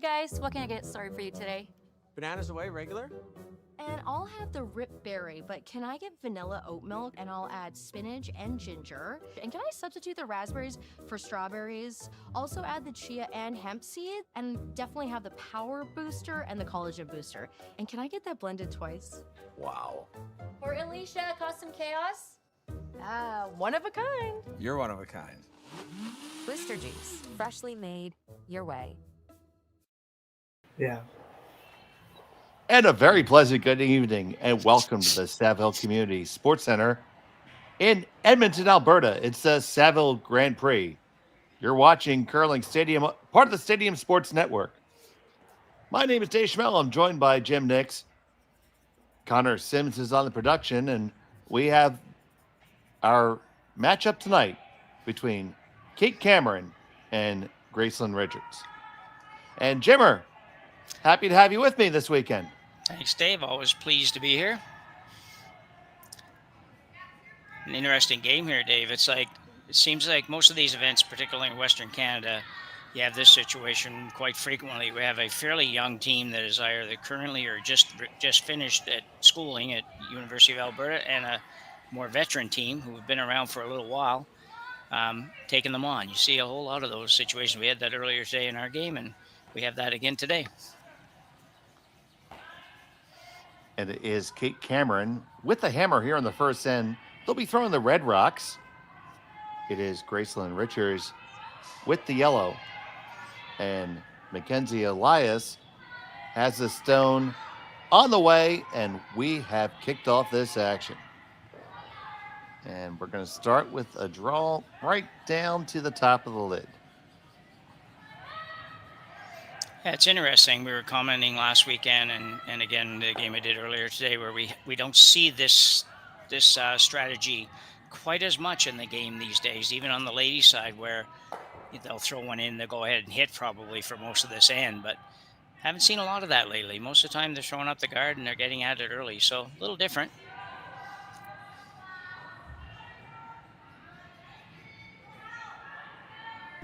guys, what can I get started for you today? Bananas away, regular? And I'll have the rip berry, but can I get vanilla oat milk and I'll add spinach and ginger? And can I substitute the raspberries for strawberries? Also add the chia and hemp seed, and definitely have the power booster and the collagen booster. And can I get that blended twice? Wow. For Alicia, custom chaos? One of a kind. You're one of a kind. Booster juice, freshly made, your way. Yeah. And a very pleasant good evening, and welcome to the Saville Community Sports Center in Edmonton, Alberta. It's the Saville Grand Prix. You're watching Curling Stadium, part of the Stadium Sports Network. My name is Dave Schmel. I'm joined by Jim Nix. Connor Sims is on the production, and we have our matchup tonight between Kate Cameron and Gracelyn Richards. And Jimmer, happy to have you with me this weekend. Thanks, Dave. Always pleased to be here. An interesting game here, Dave. It seems like most of these events, particularly in Western Canada, you have this situation quite frequently. We have a fairly young team that is either currently or just finished at schooling at University of Alberta, and a more veteran team who have been around for a little while, taking them on. You see a whole lot of those situations. We had that earlier today in our game, and we have that again today. And it is Kate Cameron with the hammer here on the first end. They'll be throwing the red rocks. It is Gracelyn Richards with the yellow. And Mackenzie Elias has the stone on the way, and we have kicked off this action. And we're going to start with a draw right down to the top of the lid. Yeah, it's interesting. We were commenting last weekend, and again the game I did earlier today, where we don't see this strategy quite as much in the game these days, even on the ladies' side, where they'll throw one in, they'll go ahead and hit probably for most of this end, but haven't seen a lot of that lately. Most of the time they're throwing up the guard and they're getting at it early, so a little different.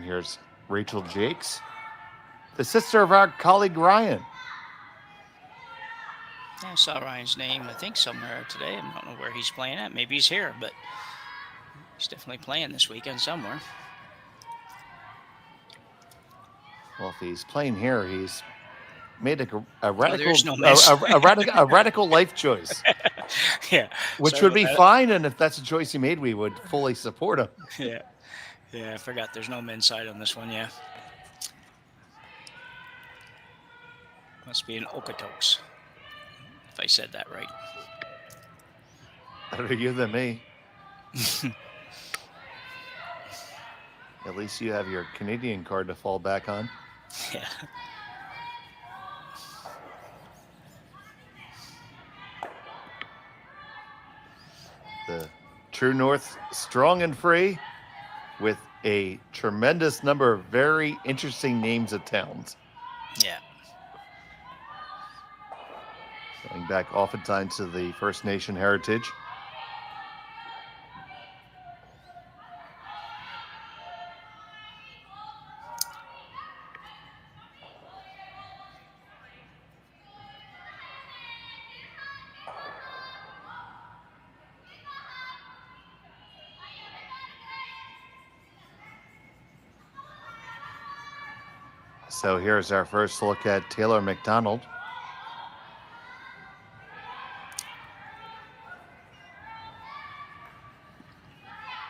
Here's Rachel Jakes, the sister of our colleague Ryan. Yeah, I saw Ryan's name, I think, somewhere today. I don't know where he's playing at. Maybe he's here, but he's definitely playing this weekend somewhere. Well, if he's playing here, he's made a radical, no a radical life choice. Yeah, which would be fine, and if that's a choice he made, we would fully support him. Yeah, I forgot. There's no men's side on this one, yeah. Must be an Okotoks, if I said that right. Better you than me. At least you have your Canadian card to fall back on. Yeah. The True North, strong and free, with a tremendous number of very interesting names of towns. Yeah. Going back oftentimes to the First Nation heritage. So here's our first look at Taylor McDonald.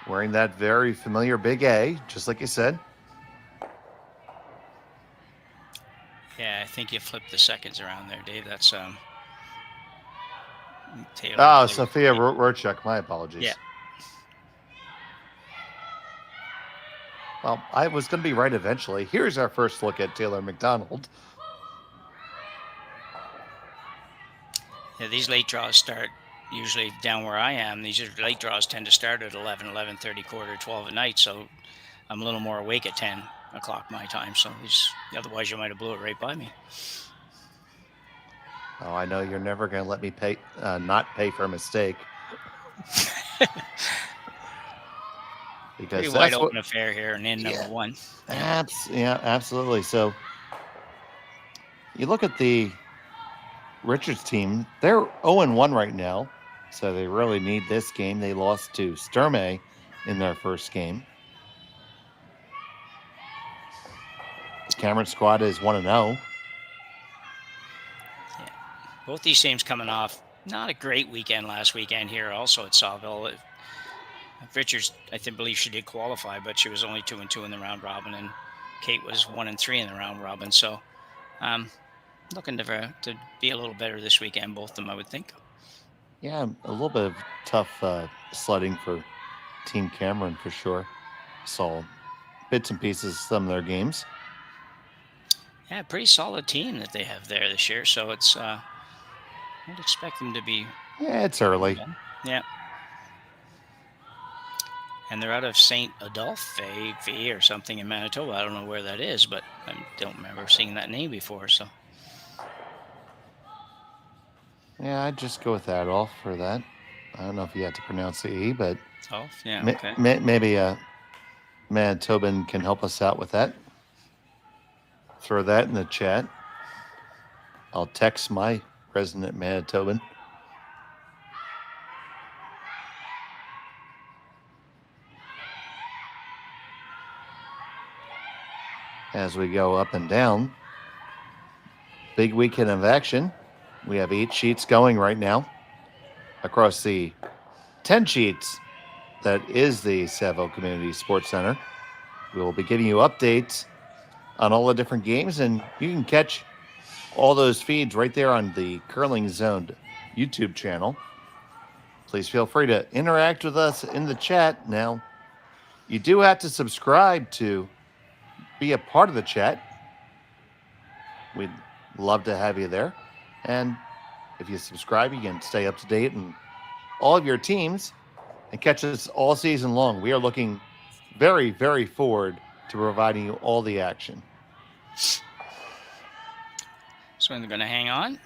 Wearing that very familiar big A, just like you said. Yeah, I think you flipped the seconds around there, Dave. That's Taylor. Oh, Sophia Rorchuk. My apologies. Yeah. Well, I was going to be right eventually. Here's our first look at Taylor McDonald. Yeah, these late draws start usually down where I am. These late draws tend to start at 11, 11:30, quarter, 12 at night. So I'm a little more awake at 10 o'clock my time. So otherwise you might have blew it right by me. Oh, I know you're never going to let me not pay for a mistake. Pretty wide open affair here, and in number one. Yeah, absolutely. So you look at the Richards team, they're 0-1 right now, so they really need this game. They lost to Sturmey in their first game. The Cameron squad is 1-0. Both these teams coming off not a great weekend last weekend here also at Saville. Richards, I believe she did qualify, but she was only 2-2 in the round robin, and Kate was 1-3 in the round robin. So looking to be a little better this weekend, both of them, I would think. Yeah, a little bit of tough sledding for Team Cameron for sure. Saw bits and pieces of some of their games. Yeah, pretty solid team that they have there this year. So it's I'd expect them to be. Yeah, it's early. Yeah. And they're out of St. Adolphe or something in Manitoba. I don't know where that is, but I don't remember seeing that name before. So. Yeah, I'd just go with Adolphe for that. I don't know if you had to pronounce the E, but yeah, okay. Maybe Manitoban can help us out with that. Throw that in the chat. I'll text my resident Manitoban. As we go up and down, big weekend of action. We have 8 sheets going right now across the 10 sheets that is the Saville Community Sports Center. We will be giving you updates on all the different games, and you can catch all those feeds right there on the Curling Zone YouTube channel. Please feel free to interact with us in the chat. Now, you do have to subscribe to be a part of the chat. We'd love to have you there. And if you subscribe, you can stay up to date on all of your teams and catch us all season long. We are looking very, very forward to providing you all the action. So they're going to hang on.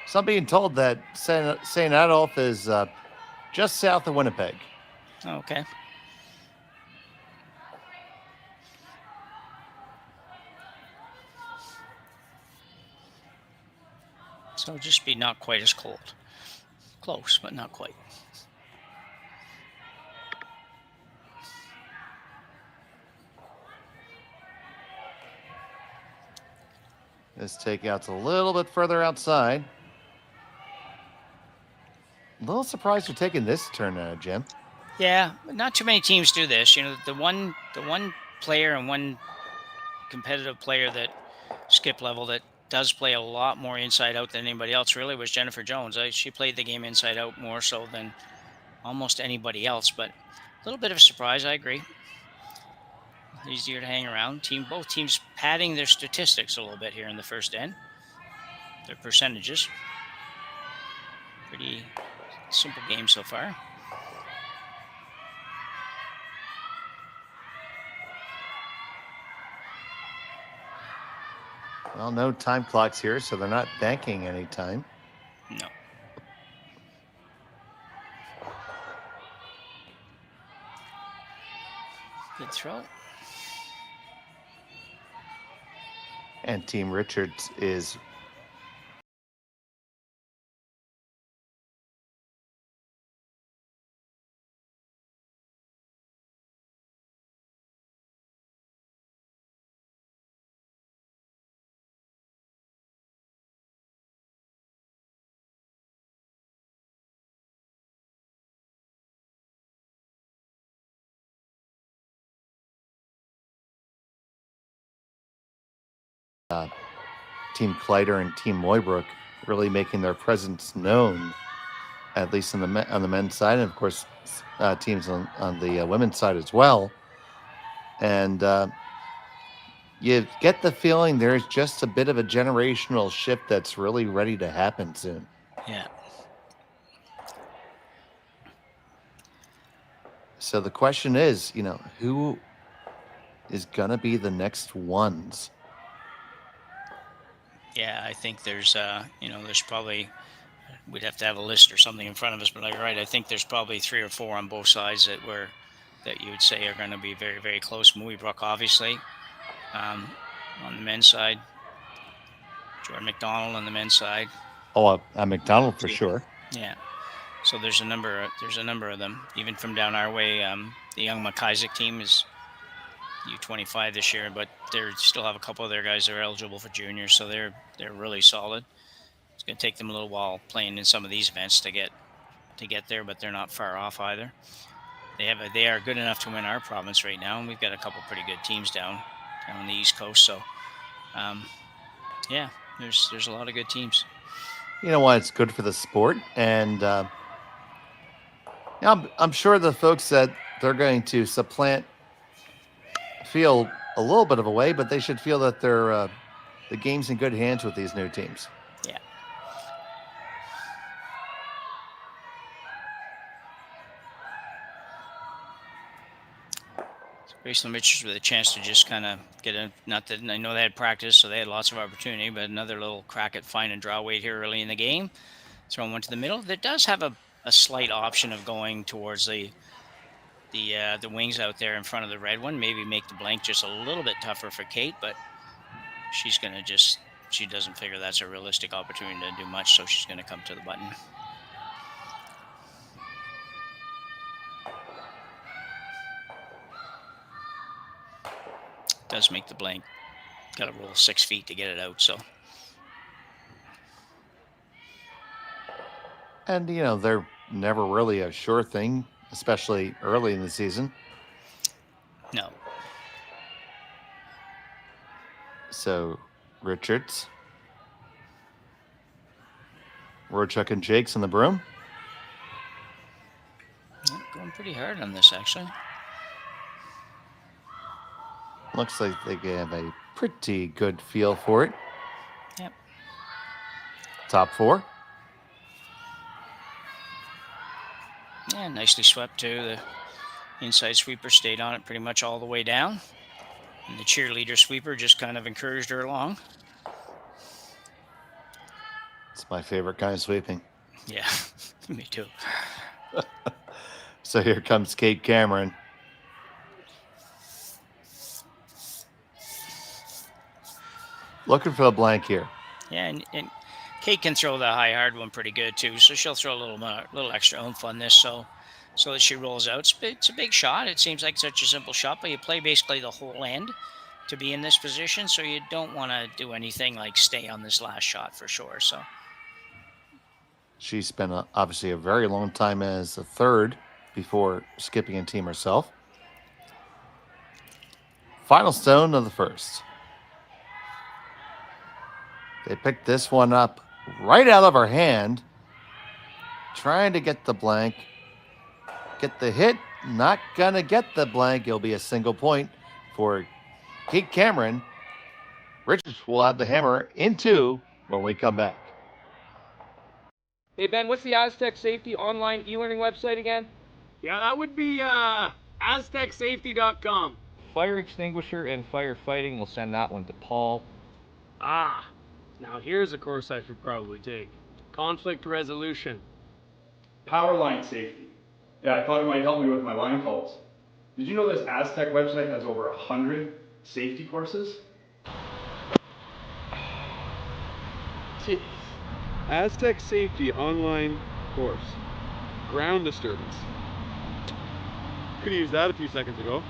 So I'm being told that St. Adolphe is just south of Winnipeg. Okay. So just be not quite as cold. Close, but not quite. This takeout's a little bit further outside. A little surprised you're taking this turn, Jim. Yeah, not too many teams do this. You know, the one player and one competitive player that skip level that does play a lot more inside out than anybody else really was Jennifer Jones. She played the game inside out more so than almost anybody else, but a little bit of a surprise, I agree. Easier to hang around. Both teams padding their statistics a little bit here in the first end. Their percentages. Pretty simple game so far. Well, no time clocks here, so they're not banking any time. No. Good throw. And Team Richards is Team Kleider and Team Moybrook really making their presence known, at least on the men's side, and of course teams on the women's side as well. And you get the feeling there's just a bit of a generational shift that's really ready to happen soon. Yeah. So the question is, who is going to be the next ones? Yeah, I think there's, there's probably, we'd have to have a list or something in front of us, but you're right. I think there's probably 3 or 4 on both sides that you would say are going to be very, very close. Moeybrook, obviously. on the men's side. Jordan McDonald on the men's side. Oh, McDonald for sure. Yeah. So there's a number of them. Even from down our way, the young McIsaac team is U25 this year, but they still have a couple of their guys that are eligible for juniors, so they're really solid. It's going to take them a little while playing in some of these events to get there, but they're not far off either. They are good enough to win our province right now, and we've got a couple pretty good teams down on the East Coast. So, yeah, there's a lot of good teams. You know what? It's good for the sport, and I'm sure the folks that they're going to supplant feel a little bit of a way, but they should feel that they're the game's in good hands with these new teams. Yeah. Gracelyn Richards with a chance to just kind of get not that I know they had practice, so they had lots of opportunity, but another little crack at find and draw weight here early in the game. Throwing one to the middle. That does have a slight option of going towards the wings out there in front of the red one. Maybe make the blank just a little bit tougher for Kate, but she doesn't figure that's a realistic opportunity to do much, so she's going to come to the button. Does make the blank. Got to roll 6 feet to get it out, so. And, they're never really a sure thing, especially early in the season. No. So, Richards. Roachuk and Jakes on the broom. Yeah, going pretty hard on this, actually. Looks like they have a pretty good feel for it. Yep. Top 4. Yeah, nicely swept too. The inside sweeper stayed on it pretty much all the way down. And the cheerleader sweeper just kind of encouraged her along. It's my favorite kind of sweeping. Yeah, me too. So here comes Kate Cameron. Looking for the blank here. Yeah, and Kate can throw the high hard one pretty good too, so she'll throw a little extra oomph on this, so that she rolls out. It's a big shot. It seems like such a simple shot, but you play basically the whole end to be in this position, so you don't want to do anything like stay on this last shot for sure. So she spent obviously a very long time as a third before skipping a team herself. Final stone of the first. They picked this one up right out of her hand, trying to get the blank. Get the hit, not gonna get the blank. It'll be a single point for Kate Cameron. Richards will have the hammer in 2 when we come back. Hey Ben, what's the Aztec Safety online e-learning website again? Yeah, that would be aztecsafety.com. Fire extinguisher and firefighting, we'll send that one to Paul. Now here's a course I should probably take. Conflict resolution. Power line safety. Yeah, I thought it might help me with my line calls. Did you know this Aztec website has over 100 safety courses? Jeez. Aztec Safety online course. Ground disturbance. Could have used that a few seconds ago.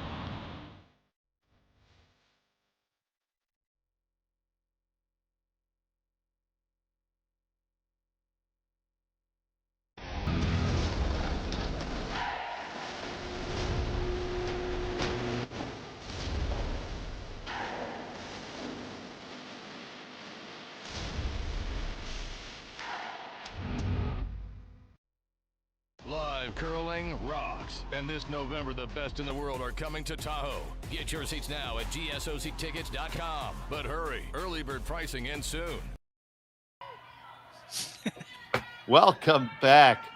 Live curling rocks. And this November, the best in the world are coming to Tahoe. Get your seats now at gsoctickets.com. But hurry, early bird pricing ends soon. Welcome back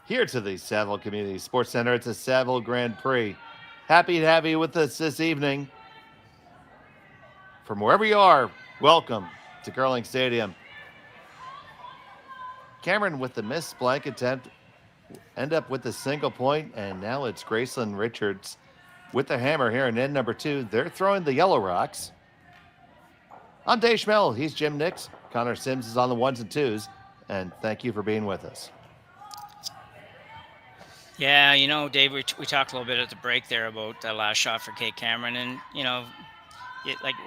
here to the Saville Community Sports Center. It's a Saville Grand Prix. Happy to have you with us this evening. From wherever you are, welcome to Curling Stadium. Cameron with the missed blank attempt, end up with a single point, and now it's Gracelyn Richards with the hammer here in end number 2. They're throwing the yellow rocks. I'm Dave Schmel. He's Jim Nix. Connor Sims is on the ones and twos. And thank you for being with us. Yeah, Dave, we talked a little bit at the break there about the last shot for Kate Cameron. And,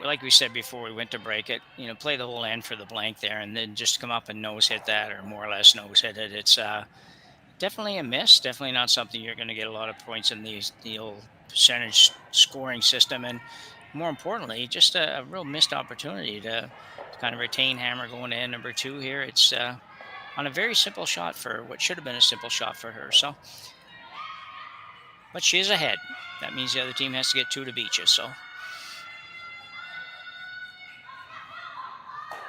like we said before we went to break it, play the whole end for the blank there and then just come up and nose hit that, or more or less nose hit it. It's definitely a miss. Definitely not something you're going to get a lot of points in the old percentage scoring system. And more importantly, just a real missed opportunity to kind of retain Hammer going in number 2 here. It's on a very simple shot for what should have been a simple shot for her. So, but she is ahead. That means the other team has to get 2 to beat you. So.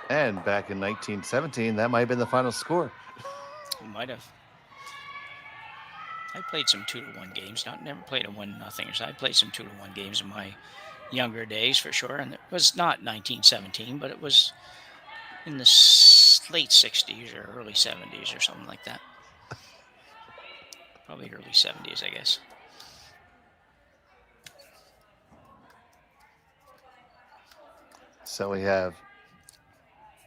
And back in 1917, that might have been the final score. Might have. I played some 2-1 games. Never played a 1-0. So I played some 2-1 games in my younger days for sure. And it was not 1917, but it was in the late 60s or early 70s or something like that. Probably early 70s, I guess. So we have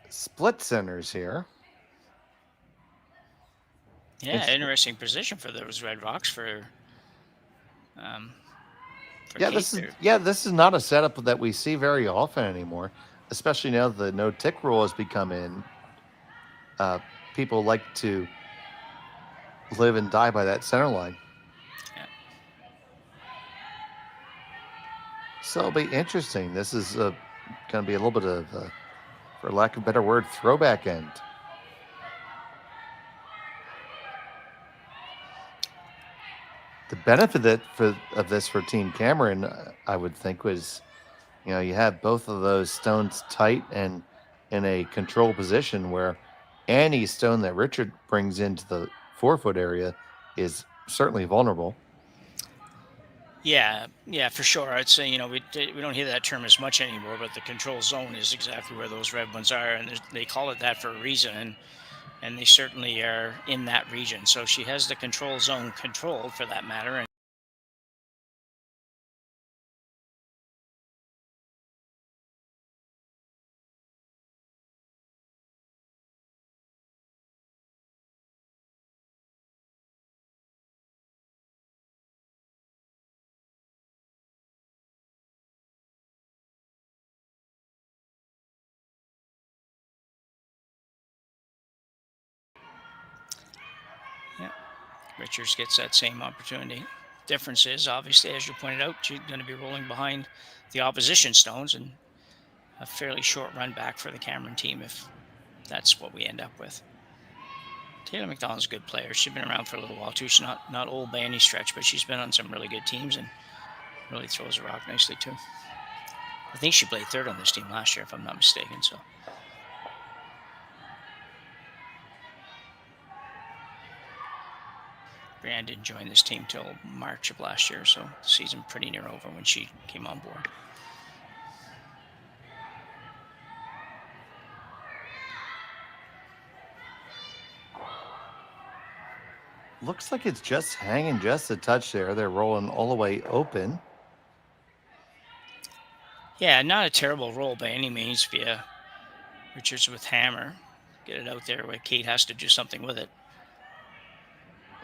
split centers here. Yeah, interesting position for those Red Rocks for this is not a setup that we see very often anymore, especially now the no tick rule has become in. People like to live and die by that center line. Yeah. So it'll be interesting. This is going to be a little bit of, for lack of a better word, throwback end. The benefit of this for Team Cameron, I would think, was, you have both of those stones tight and in a control position where any stone that Richard brings into the 4-foot area is certainly vulnerable. Yeah, for sure. I'd say, we don't hear that term as much anymore, but the control zone is exactly where those red ones are, and they call it that for a reason, and they certainly are in that region. So she has the control zone controlled, for that matter. And Richards gets that same opportunity. Difference is, obviously, as you pointed out, she's going to be rolling behind the opposition stones, and a fairly short run back for the Cameron team if that's what we end up with. Taylor McDonald's a good player. She's been around for a little while too. She's not old by any stretch, but she's been on some really good teams and really throws a rock nicely too. I think she played third on this team last year, if I'm not mistaken. So. Brianne didn't join this team till March of last year, so the season pretty near over when she came on board. Looks like it's just hanging just a touch there. They're rolling all the way open. Yeah, not a terrible roll by any means via Richards with hammer. Get it out there where Kate has to do something with it.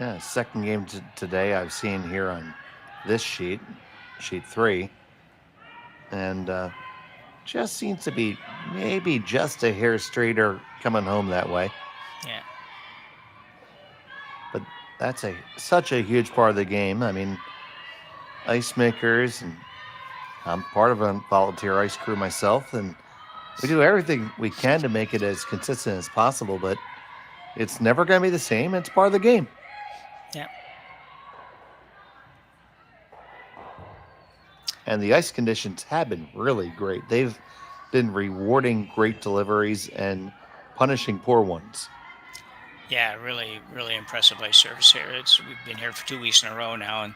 Yeah, second game today I've seen here on this sheet 3. And just seems to be maybe just a hair straighter coming home that way. Yeah. But that's such a huge part of the game. I mean, ice makers, and I'm part of a volunteer ice crew myself, and we do everything we can to make it as consistent as possible, but it's never going to be the same. It's part of the game. Yeah. And the ice conditions have been really great. They've been rewarding great deliveries and punishing poor ones. Yeah, really, really impressive ice service here. We've been here for 2 weeks in a row now,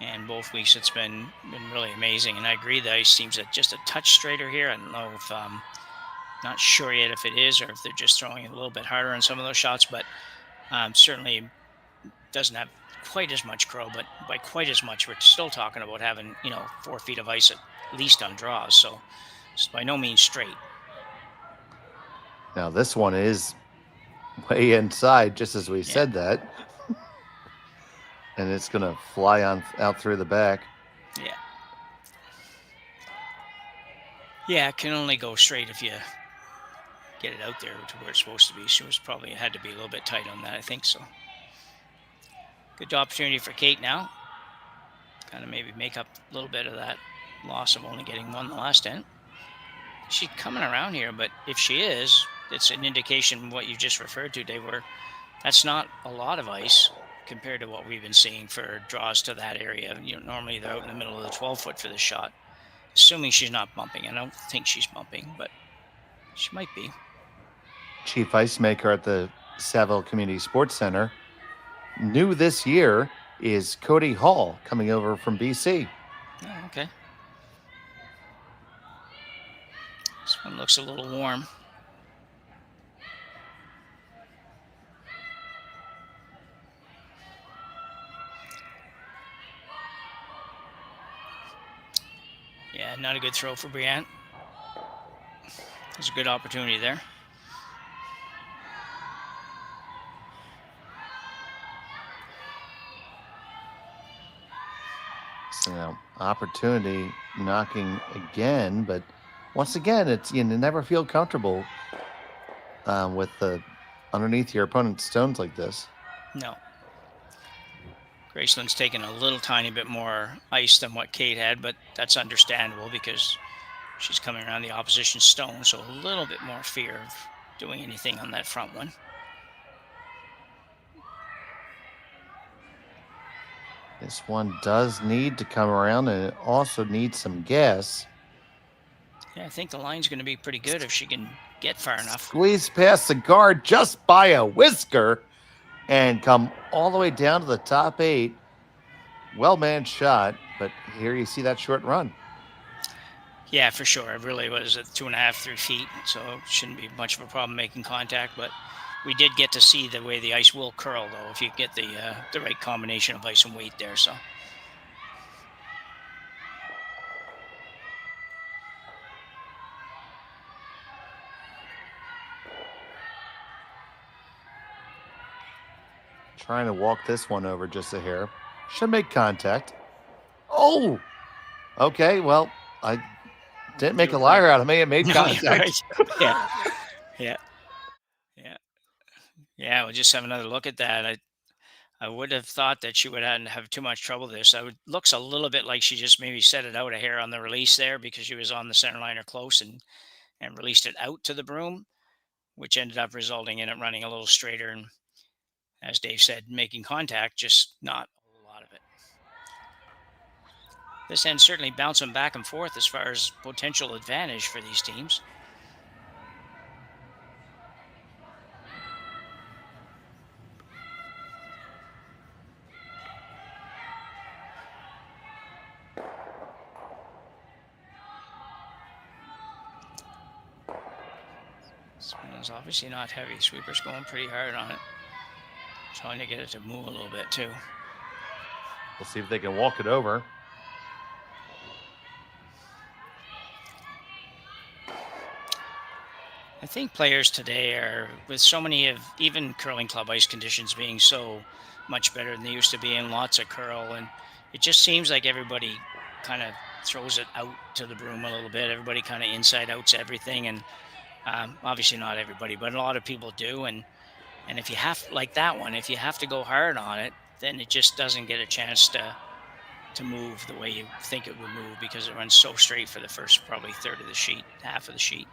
and both weeks it's been really amazing. And I agree, the ice seems just a touch straighter here. I don't know if not sure yet if it is or if they're just throwing it a little bit harder on some of those shots, but certainly doesn't have quite as much crow. But by quite as much, we're still talking about having 4 feet of ice at least on draws. So it's by no means straight. Now this one is way inside, just as we said that. And it's going to fly on out through the back. Yeah. Yeah, it can only go straight if you get it out there to where it's supposed to be. She was probably had to be a little bit tight on that, I think so. Good opportunity for Kate now. Kind of maybe make up a little bit of that loss of only getting one the last end. She's coming around here, but if she is, it's an indication of what you just referred to, Dave, where that's not a lot of ice compared to what we've been seeing for draws to that area. You know, normally they're out in the middle of the 12-foot for the shot. Assuming she's not bumping. I don't think she's bumping, but she might be. Chief ice maker at the Saville Community Sports Center. New this year is Cody Hall coming over from BC. Oh, okay. This one looks a little warm. Yeah, not a good throw for Brienne. There's a good opportunity there. So now opportunity knocking again, but once again, it's you never feel comfortable with the underneath your opponent's stones like this. No. Gracelyn's taken a little tiny bit more ice than what Kate had, but that's understandable because she's coming around the opposition stone, so a little bit more fear of doing anything on that front one. This one does need to come around, and it also needs some gas. Yeah, I think the line's going to be pretty good if she can get far enough. Squeeze past the guard just by a whisker and come all the way down to the top 8. Well-manned shot, but here you see that short run. Yeah, for sure. It really was at 2.5, 3 feet, so it shouldn't be much of a problem making contact, but we did get to see the way the ice will curl, though, if you get the right combination of ice and weight there. So. Trying to walk this one over just a hair. Should make contact. Oh! Okay, well, I didn't make a liar out of me. It made contact. Yeah. Yeah. Yeah. Yeah, we'll just have another look at that. I would have thought that she would have too much trouble with this. Looks a little bit like she just maybe set it out a hair on the release there because she was on the center line or close and released it out to the broom, which ended up resulting in it running a little straighter and, as Dave said, making contact, just not a whole lot of it. This end certainly bouncing back and forth as far as potential advantage for these teams. This one's obviously not heavy. Sweeper's going pretty hard on it. Trying to get it to move a little bit too. We'll see if they can walk it over. I think players today are, with so many of even curling club ice conditions being so much better than they used to be, and lots of curl, and it just seems like everybody kind of throws it out to the broom a little bit. Everybody kind of inside outs everything, and obviously not everybody, but a lot of people do. And if you have, like that one, if you have to go hard on it, then it just doesn't get a chance to move the way you think it would move because it runs so straight for the first probably third of the sheet, half of the sheet.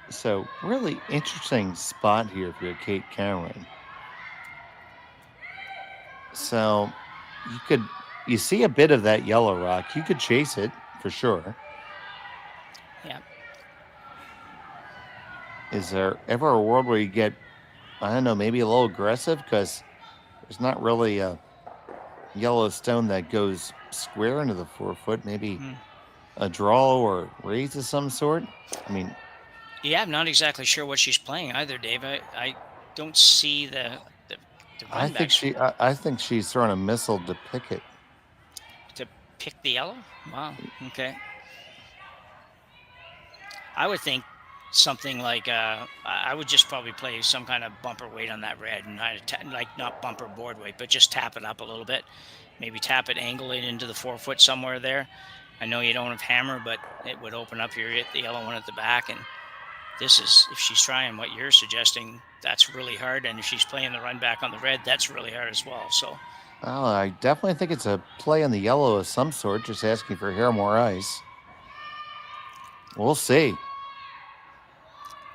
So really interesting spot here for Kate Cameron. So you see a bit of that yellow rock. You could chase it for sure. Yeah. Is there ever a world where you get, I don't know, maybe a little aggressive? Because there's not really a yellow stone that goes square into the 4 foot. Maybe a draw or raise of some sort. I mean, yeah, I'm not exactly sure what she's playing either, Dave. I don't see the I think she's throwing a missile to pick it. To pick the yellow? Wow. Okay. I would think something like I would just probably play some kind of bumper weight on that red, and like not bumper board weight, but just tap it up a little bit. Maybe tap it, angle it into the 4-foot somewhere there. I know you don't have hammer, but it would open up the yellow one at the back. And this is, if she's trying what you're suggesting, that's really hard. And if she's playing the run back on the red, that's really hard as well. So, well, I definitely think it's a play on the yellow of some sort, just asking for hair more ice. We'll see.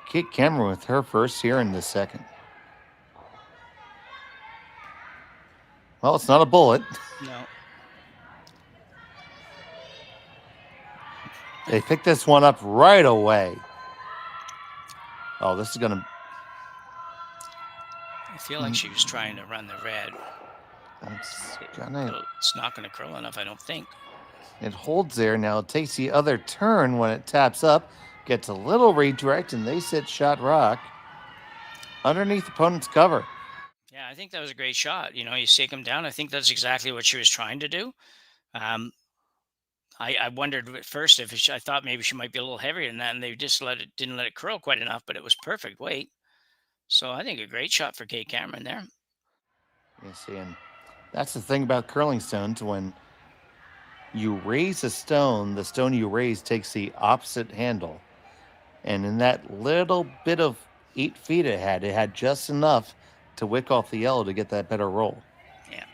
Kate Cameron with her first here in the second. Well, it's not a bullet. no. They picked this one up right away. Oh, this is going to... I feel like she was trying to run the red. It's not going to curl enough, I don't think. It holds there. Now it takes the other turn when it taps up. Gets a little redirect, and they sit shot rock underneath opponent's cover. Yeah, I think that was a great shot. You know, you shake them down. I think that's exactly what she was trying to do. I wondered at first I thought maybe she might be a little heavier than that, and they just didn't let it curl quite enough, but it was perfect weight. So I think a great shot for Kate Cameron there. You see, and that's the thing about curling stones. When you raise a stone, the stone you raise takes the opposite handle. And in that little bit of 8 feet it had just enough to wick off the yellow to get that better roll. Yeah.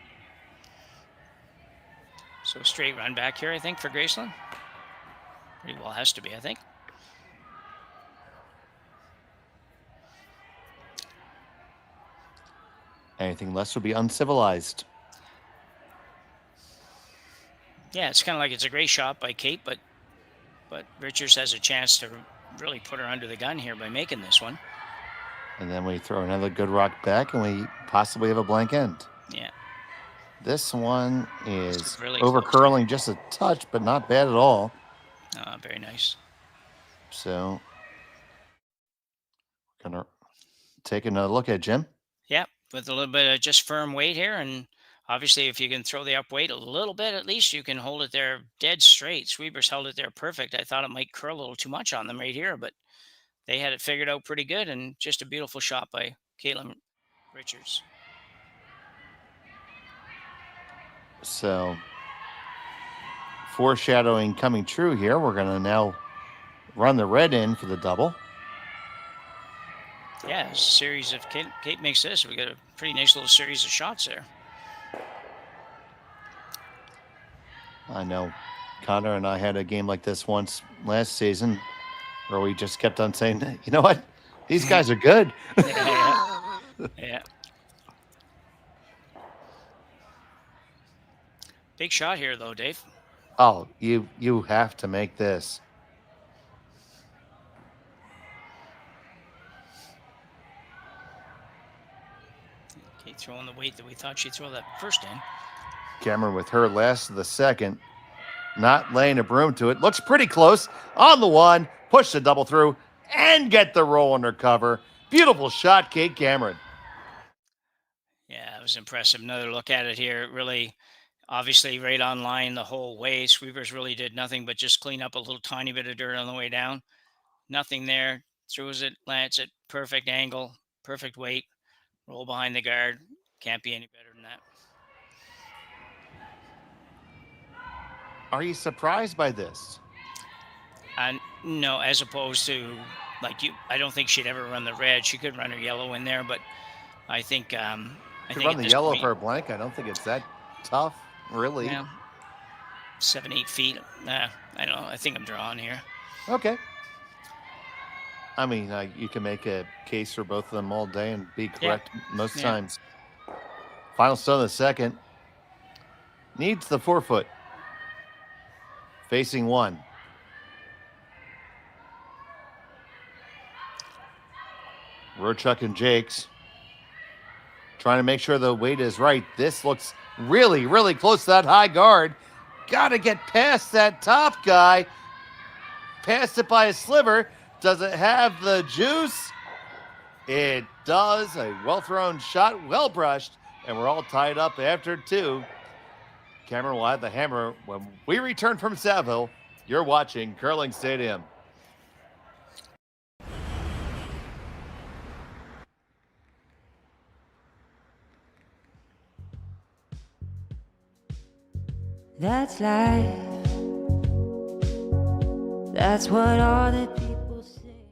So straight run back here, I think, for Gracelyn. Pretty well has to be, I think. Anything less would be uncivilized. Yeah, it's kind of like it's a great shot by Kate, but Richards has a chance to really put her under the gun here by making this one. And then we throw another good rock back, and we possibly have a blank end. Yeah. This one is really over close. curling just a touch, but not bad at all. Very nice. So, gonna take another look at Jim. Yeah, with a little bit of just firm weight here, and obviously if you can throw the up weight a little bit, at least you can hold it there dead straight. Sweepers held it there perfect. I thought it might curl a little too much on them right here, but they had it figured out pretty good, and just a beautiful shot by Caitlin Richards. So, foreshadowing coming true here. We're going to now run the red in for the double. Yeah, a series of Kate makes this. We got a pretty nice little series of shots there. I know Connor and I had a game like this once last season where we just kept on saying, you know what? These guys are good. Yeah. Big shot here, though, Dave. Oh, you have to make this. Kate throwing the weight that we thought she'd throw that first in. Cameron with her last of the second. Not laying a broom to it. Looks pretty close. On the one. Push the double through. And get the roll under cover. Beautiful shot, Kate Cameron. Yeah, it was impressive. Another look at it here. Really, obviously, right on line the whole way. Sweepers really did nothing but just clean up a little tiny bit of dirt on the way down. Nothing there. Throws it, lands it. Perfect angle. Perfect weight. Roll behind the guard. Can't be any better than that. Are you surprised by this? No, as opposed to I don't think she'd ever run the red. She could run her yellow in there, but I think to run the yellow for a blank, I don't think it's that tough, really. Yeah, 7-8 feet. I don't know. I think I'm drawing here. Okay. I mean, you can make a case for both of them all day and be correct most times. Final stone of the second. Needs the 4-foot. Facing one. Rochuk and Jakes trying to make sure the weight is right. This looks really, really close to that high guard. Got to get past that top guy. Passed it by a sliver. Does it have the juice? It does. A well-thrown shot, well-brushed, and we're all tied up after 2. Cameron will have the hammer when we return from Saville. You're watching Curling Stadium. That's life. That's what all the people say.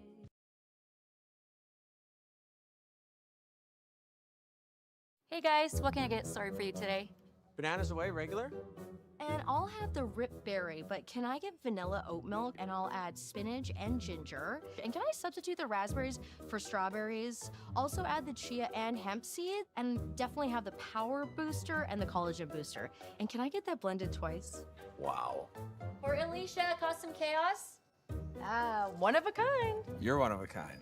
Hey guys, what can I get started for you today? Bananas away, regular? And I'll have the rip berry, but can I get vanilla oat milk and I'll add spinach and ginger? And can I substitute the raspberries for strawberries? Also add the chia and hemp seed, and definitely have the power booster and the collagen booster. And can I get that blended twice? Wow. For Alicia, Custom Chaos? One of a kind. You're one of a kind.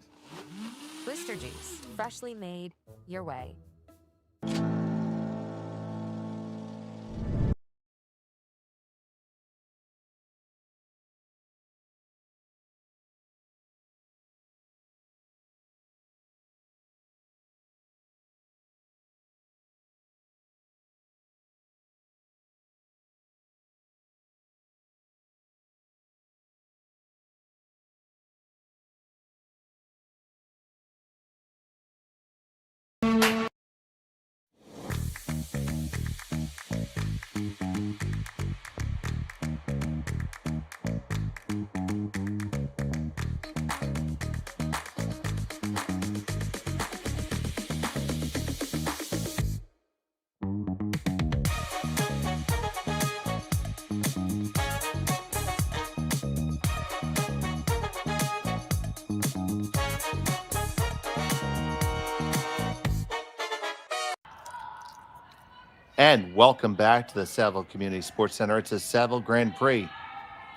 Blister juice, freshly made your way. And welcome back to the Saville Community Sports Center. It's a Saville Grand Prix.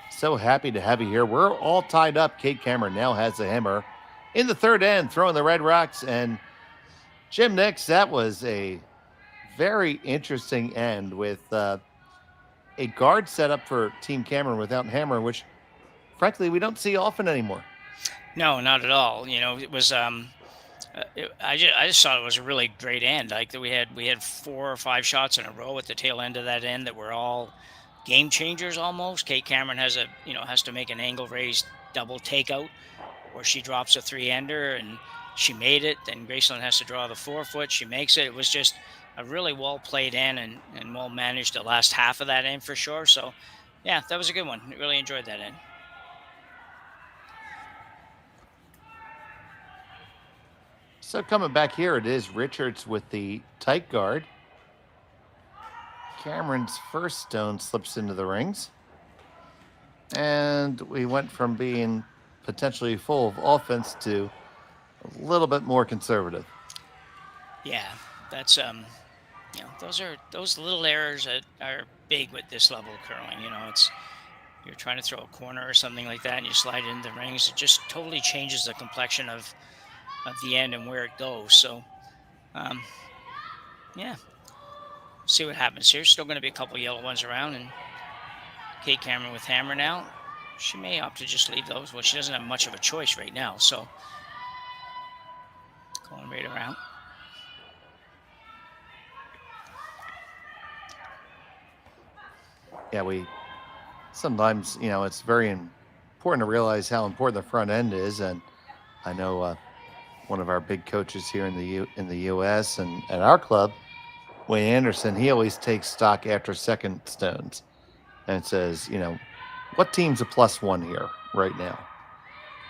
So happy to have you here. We're all tied up. Kate Cameron now has the hammer in the third end, throwing the Red Rocks. And Jim Nix, that was a very interesting end with a guard set up for Team Cameron without hammer, which frankly we don't see often anymore. No, not at all. You know, it was. I just thought it was a really great end. Like we had 4 or 5 shots in a row at the tail end of that end that were all game changers almost. Kate Cameron has to make an angle raised double takeout where she drops a 3-ender and she made it. Then Gracelyn has to draw the 4-foot. She makes it. It was just a really well played end and well managed the last half of that end for sure. So yeah, that was a good one. I really enjoyed that end. So coming back here, it is Richards with the tight guard. Cameron's first stone slips into the rings. And we went from being potentially full of offense to a little bit more conservative. Yeah, that's those little errors that are big with this level of curling. You know, you're trying to throw a corner or something like that and you slide it into the rings. It just totally changes the complexion of the end and where it goes. So yeah, see what happens here. Still going to be a couple yellow ones around, and Kate Cameron with hammer now. She may opt to just leave those. Well, she doesn't have much of a choice right now, so going right around. Yeah, we sometimes, it's very important to realize how important the front end is, and I know one of our big coaches here in the U.S. and at our club, Wayne Anderson, he always takes stock after second stones and says, what team's a +1 here right now?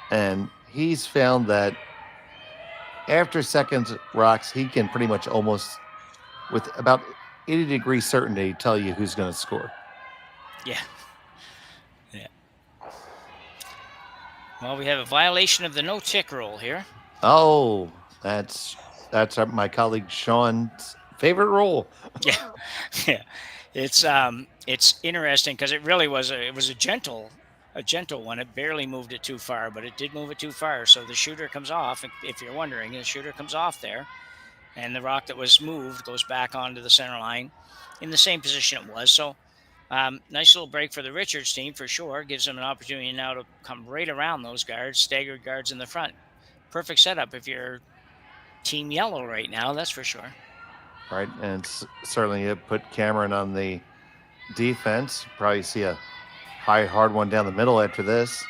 And he's found that after second rocks, he can pretty much almost with about 80-degree certainty tell you who's going to score. Yeah. Yeah. Well, we have a violation of the no-tick rule here. Oh, that's my colleague Sean's favorite rule. Yeah, yeah. It's interesting because it really was a gentle one. It barely moved it too far, but it did move it too far. So the shooter comes off. If you're wondering, the shooter comes off there, and the rock that was moved goes back onto the center line in the same position it was. So nice little break for the Richards team for sure. Gives them an opportunity now to come right around those guards, staggered guards in the front. Perfect setup if you're Team Yellow right now, that's for sure. Right, and certainly it put Cameron on the defense. Probably see a high, hard one down the middle after this.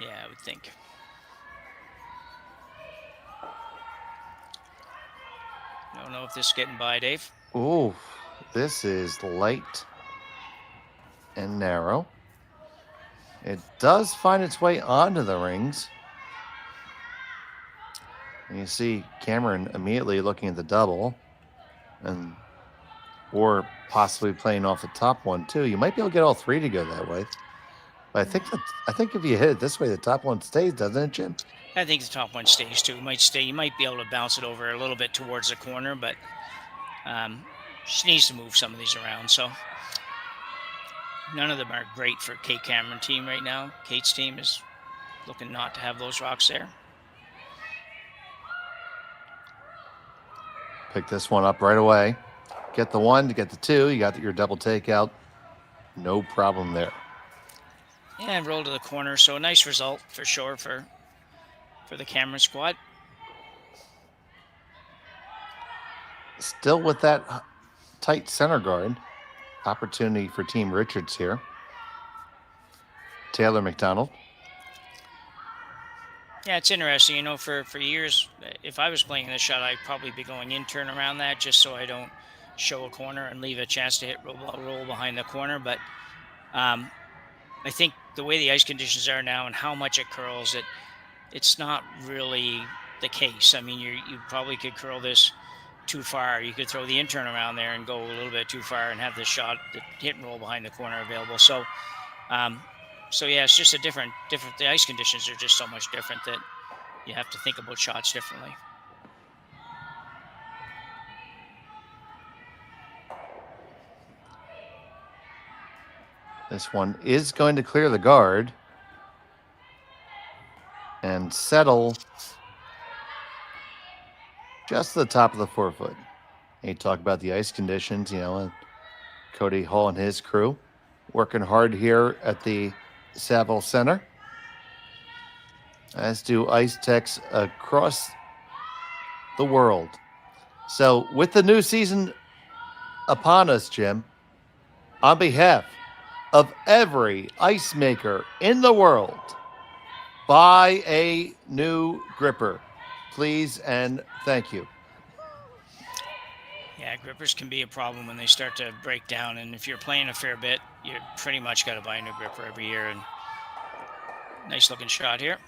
Yeah, I would think. know if this is getting by, Dave. Ooh, this is light and narrow. It does find its way onto the rings. And you see Cameron immediately looking at the double, or possibly playing off the top one too. You might be able to get all three to go that way. But I think if you hit it this way, the top one stays, doesn't it, Jim? I think the top one stays too. It might stay. You might be able to bounce it over a little bit towards the corner, but she needs to move some of these around. So none of them are great for Kate Cameron team right now. Kate's team is looking not to have those rocks there. Pick this one up right away. Get the one to get the two. You got your double takeout. No problem there. Yeah, and roll to the corner. So a nice result for sure for the Cameron squad. Still with that tight center guard. Opportunity for Team Richards here. Taylor McDonald. Yeah, it's interesting. You know, for years, if I was playing this shot, I'd probably be going in turn around that just so I don't show a corner and leave a chance to hit roll behind the corner. But I think the way the ice conditions are now and how much it curls, it's not really the case. I mean, you probably could curl this too far. You could throw the in turn around there and go a little bit too far and have the shot, the hit and roll behind the corner available. So, yeah, it's just a different. The ice conditions are just so much different that you have to think about shots differently. This one is going to clear the guard and settle just to the top of the 4 foot. And you talk about the ice conditions, you know, and Cody Hall and his crew working hard here at the Saville Center, as do ice techs across the world. So with the new season upon us, Jim, on behalf of every ice maker in the world, buy a new gripper, please, and thank you. Yeah, grippers can be a problem when they start to break down, and if you're playing a fair bit, you pretty much got to buy a new gripper every year. And nice looking shot here.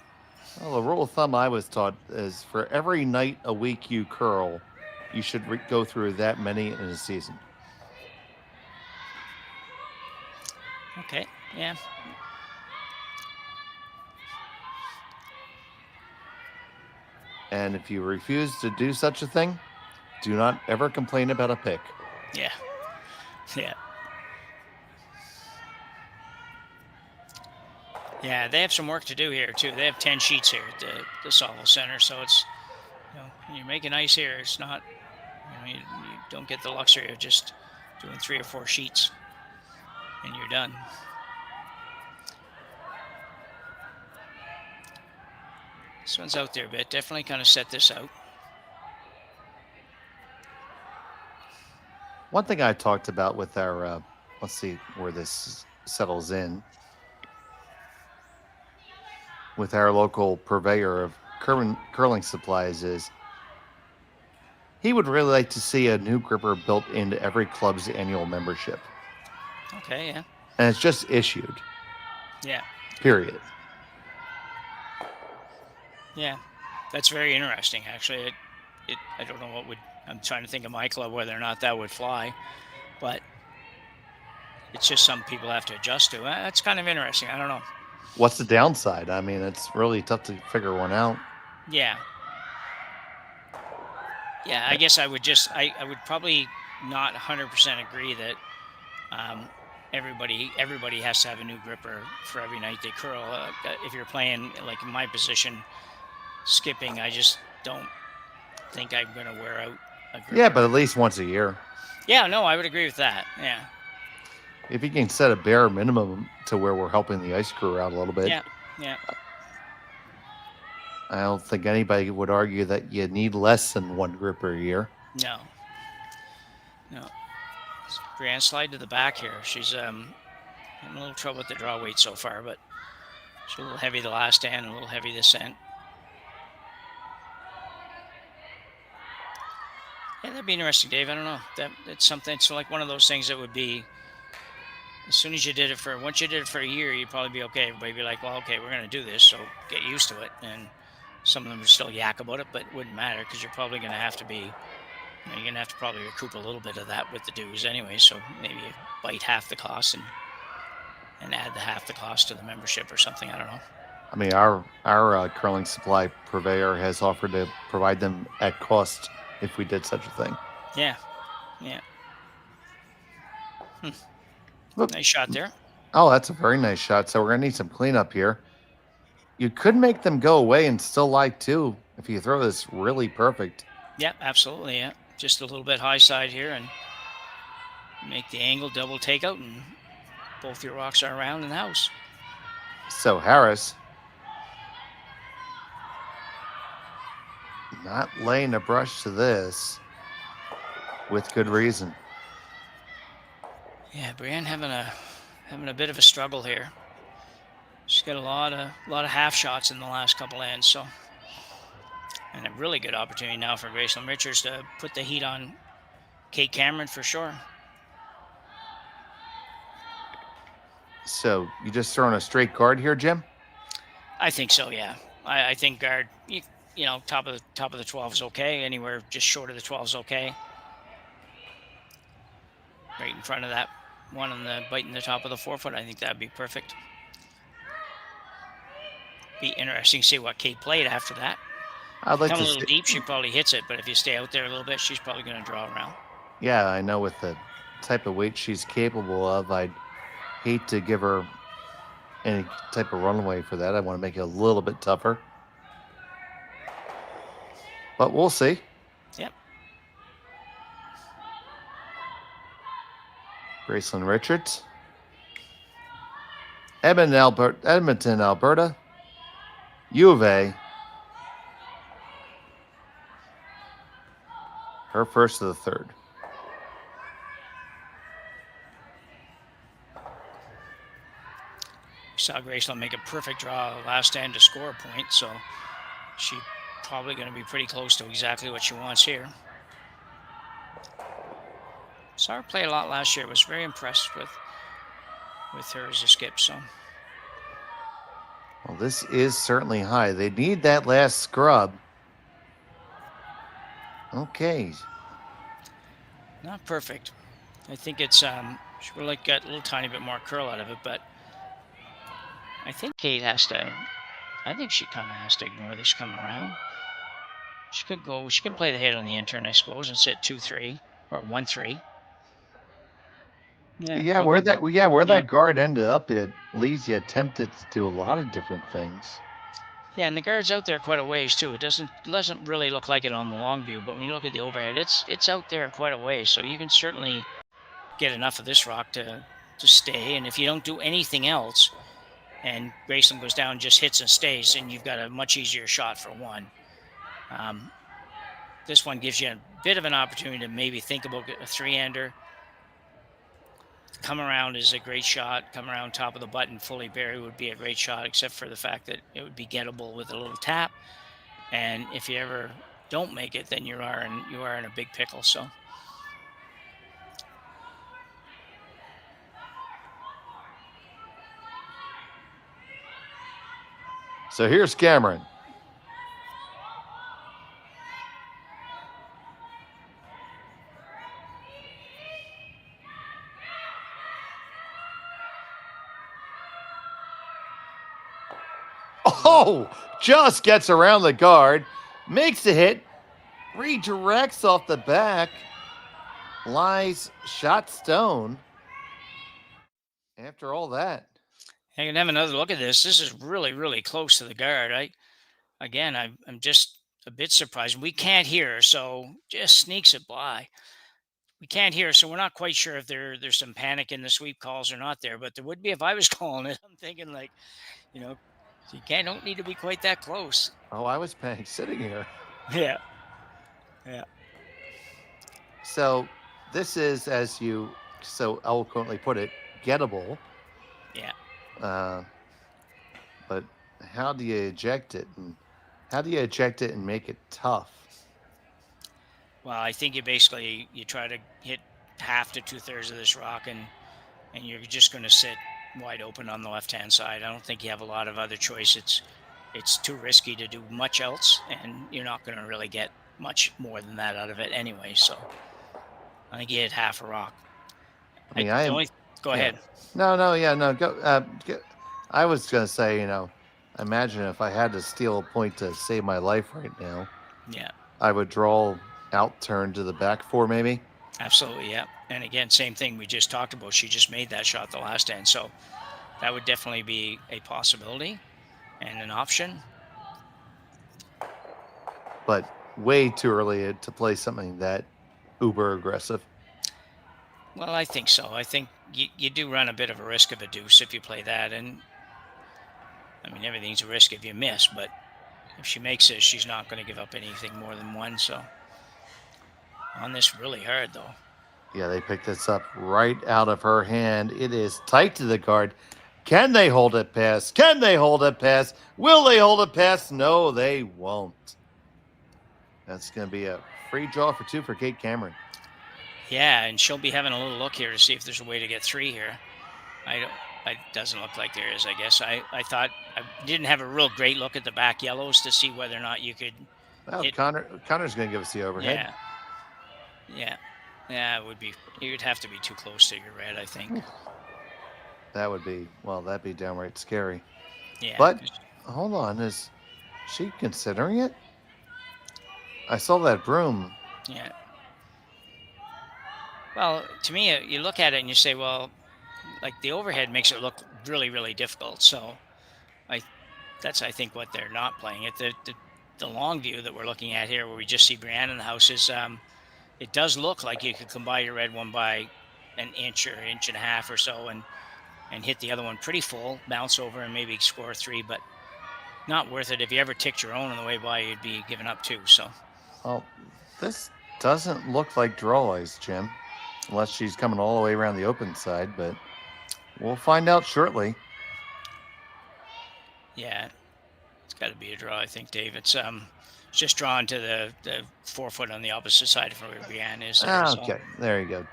Well, the rule of thumb I was taught is for every night a week you curl, you should go through that many in a season. Okay, yeah. And if you refuse to do such a thing, do not ever complain about a pick. Yeah. Yeah. Yeah, they have some work to do here, too. They have 10 sheets here at the Saville Center, so it's, you know, when you're making ice here, it's not, you know, you don't get the luxury of just doing 3 or 4 sheets, and you're done. This one's out there a bit. Definitely kind of set this out. One thing I talked about with our, let's see where this settles in, with our local purveyor of curling supplies is he would really like to see a new gripper built into every club's annual membership. Okay, yeah. And it's just issued. Yeah. Period. Yeah, that's very interesting, actually. I don't know what would, I'm trying to think of my club, whether or not that would fly, but it's just something people have to adjust to. That's kind of interesting. I don't know. What's the downside? I mean, it's really tough to figure one out. Yeah. Yeah, I guess I would just, I would probably not 100% agree that everybody has to have a new gripper for every night they curl. If you're playing, like in my position, skipping, I just don't think I'm going to wear out a gripper. Yeah, but at least once a year. Yeah, no, I would agree with that. Yeah. If you can set a bare minimum to where we're helping the ice crew out a little bit. Yeah, yeah. I don't think anybody would argue that you need less than one gripper a year. No. No. Brianne, slide to the back here. She's having a little trouble with the draw weight so far, but she's a little heavy the last end, a little heavy this end. Yeah, that'd be interesting, Dave. I don't know. That's something. It's like one of those things that would be, as soon as you did it once you did it for a year, you'd probably be okay. Everybody'd be like, well, okay, we're going to do this, so get used to it. And some of them would still yak about it, but it wouldn't matter because you're probably going to have to be, you're going to have to probably recoup a little bit of that with the dues anyway. So maybe you bite half the cost and add the half the cost to the membership or something. I don't know. I mean, our curling supply purveyor has offered to provide them at cost if we did such a thing. Yeah. Look, nice shot there. Oh, that's a very nice shot. So we're going to need some cleanup here. You could make them go away and still lie too if you throw this really perfect. Yeah, absolutely. Yeah. Just a little bit high side here and make the angle double takeout, and both your rocks are around in the house. So Harris not laying a brush to this with good reason. Yeah, Brienne having a bit of a struggle here. She's got a lot of half shots in the last couple ends, so, and a really good opportunity now for Gracelyn Richards to put the heat on Kate Cameron for sure. So you just throwing a straight guard here, Jim? I think so. Yeah, I think guard. You know, top of the 12 is okay. Anywhere just short of the 12 is okay. Right in front of that one on the biting the top of the 4-foot, I think that'd be perfect. Be interesting to see what Kate played after that. I'd like Come to a little deep, she probably hits it, but if you stay out there a little bit, she's probably going to draw around. Yeah, I know with the type of weight she's capable of, I'd hate to give her any type of runway for that. I want to make it a little bit tougher. But we'll see. Yep. Gracelyn Richards. Edmonton, Alberta. U of A. Her first of the third. Saw Gracelyn make a perfect draw last end to score a point, so she's probably going to be pretty close to exactly what she wants here. Saw her play a lot last year. Was very impressed with her as a skip. So, well, this is certainly high. They need that last scrub. Okay. Not perfect. I think it's she would like got a little tiny bit more curl out of it, but I think Kate has to. I think she kind of has to ignore this coming around. She could go. She can play the hit on the intern, I suppose, and sit 2-3 or 1-3. Yeah, where that guard ended up, it leaves you tempted to do a lot of different things. Yeah, and the guard's out there quite a ways too. It doesn't really look like it on the long view, but when you look at the overhead, it's out there quite a ways. So you can certainly get enough of this rock to stay. And if you don't do anything else, and Gracelyn goes down, just hits and stays, and you've got a much easier shot for one. This one gives you a bit of an opportunity to maybe think about a 3-ender. Come around is a great shot. Come around top of the button, fully buried would be a great shot, except for the fact that it would be gettable with a little tap. And if you ever don't make it, then you are in a big pickle. So. So here's Cameron. Oh, just gets around the guard, makes a hit, redirects off the back, lies shot stone. After all that. I can have another look at this. This is really, really close to the guard. I'm just a bit surprised. We can't hear her, so just sneaks it by. We can't hear her, so we're not quite sure if there's some panic in the sweep calls or not there, but there would be if I was calling it. I'm thinking you don't need to be quite that close. Oh, I was panicked sitting here. Yeah. So this is, as you so eloquently put it, gettable. Yeah. But how do you eject it? And how do you eject it and make it tough? Well, I think you try to hit half to 2/3 of this rock, and you're just going to sit wide open on the left-hand side. I don't think you have a lot of other choice. It's too risky to do much else, and you're not going to really get much more than that out of it anyway. So I think you hit half a rock. I mean, Go ahead. No, go. I was gonna say, imagine if I had to steal a point to save my life right now. Yeah. I would draw out, turn to the back four, maybe. Absolutely, yeah. And again, same thing we just talked about. She just made that shot the last end, so that would definitely be a possibility and an option. But way too early to play something that uber aggressive. Well, I think so. I think you do run a bit of a risk of a deuce if you play that, and I mean everything's a risk if you miss. But if she makes it, she's not going to give up anything more than one. So on this really hard though. Yeah, they picked this up right out of her hand. It is tight to the guard. Can they hold it past? Can they hold it past? Will they hold it past? No, they won't. That's going to be a free draw for 2 for Kate Cameron. Yeah, and she'll be having a little look here to see if there's a way to get 3 here. It doesn't look like there is, I guess. I thought I didn't have a real great look at the back yellows to see whether or not you could. Well, Connor's going to give us the overhead. Yeah, it would be. You would have to be too close to your red, I think. That would be, that'd be downright scary. Yeah. But hold on, is she considering it? I saw that broom. Yeah. Well, to me, you look at it and you say, well, like the overhead makes it look really, really difficult. So that's, I think, what they're not playing it. The long view that we're looking at here, where we just see Brianne in the house, is it does look like you could combine your red one by an inch or inch and a half or so and hit the other one pretty full, bounce over and maybe score 3, but not worth it. If you ever ticked your own on the way by, you'd be giving up 2. So. Well, this doesn't look like draw eyes, Jim, unless she's coming all the way around the open side, but we'll find out shortly. Yeah, it's got to be a draw, I think, Dave. It's just drawn to the 4 foot on the opposite side of where Brianne is. Okay, there you go.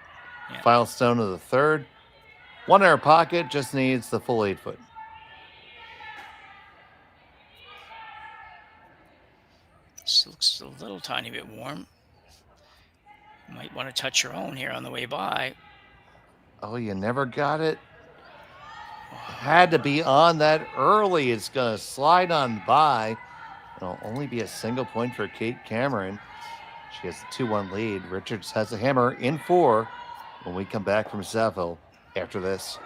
Yeah. Final stone of the 3rd. 1 in her pocket, just needs the full 8 foot. This looks a little tiny bit warm. Might want to touch your own here on the way by. Oh, you never got it? Had to be on that early. It's going to slide on by. It'll only be a single point for Kate Cameron. She has a 2-1 lead. Richards has a hammer in 4 when we come back from Saville after this.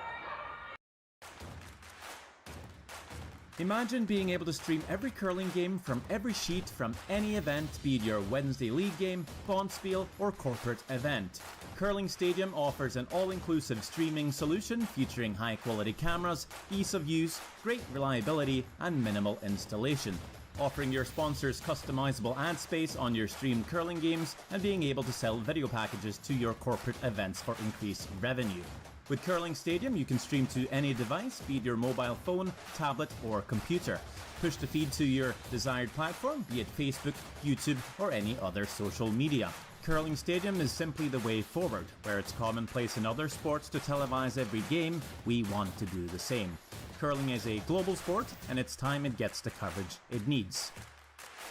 Imagine being able to stream every curling game from every sheet from any event, be it your Wednesday league game, bonspiel, or corporate event. Curling Stadium offers an all-inclusive streaming solution featuring high-quality cameras, ease of use, great reliability, and minimal installation. Offering your sponsors customizable ad space on your streamed curling games and being able to sell video packages to your corporate events for increased revenue. With Curling Stadium, you can stream to any device, be it your mobile phone, tablet, or computer. Push the feed to your desired platform, be it Facebook, YouTube, or any other social media. Curling Stadium is simply the way forward. Where it's commonplace in other sports to televise every game, we want to do the same. Curling is a global sport, and it's time it gets the coverage it needs.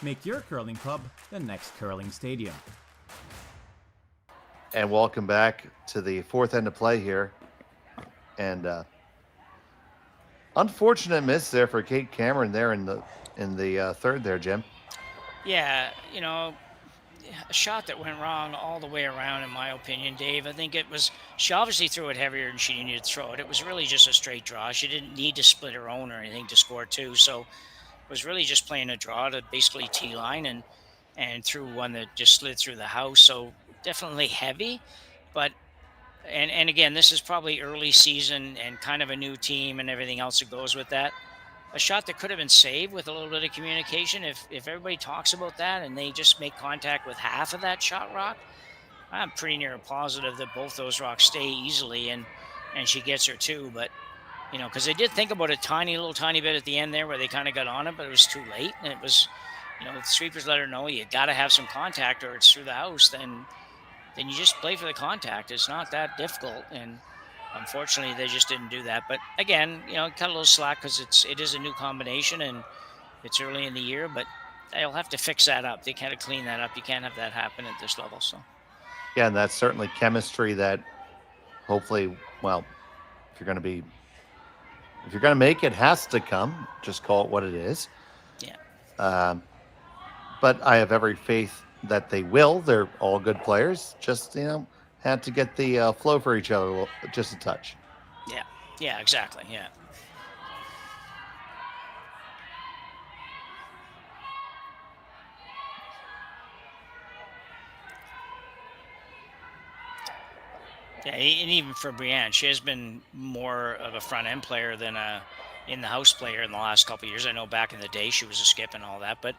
Make your curling club the next Curling Stadium. And welcome back to the 4th end of play here. And unfortunate miss there for Kate Cameron there in the 3rd there, Jim. Yeah, a shot that went wrong all the way around, in my opinion, Dave. I think she obviously threw it heavier than she needed to throw it. It was really just a straight draw. She didn't need to split her own or anything to score 2. So it was really just playing a draw to basically T-line and threw one that just slid through the house. So definitely heavy, but and again, this is probably early season and kind of a new team and everything else that goes with that. A shot that could have been saved with a little bit of communication. If everybody talks about that and they just make contact with half of that shot rock, I'm pretty near positive that both those rocks stay easily and she gets her 2. But, because they did think about a tiny bit at the end there where they kind of got on it, but it was too late. And it was the sweepers let her know you got to have some contact or it's through the house, then you just play for the contact. It's not that difficult. And unfortunately, they just didn't do that. But again, cut a little slack because it is a new combination and it's early in the year, but they'll have to fix that up. They kind of clean that up. You can't have that happen at this level. So Yeah, and that's certainly chemistry that hopefully, well, if you're going to make it, has to come. Just call it what it is. Yeah. But I have every faith that they will. They're all good players. Just, had to get the flow for each other just a touch. Yeah. Yeah, exactly. Yeah. Yeah, and even for Brienne, she has been more of a front end player than a in-the-house player in the last couple of years. I know back in the day she was a skip and all that, but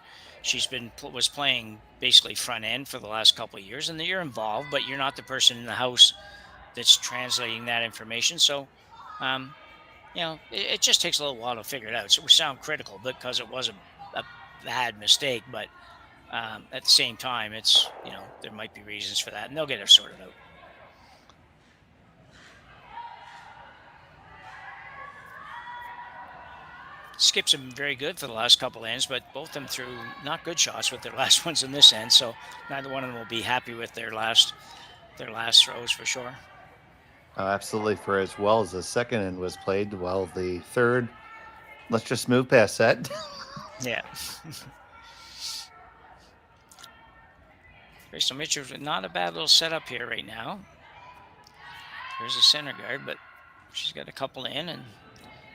was playing basically front end for the last couple of years. And you're involved, but you're not the person in the house that's translating that information. So, it just takes a little while to figure it out. So we sound critical because it was a bad mistake, but at the same time, it's there might be reasons for that, and they'll get it sorted out. Skips have been very good for the last couple ends, but both of them threw not good shots with their last ones in this end. So neither one of them will be happy with their last throws for sure. Absolutely. For as well as the second end was played, well, the third, let's just move past that. Yeah. Crystal Mitchell, not a bad little setup here right now. There's a center guard, but she's got a couple in, and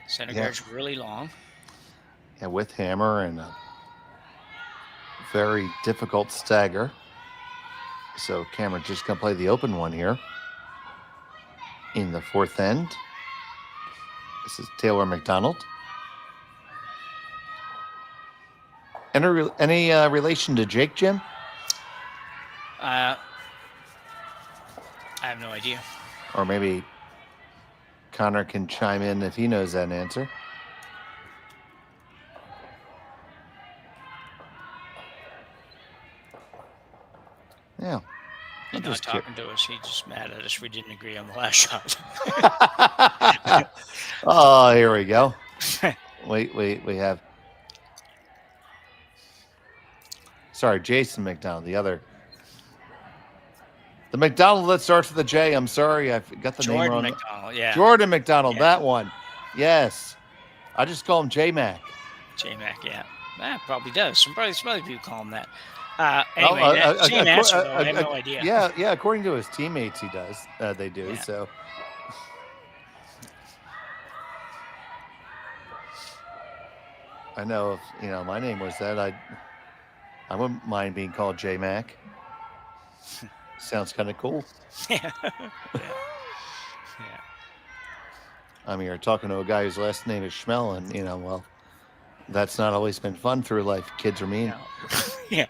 center guard's really long. Yeah, with hammer and a very difficult stagger. So Cameron just going to play the open one here in the fourth end. This is Taylor McDonald. Any relation to Jake, Jim? I have no idea. Or maybe Connor can chime in if he knows that answer. Yeah. He's not talking to us. He's just mad at us. We didn't agree on the last shot. Oh, here we go. Wait, we have. Sorry, Jason McDonald, the other. The McDonald that starts with a J. I'm sorry, I got the name wrong. Jordan McDonald, yeah. Jordan McDonald, that one. Yes. I just call him J-Mac. J-Mac, yeah. Probably does. Some other people call him that. Anyway, same answer, though. I have no idea. Yeah, according to his teammates, he does. They do, Yeah. So. I know if, my name was that, I wouldn't mind being called J-Mac. Sounds kind of cool. Yeah. I mean, you're talking to a guy whose last name is Schmell, and, well, that's not always been fun through life. Kids are mean. Yeah.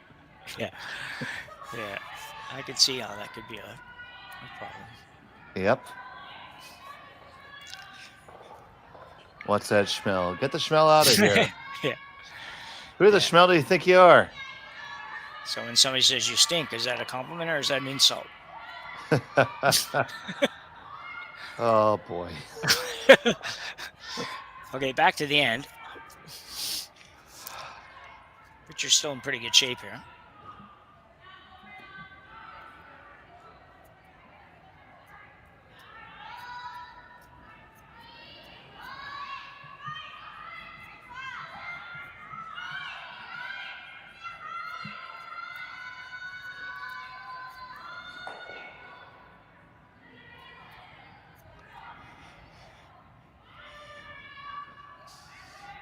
I could see how that could be a problem. Yep. What's that Schmell? Get the Schmell out of here. Yeah. Who the Schmell do you think you are? So when somebody says you stink, is that a compliment or is that an insult? Oh, boy. Okay, back to the end. But you're still in pretty good shape here.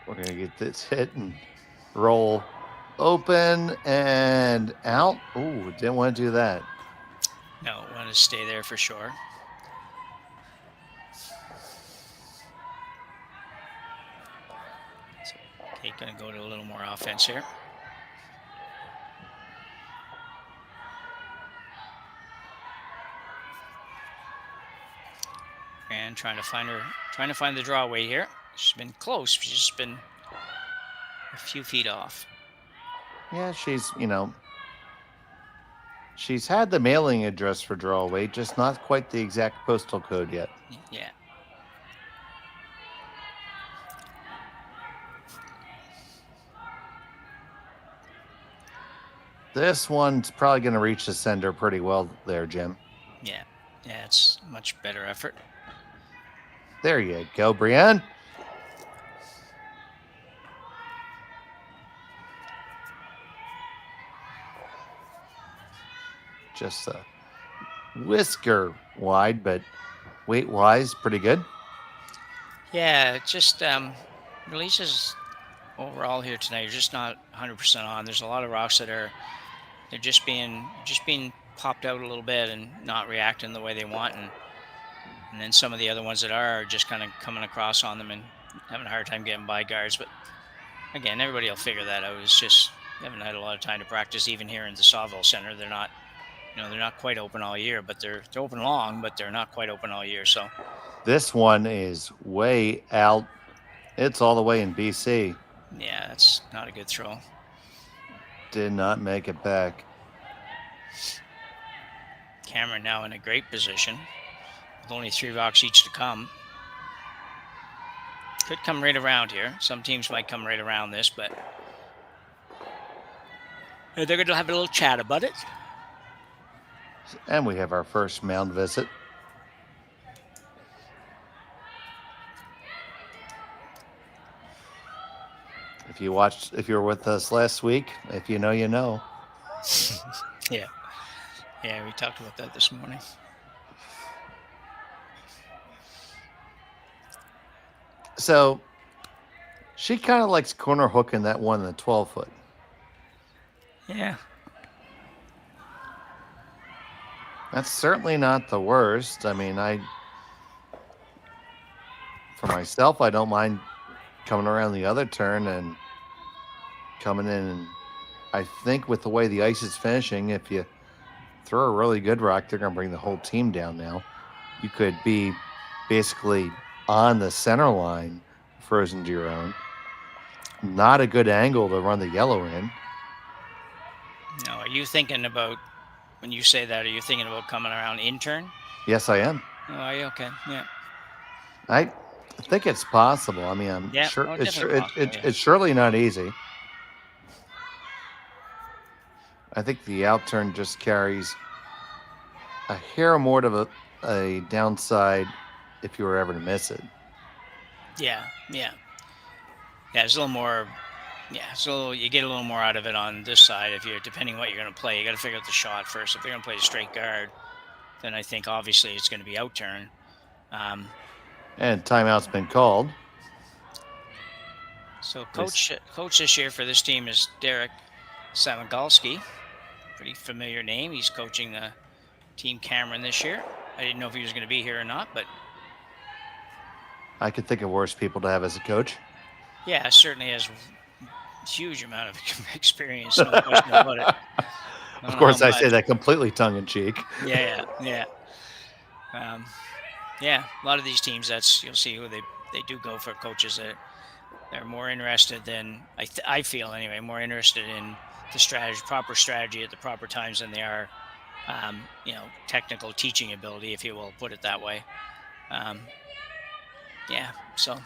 We're going to get this hit and roll open and out. Ooh, didn't want to do that. No, want to stay there for sure. So, okay, going to go to a little more offense here. And trying to find the draw weight here. She's been close. She's just been a few feet off. Yeah, she's had the mailing address for Drawaway, just not quite the exact postal code yet. Yeah. This one's probably going to reach the sender pretty well there, Jim. Yeah. Yeah, it's much better effort. There you go, Brienne. Just a whisker wide, but weight-wise, pretty good. Yeah, just releases overall here tonight are just not 100% on. There's a lot of rocks that they're just being popped out a little bit and not reacting the way they want, and then some of the other ones that are just kind of coming across on them and having a hard time getting by guards. But again, everybody will figure that out. It's just they haven't had a lot of time to practice. Even here in the Saville Center, they're not quite open all year, but they're open long, but they're not quite open all year. So this one is way out. It's all the way in BC. Yeah, that's not a good throw. Did not make it back. Cameron now in a great position with only 3 rocks each to come. Could come right around here. Some teams might come right around this, but they're going to have a little chat about it. And we have our first mound visit. If you were with us last week, if you know, you know. Yeah. Yeah, we talked about that this morning. So she kind of likes corner hooking that one in the 12-foot. Yeah. That's certainly not the worst. I mean, for myself, I don't mind coming around the other turn and coming in. And I think with the way the ice is finishing, if you throw a really good rock, they're going to bring the whole team down now. You could be basically on the center line, frozen to your own. Not a good angle to run the yellow in. Now, are you thinking about, when you say that, are you thinking about coming around in turn? Yes, I am. Oh, are you? Okay, yeah. I think it's possible. I mean, I'm sure it's surely not easy. I think the out turn just carries a hair more of a downside if you were ever to miss it. Yeah. It's a little more. Yeah, so you get a little more out of it on this side if you're depending what you're going to play. You got to figure out the shot first. If they're going to play a straight guard, then I think obviously it's going to be out turn. And timeout's been called. So coach this year for this team is Derek Samagalski. Pretty familiar name. He's coaching the team Cameron this year. I didn't know if he was going to be here or not, but I could think of worse people to have as a coach. Yeah, certainly has a huge amount of experience. No question about it. Of course, I say that completely tongue-in-cheek. Yeah. A lot of these teams, you'll see who they do go for coaches that they're more interested than, I feel anyway, more interested in the proper strategy at the proper times than they are, technical teaching ability, if you will, put it that way. So.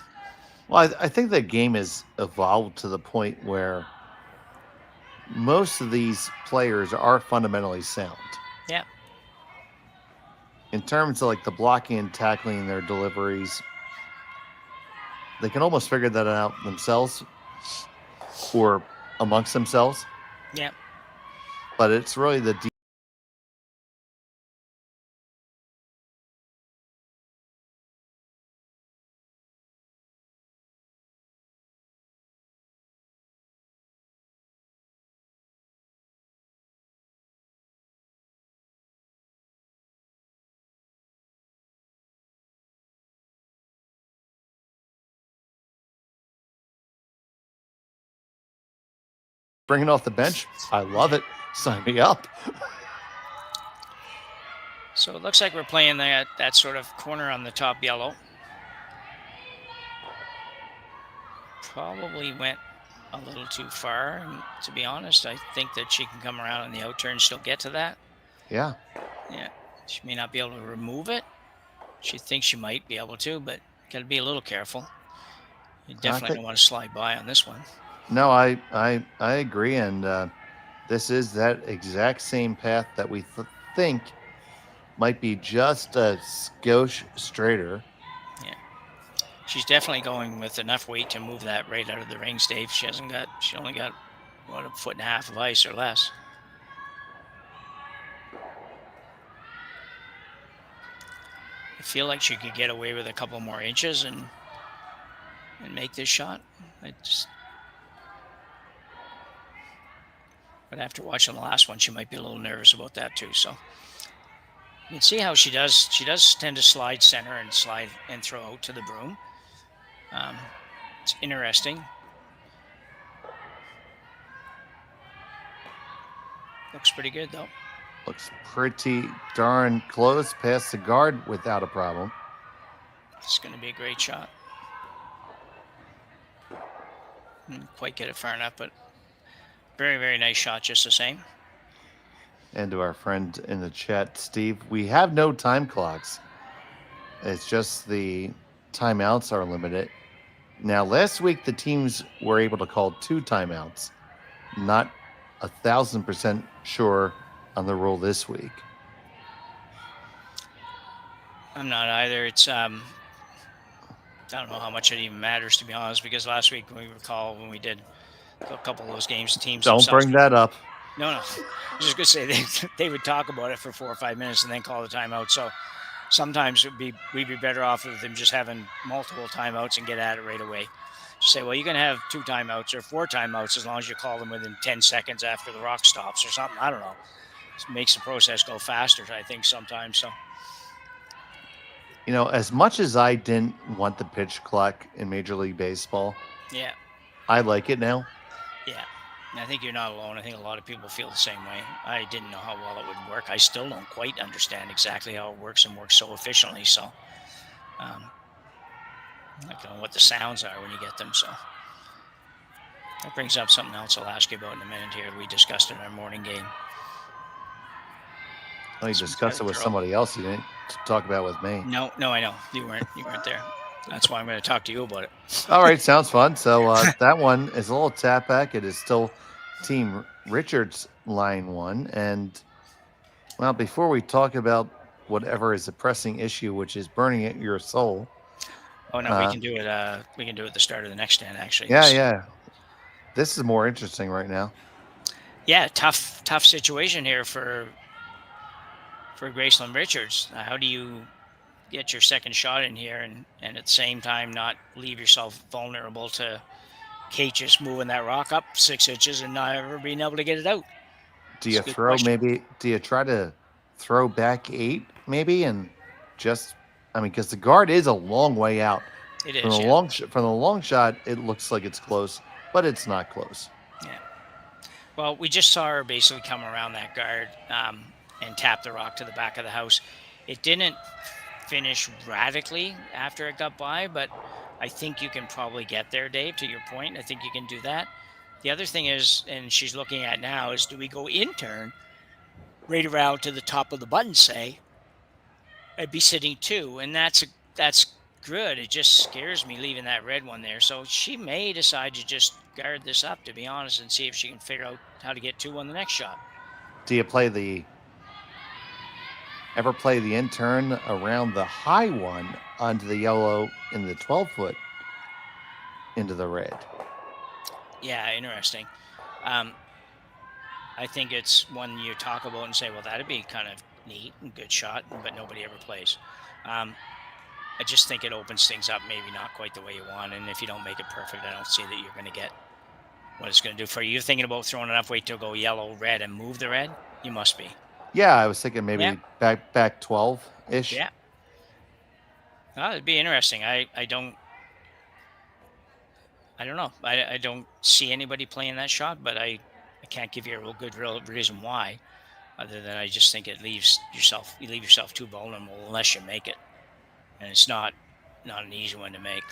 Well, I think the game has evolved to the point where most of these players are fundamentally sound. Yeah. In terms of like the blocking and tackling their deliveries, they can almost figure that out themselves or amongst themselves. Yeah. But it's really the bringing off the bench. I love it. Sign me up. So it looks like we're playing that sort of corner on the top yellow. Probably went a little too far. And to be honest, I think that she can come around on the out turn and still get to that. Yeah. Yeah. She may not be able to remove it. She thinks she might be able to, but got to be a little careful. You definitely don't want to slide by on this one. No, I agree. And this is that exact same path that we think might be just a skosh straighter. Yeah. She's definitely going with enough weight to move that right out of the rings, Dave. She only got, what, a foot and a half of ice or less. I feel like she could get away with a couple more inches and make this shot. But after watching the last one, she might be a little nervous about that too. So you can see how she does. She does tend to slide center and slide and throw out to the broom. It's interesting. Looks pretty good though. Looks pretty darn close past the guard without a problem. It's going to be a great shot. Didn't quite get it far enough, but very, very nice shot just the same. And to our friend in the chat, Steve, we have no time clocks. It's just the timeouts are limited. Now, last week, the teams were able to call 2 timeouts. Not 1,000% sure on the rule this week. I'm not either. It's I don't know how much it even matters, to be honest, because last week when we did a couple of those games, teams don't bring that up. No. I was just gonna say they would talk about it for 4 or 5 minutes and then call the timeout. So sometimes we'd be better off of them just having multiple timeouts and get at it right away. Just say, well, you can have 2 timeouts or 4 timeouts as long as you call them within 10 seconds after the rock stops or something. I don't know. It makes the process go faster, I think, sometimes. So, you know, as much as I didn't want the pitch clock in Major League Baseball, yeah, I like it now. Yeah. And I think you're not alone. I think a lot of people feel the same way. I didn't know how well it would work. I still don't quite understand exactly how it works and works so efficiently. So, I don't know what the sounds are when you get them. So that brings up something else I'll ask you about in a minute here. We discussed in our morning game. Well, you discussed it with somebody else. You didn't talk about it with me. No, I know. You weren't there. That's why I'm going to talk to you about it. All right, sounds fun. So that one is a little tap back. It is still Team Richards line 1. And, well, before we talk about whatever is a pressing issue, which is burning at your soul. Oh, no, we can do it. We can do it at the start of the next stand, actually. Yeah. This is more interesting right now. Yeah, tough situation here for Gracelyn Richards. How do you get your second shot in here and at the same time not leave yourself vulnerable to Kate just moving that rock up 6 inches and not ever being able to get it out? Do you do you try to throw back 8 maybe and just, because the guard is a long way out. It is. From the long shot, it looks like it's close, but it's not close. Yeah. Well, we just saw her basically come around that guard and tap the rock to the back of the house. It didn't finish radically after it got by, but I think you can probably get there, Dave, to your point. I think you can do that. The other thing is, and she's looking at now, is do we go in turn right around to the top of the button, say, I'd be sitting 2, and that's good. It just scares me leaving that red one there. So she may decide to just guard this up, to be honest, and see if she can figure out how to get 2 on the next shot. Do you ever play the in turn around the high one onto the yellow in the 12-foot into the red? Yeah, interesting. I think it's one you talk about and say, well, that'd be kind of neat and good shot, but nobody ever plays. I just think it opens things up, maybe not quite the way you want, and if you don't make it perfect, I don't see that you're going to get what it's going to do for you. You're thinking about throwing enough weight to go yellow, red, and move the red? You must be. Yeah, I was thinking maybe back 12-ish. Yeah. Well, it'd be interesting. I don't know. I don't see anybody playing that shot, but I can't give you a real reason why, other than I just think you leave yourself too vulnerable unless you make it. And it's not an easy one to make.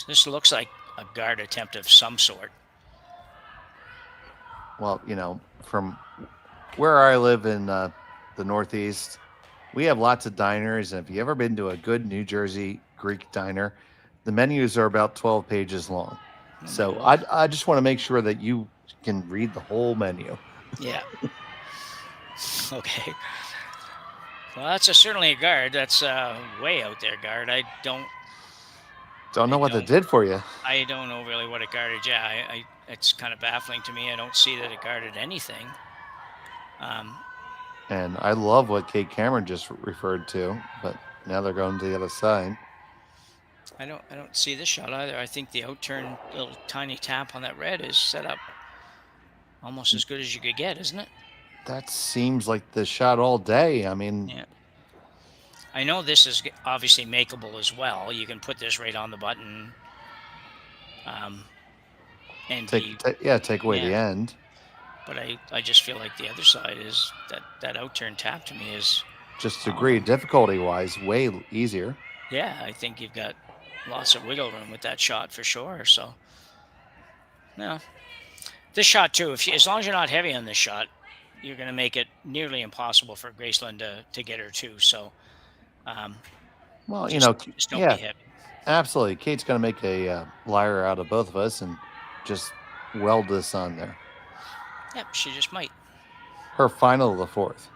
This looks like a guard attempt of some sort. Well, from where I live in the Northeast, we have lots of diners. And if you ever been to a good New Jersey Greek diner, the menus are about 12 pages long. So I just want to make sure that you can read the whole menu. Yeah. Okay. Well, that's certainly a guard. That's way out there, guard. I don't know what they did for you. I don't know really what it guarded. Yeah, it's kind of baffling to me. I don't see that it guarded anything. And I love what Kate Cameron just referred to, but now they're going to the other side. I don't see this shot either. I think the outturn little tiny tap on that red is set up almost as good as you could get, isn't it? That seems like the shot all day. I mean, yeah. I know this is obviously makeable as well. You can put this right on the button, and take away the end. But I just feel like the other side is that outturn tap to me is just agree difficulty-wise way easier. Yeah, I think you've got lots of wiggle room with that shot for sure. So, no, this shot too. As long as you're not heavy on this shot, you're going to make it nearly impossible for Gracelyn to get her too. So, well, just don't be heavy. Absolutely. Kate's going to make a liar out of both of us and just weld this on there. Yep, she just might. Her final of the fourth.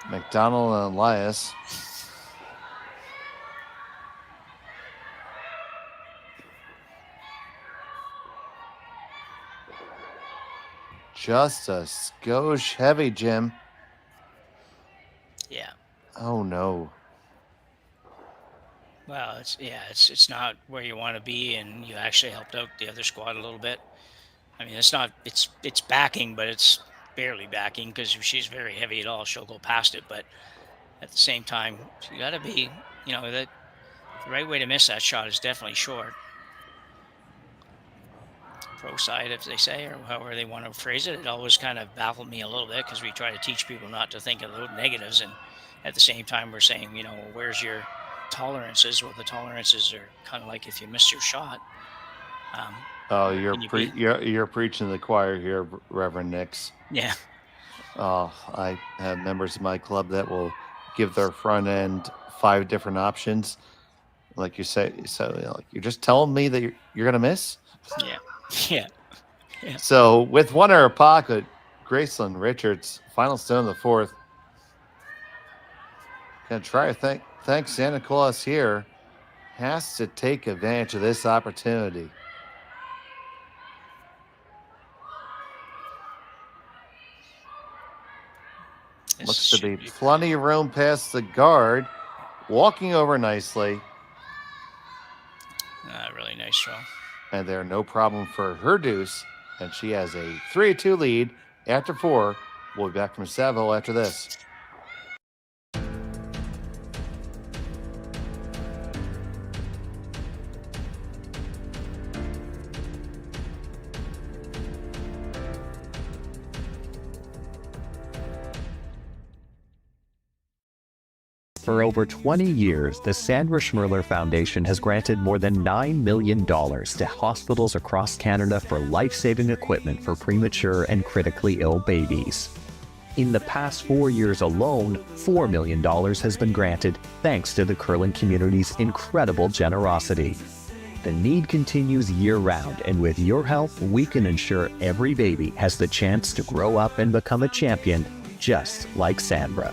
McDonald and Elias. Just a skosh heavy, Jim. Yeah. Oh no. Well, it's not where you want to be, and you actually helped out the other squad a little bit. I mean, it's backing, but it's barely backing, because if she's very heavy at all, she'll go past it. But at the same time, you got to be, that the right way to miss that shot is definitely short. Pro side, if they say, or however they want to phrase it, it always kind of baffled me a little bit, because we try to teach people not to think of the negatives, and at the same time we're saying, where's your tolerances? Well, the tolerances are kind of like if you miss your shot. You're preaching to the choir here, Reverend Nix. Yeah. I have members of my club that will give their front end 5 different options, like you say. So you're just telling me that you're gonna miss. Yeah. So with one in her pocket, Gracelyn Richards, final stone of the fourth. Gonna try to thank Santa Claus here. Has to take advantage of this opportunity. Looks to be plenty of room past the guard. Walking over nicely. Really nice throw. And there, no problem for her deuce. And she has a 3-2 lead after 4. We'll be back from Saville after this. For over 20 years, the Sandra Schmirler Foundation has granted more than $9 million to hospitals across Canada for life-saving equipment for premature and critically ill babies. In the past 4 years alone, $4 million has been granted thanks to the curling community's incredible generosity. The need continues year-round, and with your help, we can ensure every baby has the chance to grow up and become a champion, just like Sandra.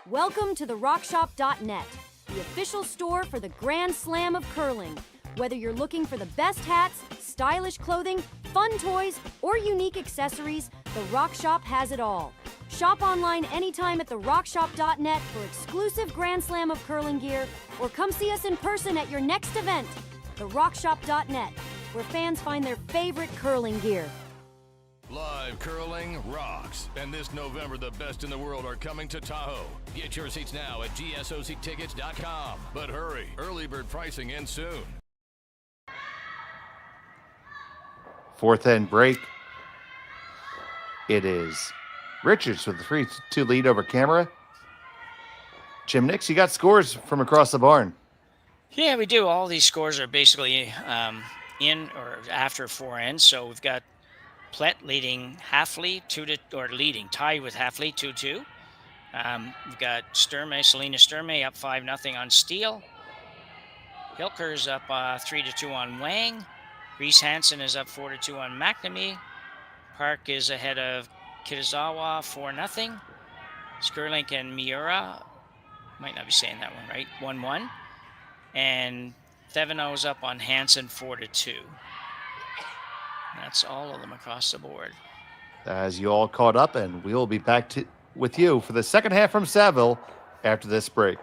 Welcome to the RockShop.net, the official store for the Grand Slam of curling. Whether you're looking for the best hats, stylish clothing, fun toys, or unique accessories, the Rock Shop has it all. Shop online anytime at therockshop.net for exclusive Grand Slam of curling gear, or come see us in person at your next event. Therockshop.net, where fans find their favorite curling gear. Live curling rocks. And this November, the best in the world are coming to Tahoe. Get your seats now at GSOCtickets.com. But hurry, early bird pricing ends soon. Fourth end break. It is Richards with the 3-2 lead over camera. Jim Nix, you got scores from across the barn. Yeah, we do. All these scores are basically in or after 4 ends. So we've got Plett leading Halfley tied with Halfley 2-2. We've got Selena Sturmey up 5-0 on Steele. Hilker's up 3-2 on Wang. Reese Hansen is up 4-2 on McNamee. Park is ahead of Kitazawa 4-0. Skurlink and Miura, might not be saying that one right, 1-1. And Theveno's up on Hansen 4-2. That's all of them across the board. As you all caught up, and we will be back with you for the second half from Saville after this break.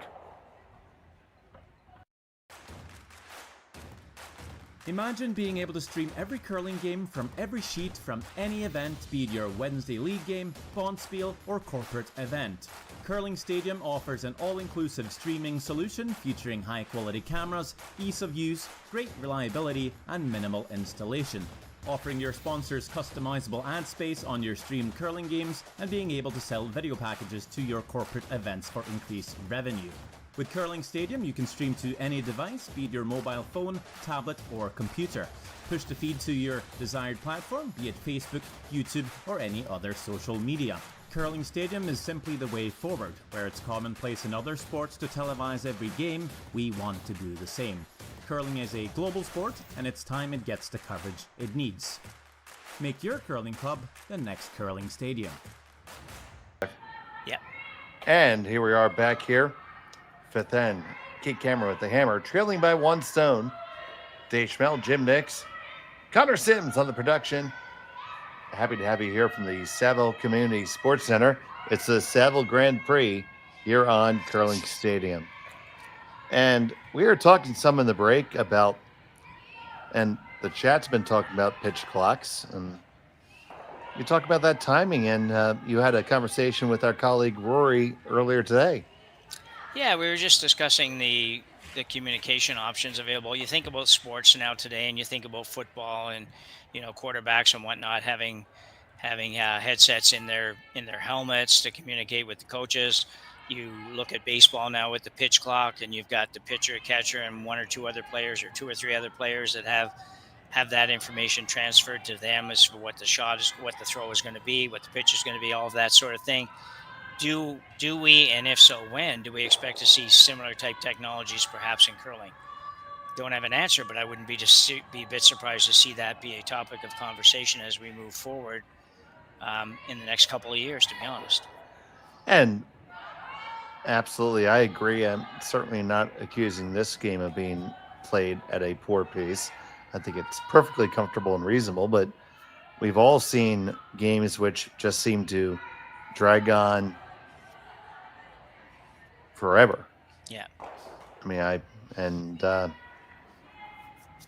Imagine being able to stream every curling game from every sheet from any event, be it your Wednesday league game, bonspiel, or corporate event. Curling Stadium offers an all-inclusive streaming solution featuring high-quality cameras, ease of use, great reliability, and minimal installation. Offering your sponsors customizable ad space on your streamed curling games and being able to sell video packages to your corporate events for increased revenue. With Curling Stadium, you can stream to any device, be it your mobile phone, tablet, or computer. Push the feed to your desired platform, be it Facebook, YouTube, or any other social media. Curling Stadium is simply the way forward. Where it's commonplace in other sports to televise every game, we want to do the same. Curling is a global sport, and it's time it gets the coverage it needs. Make your curling club the next Curling Stadium. Yeah. And here we are back here. Fifth end. Kate Cameron with the hammer, trailing by 1 stone. Dave Schmel, Jim Nix, Connor Sims on the production. Happy to have you here from the Saville Community Sports Center. It's the Saville Grand Prix here on Curling Stadium. And we were talking some in the break about, and the chat's been talking about pitch clocks. And you talk about that timing, and you had a conversation with our colleague Rory earlier today. Yeah, we were just discussing the communication options available. You think about sports now today, and you think about football, and quarterbacks and whatnot having headsets in their helmets to communicate with the coaches. You look at baseball now with the pitch clock, and you've got the pitcher, catcher, and 1 or 2 other players, or 2 or 3 other players that have that information transferred to them as for what the shot is, what the throw is going to be, what the pitch is going to be, all of that sort of thing. Do we, and if so, when, do we expect to see similar type technologies perhaps in curling? Don't have an answer, but I wouldn't be a bit surprised to see that be a topic of conversation as we move forward in the next couple of years, to be honest. And absolutely, I agree. I'm certainly not accusing this game of being played at a poor pace. I think it's perfectly comfortable and reasonable, but we've all seen games which just seem to drag on forever. Yeah. I mean,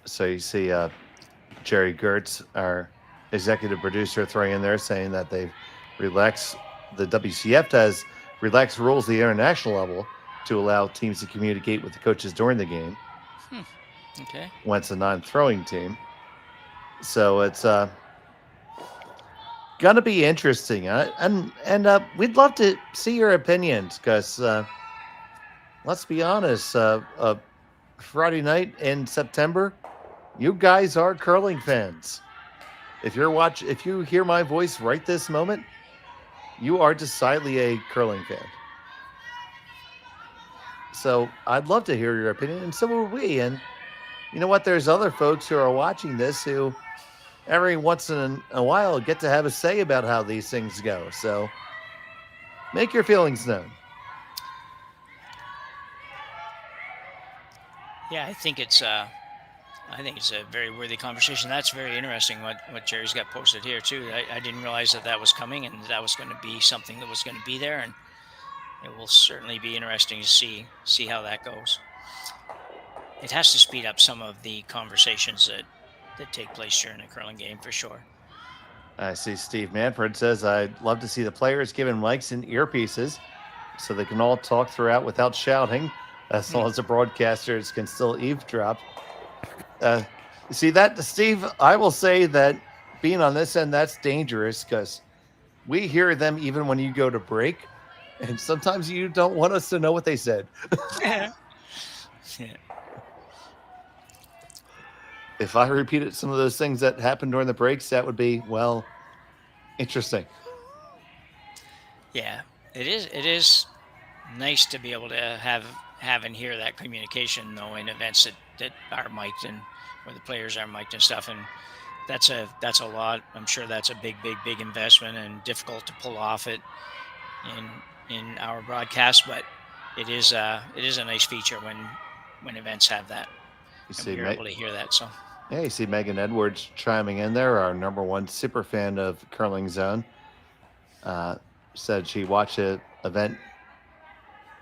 so you see Jerry Gertz, our executive producer, throwing in there saying that they've relaxed, the WCF has relaxed rules at the international level to allow teams to communicate with the coaches during the game. Okay. When it's a non-throwing team. So it's gonna be interesting. And we'd love to see your opinions, because let's be honest, Friday night in September, you guys are curling fans. If you hear my voice right this moment, you are decidedly a curling fan. So I'd love to hear your opinion, and so will we. And you know what? There's other folks who are watching this who every once in a while get to have a say about how these things go. So make your feelings known. Yeah, I think it's I think it's a very worthy conversation. That's very interesting what Jerry's got posted here too. I didn't realize that was coming and that was going to be something that was going to be there, and it will certainly be interesting to see how that goes. It has to speed up some of the conversations that take place during a curling game for sure. I see Steve Manfred says, I'd love to see the players given mics and earpieces so they can all talk throughout without shouting, as long as the broadcasters can still eavesdrop. See that, Steve? I will say that being on this end, that's dangerous because we hear them even when you go to break, and sometimes you don't want us to know what they said. Yeah. If I repeated some of those things that happened during the breaks, that would be, well, interesting. Yeah, it is nice to be able to have and hear that communication though in events that are mic'd and where the players are mic'd and stuff, and that's a lot. I'm sure that's a big investment and difficult to pull off it in our broadcast, but it is a nice feature when events have that. You're able to hear that. So yeah, you see Megan Edwards chiming in there, our #1 super fan of Curling Zone. Said she watched an event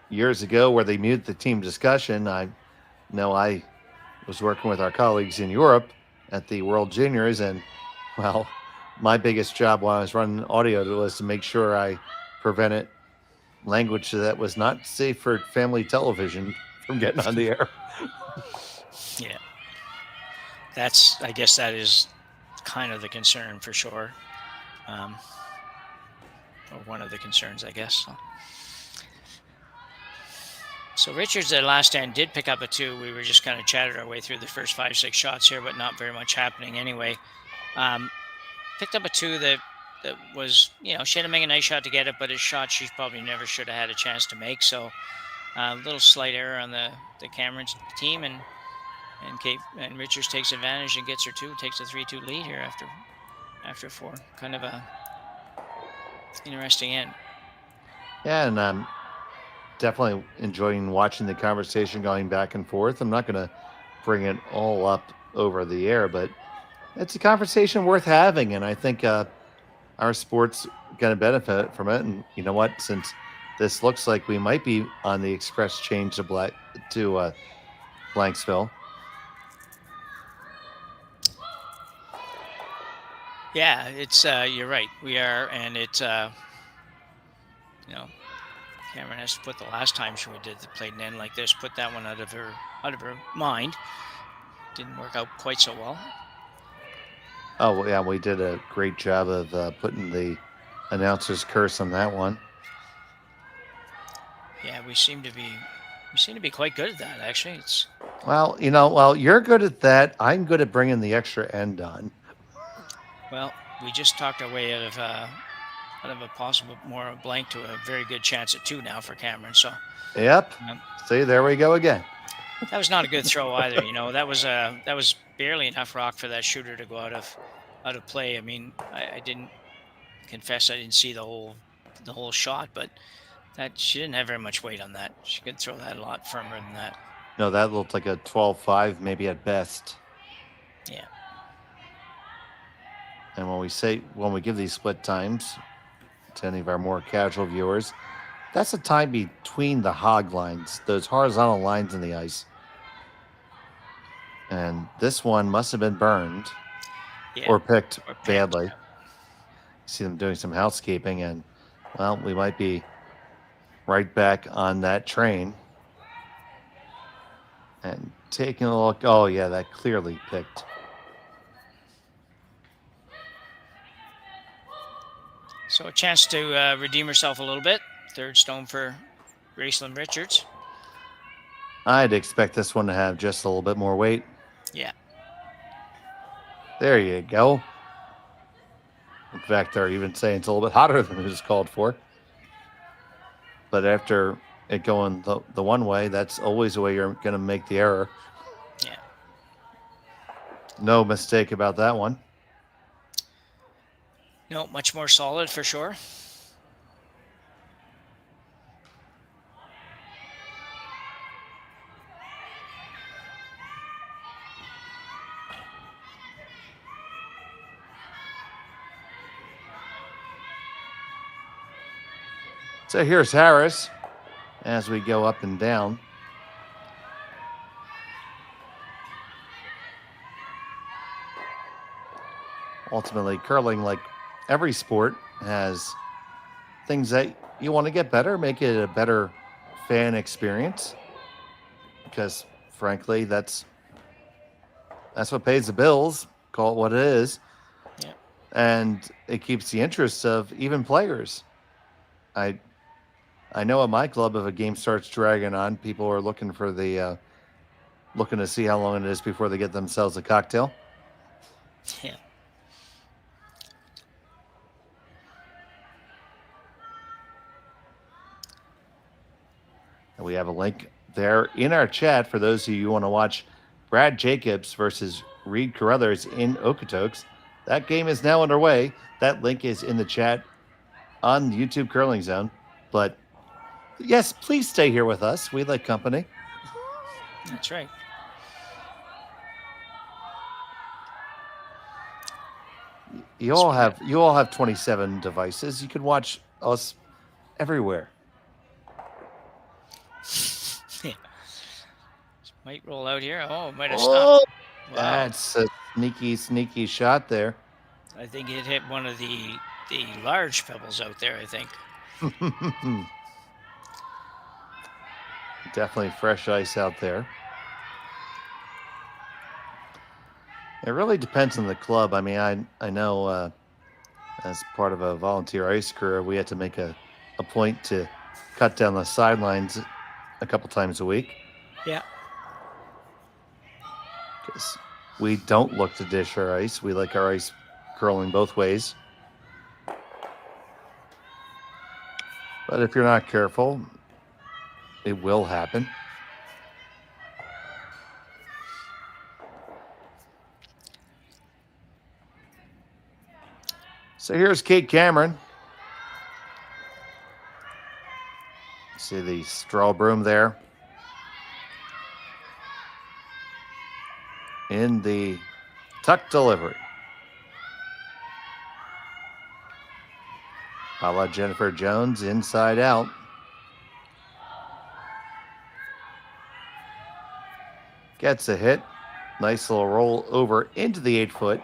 years ago where they muted the team discussion. I know I was working with our colleagues in Europe at the World Juniors, and well, my biggest job while I was running audio was to make sure I prevented language that was not safe for family television from getting on the air. Yeah, I guess that is kind of the concern for sure, or one of the concerns, I guess. So Richards at last end did pick up a 2. We were just kind of chatted our way through the first 5-6 shots here, but not very much happening anyway. Picked up a 2 that was, she had to make a nice shot to get it, but a shot she probably never should have had a chance to make. So a little slight error on the Cameron's team, and Richards takes advantage and gets her 2, takes a 3-2 lead here after 4. Kind of a interesting end. Yeah, and I'm definitely enjoying watching the conversation going back and forth. I'm not going to bring it all up over the air, but it's a conversation worth having, and I think our sport's going to benefit from it. And you know what? Since this looks like we might be on the express change to Blanksville. Yeah, it's you're right. We are, and it's Cameron has to put the last time she played an end like this, put that one out of her mind. Didn't work out quite so well. Oh yeah, we did a great job of putting the announcer's curse on that one. Yeah, we seem to be quite good at that. Actually, it's well, you're good at that. I'm good at bringing the extra end on. Well, we just talked our way out of a possible more blank to a very good chance at 2 now for Cameron. So. Yep. See, there we go again. That was not a good throw either. That was barely enough rock for that shooter to go out of play. I mean, I didn't see the whole shot, but that she didn't have very much weight on that. She could throw that a lot firmer than that. No, that looked like a 12-5, maybe at best. Yeah. And when we give these split times to any of our more casual viewers, that's the time between the hog lines, those horizontal lines in the ice. And this one must have been burned or picked badly. See them doing some housekeeping, and well, we might be right back on that train. And taking a look, oh yeah, that clearly picked. So a chance to redeem herself a little bit. Third stone for Gracelyn Richards. I'd expect this one to have just a little bit more weight. Yeah. There you go. In fact, they're even saying it's a little bit hotter than it was called for. But after it going the one way, that's always the way you're going to make the error. Yeah. No mistake about that one. No, much more solid for sure. So here's Harris as we go up and down. Ultimately, curling, like every sport, has things that you want to get better, make it a better fan experience. Because, frankly, that's what pays the bills. Call it what it is. Yeah. And it keeps the interest of even players. I know at my club, if a game starts dragging on, people are looking for looking to see how long it is before they get themselves a cocktail. Yeah. And we have a link there in our chat for those of you who want to watch Brad Jacobs versus Reed Carruthers in Okotoks. That game is now underway. That link is in the chat on YouTube Curling Zone. But yes, please stay here with us. We like company. That's right. You all have 27 devices. You can watch us everywhere. Yeah. Might roll out here. Oh, might have Oh, stopped. Wow. That's a sneaky shot there. I think it hit one of the large pebbles out there, I think. Definitely fresh ice out there. It really depends on the club. I mean, I know as part of a volunteer ice career, we had to make a point to cut down the sidelines a couple times a week. Yeah. Because we don't look to dish our ice. We like our ice curling both ways. But if you're not careful, it will happen. So here's Kate Cameron. See the straw broom there. In the tuck delivery. A la Jennifer Jones, inside out. Gets a hit. Nice little roll over into the 8-foot.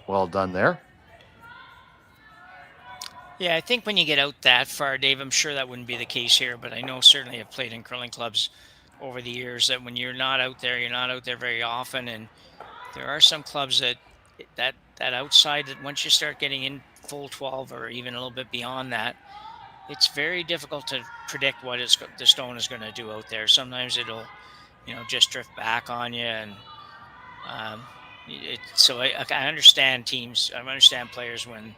Well done there. Yeah, I think when you get out that far, Dave, I'm sure that wouldn't be the case here, but I know certainly I've played in curling clubs over the years that when you're not out there very often, and there are some clubs that outside, that once you start getting in full 12 or even a little bit beyond that, it's very difficult to predict what the stone is going to do out there. Sometimes it'll, just drift back on you, and so I understand teams, I understand players when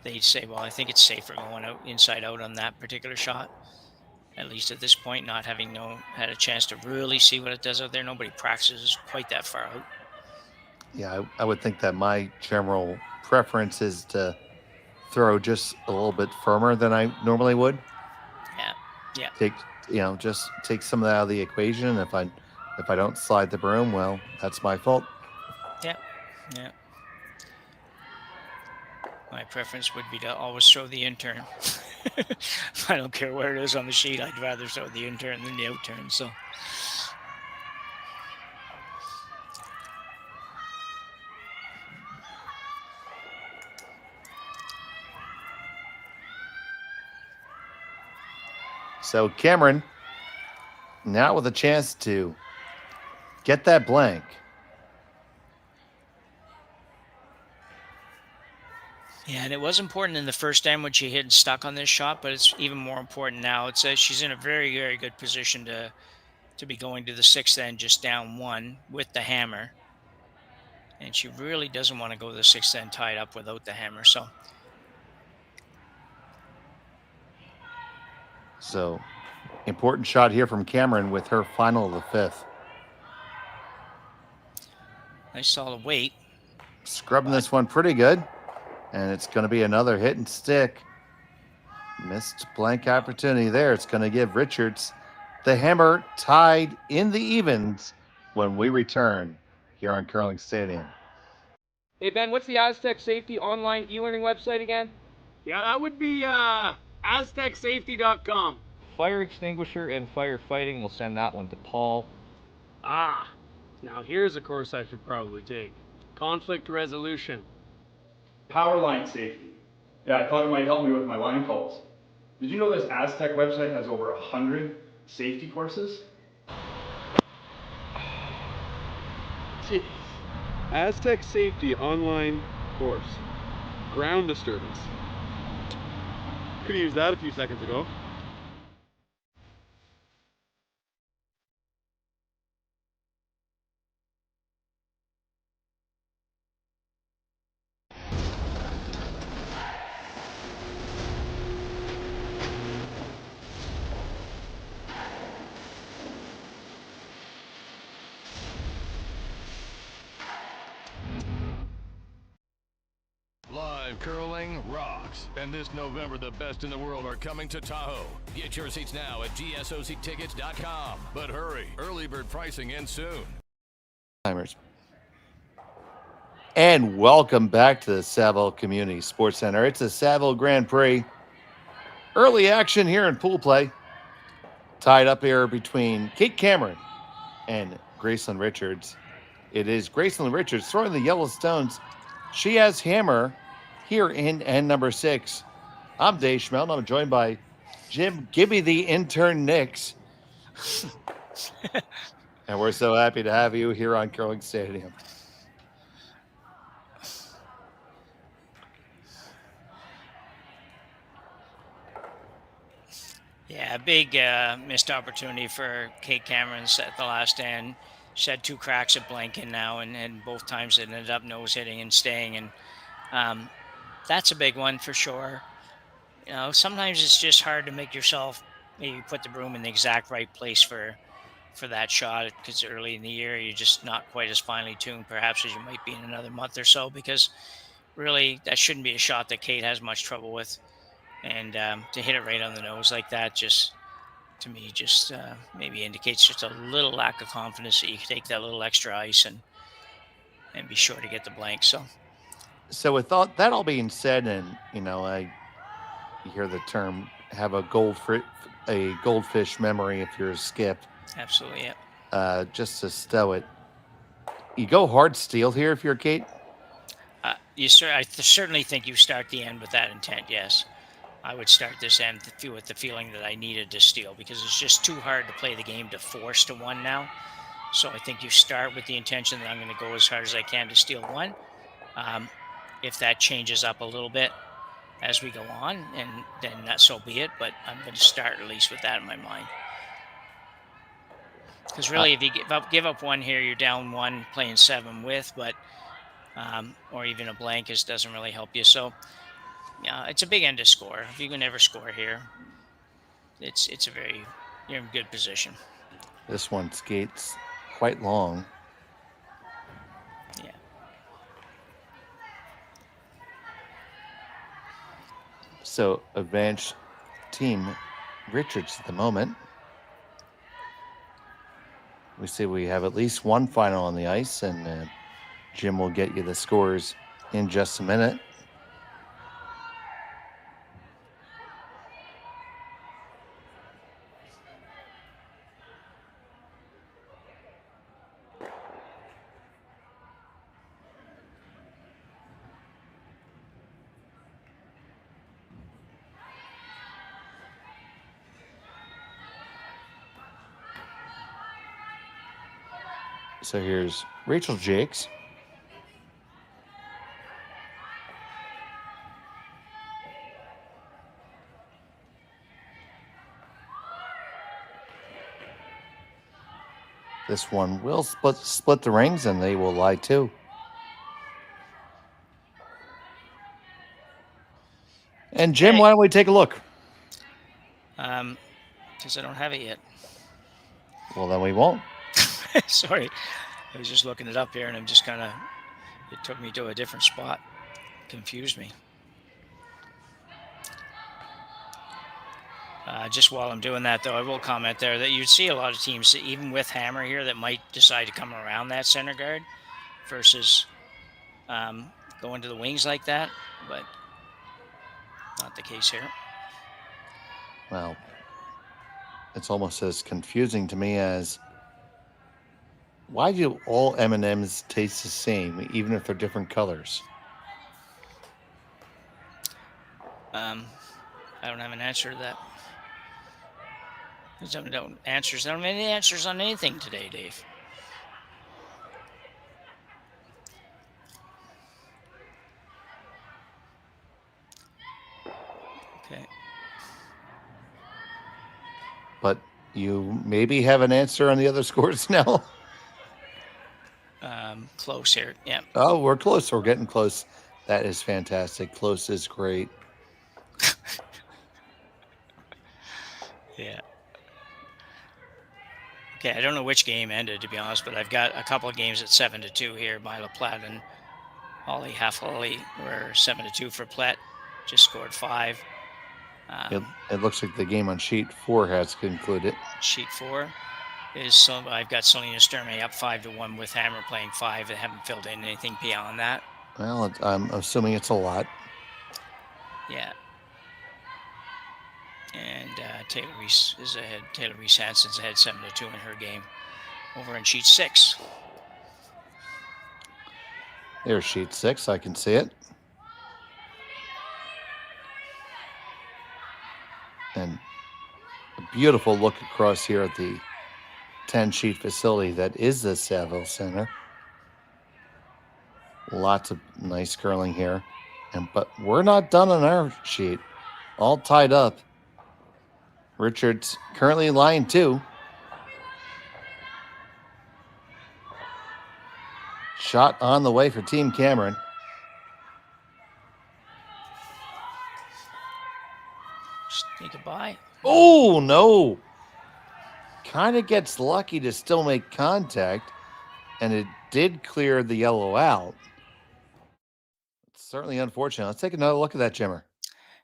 they say, well, I think it's safer going out inside out on that particular shot. At least at this point, not having had a chance to really see what it does out there. Nobody practices quite that far out. Yeah, I would think that my general preference is to throw just a little bit firmer than I normally would. Yeah. Just take some of that out of the equation. If I don't slide the broom, well, that's my fault. Yeah. My preference would be to always throw the intern. I don't care where it is on the sheet. I'd rather throw the intern than the outturn. So. So Cameron, now with a chance to get that blank. Yeah, and it was important in the first end when she hit and stuck on this shot, but it's even more important now. It says she's in a very, very good position to be going to the sixth end, just down one with the hammer. And she really doesn't want to go to the sixth end tied up without the hammer. So important shot here from Cameron with her final of the fifth. Nice solid weight. Scrubbing this one pretty good. And it's going to be another hit and stick. Missed blank opportunity there. It's going to give Richards the hammer tied in the evens when we return here on Curling Stadium. Hey Ben, what's the Aztec Safety online e-learning website again? Yeah, that would be AztecSafety.com. Fire extinguisher and firefighting, we'll send that one to Paul. Ah, now here's a course I should probably take. Conflict resolution. Power line safety. Yeah, I thought it might help me with my line calls. Did you know this Aztec website has over 100 safety courses? Jeez. Aztec Safety Online course. Ground disturbance. Could have used that a few seconds ago. Live curling rocks. And this November, the best in the world are coming to Tahoe. Get your seats now at GSOCtickets.com. But hurry, early bird pricing ends soon. Timers. And welcome back to the Saville Community Sports Center. It's the Saville Grand Prix. Early action here in pool play. Tied up here between Kate Cameron and Gracelyn Richards. It is Gracelyn Richards throwing the yellow stones. She has hammer here in end number 6. I'm Dave Schmelt, and I'm joined by Jim Gibby, the intern Nix. And we're so happy to have you here on Curling Stadium. Yeah, big missed opportunity for Kate Cameron's at the last end. She had 2 cracks at blanking now, and both times it ended up nose hitting and staying. And that's a big one for sure. You know, sometimes it's just hard to make yourself maybe put the broom in the exact right place for that shot, because early in the year you're just not quite as finely tuned perhaps as you might be in another month or so, because really that shouldn't be a shot that Kate has much trouble with. And to hit it right on the nose like that, just to me, just maybe indicates just a little lack of confidence that you can take that little extra ice and be sure to get the blank. So with that all being said, and you hear the term have a goldfish memory if you're a skip. Absolutely, yeah. Just to stow it, you go hard steel here if you're Kate. I certainly think you start the end with that intent. Yes. I would start this end with the feeling that I needed to steal, because it's just too hard to play the game to force to 1 now. So I think you start with the intention that I'm going to go as hard as I can to steal 1. If that changes up a little bit as we go on, and then that so be it. But I'm going to start at least with that in my mind. Because really, if you give up 1 here, you're down 1 playing 7 with, but or even a blank doesn't really help you. So. Yeah, it's a big end to score. If you can never score here, you're in good position. This one skates quite long. Yeah. So advanced team Richards at the moment. We see we have at least 1 final on the ice, and Jim will get you the scores in just a minute. So here's Rachel Jakes. This one will split the rings, and they will lie too. And Jim, why don't we take a look? Because I don't have it yet. Well, then we won't. Sorry. I was just looking it up here, and I'm just it took me to a different spot. Confused me. Just while I'm doing that, though, I will comment there that you'd see a lot of teams, even with hammer here, that might decide to come around that center guard versus go into the wings like that, but not the case here. Well, it's almost as confusing to me as why do all M&Ms taste the same, even if they're different colors? I don't have an answer to that. I don't have any answers on anything today, Dave. Okay. But you maybe have an answer on the other scores now? Close here. Yeah. Oh, we're close. We're getting close. That is fantastic. Close is great. Yeah. Okay, I don't know which game ended, to be honest, but I've got a couple of games at 7-2 here by La Platte and Ollie Half-Ollie were 7-2 for Platte. Just scored 5. It looks like the game on sheet 4 has concluded. Sheet 4 is I've got Selena Sturmey up 5-1 with Hammer playing 5. I haven't filled in anything beyond that. Well, I'm assuming it's a lot. Yeah. And Taylor Reese is ahead. Taylor Reese Hansen's ahead 7-2 in her game over in sheet 6. There's sheet 6. I can see it. And a beautiful look across here at the 10-sheet facility that is the Saville Center. Lots of nice curling here. But we're not done on our sheet. All tied up. Richard's currently in line 2. Shot on the way for Team Cameron. Sneak it by. Oh, no. Kind of gets lucky to still make contact, and it did clear the yellow out. It's certainly unfortunate. Let's take another look at that, Jimmer.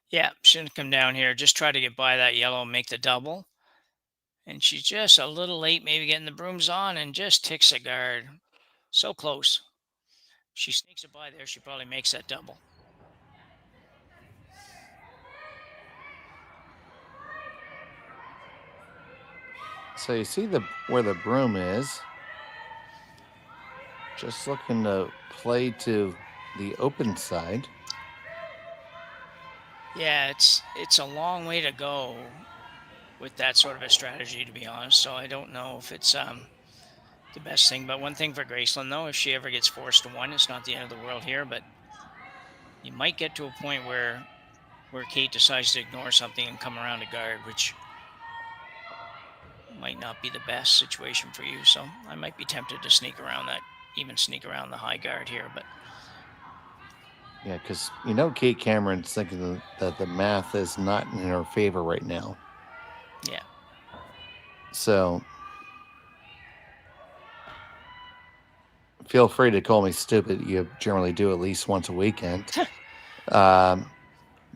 Yeah, shouldn't come down here. Just try to get by that yellow and make the double. And she's just a little late, maybe getting the brooms on, and just ticks a guard. So close. She sneaks it by there. She probably makes that double. So you see where the broom is. Just looking to play to the open side. Yeah, it's a long way to go with that sort of a strategy, to be honest. So I don't know if it's the best thing. But one thing for Gracelyn, though, if she ever gets forced to 1, it's not the end of the world here. But you might get to a point where Kate decides to ignore something and come around to guard, which might not be the best situation for you. So I might be tempted to sneak around that, even sneak around the high guard here. But yeah, because Kate Cameron's thinking that the math is not in her favor right now. Yeah. So feel free to call me stupid. You generally do at least once a weekend. Do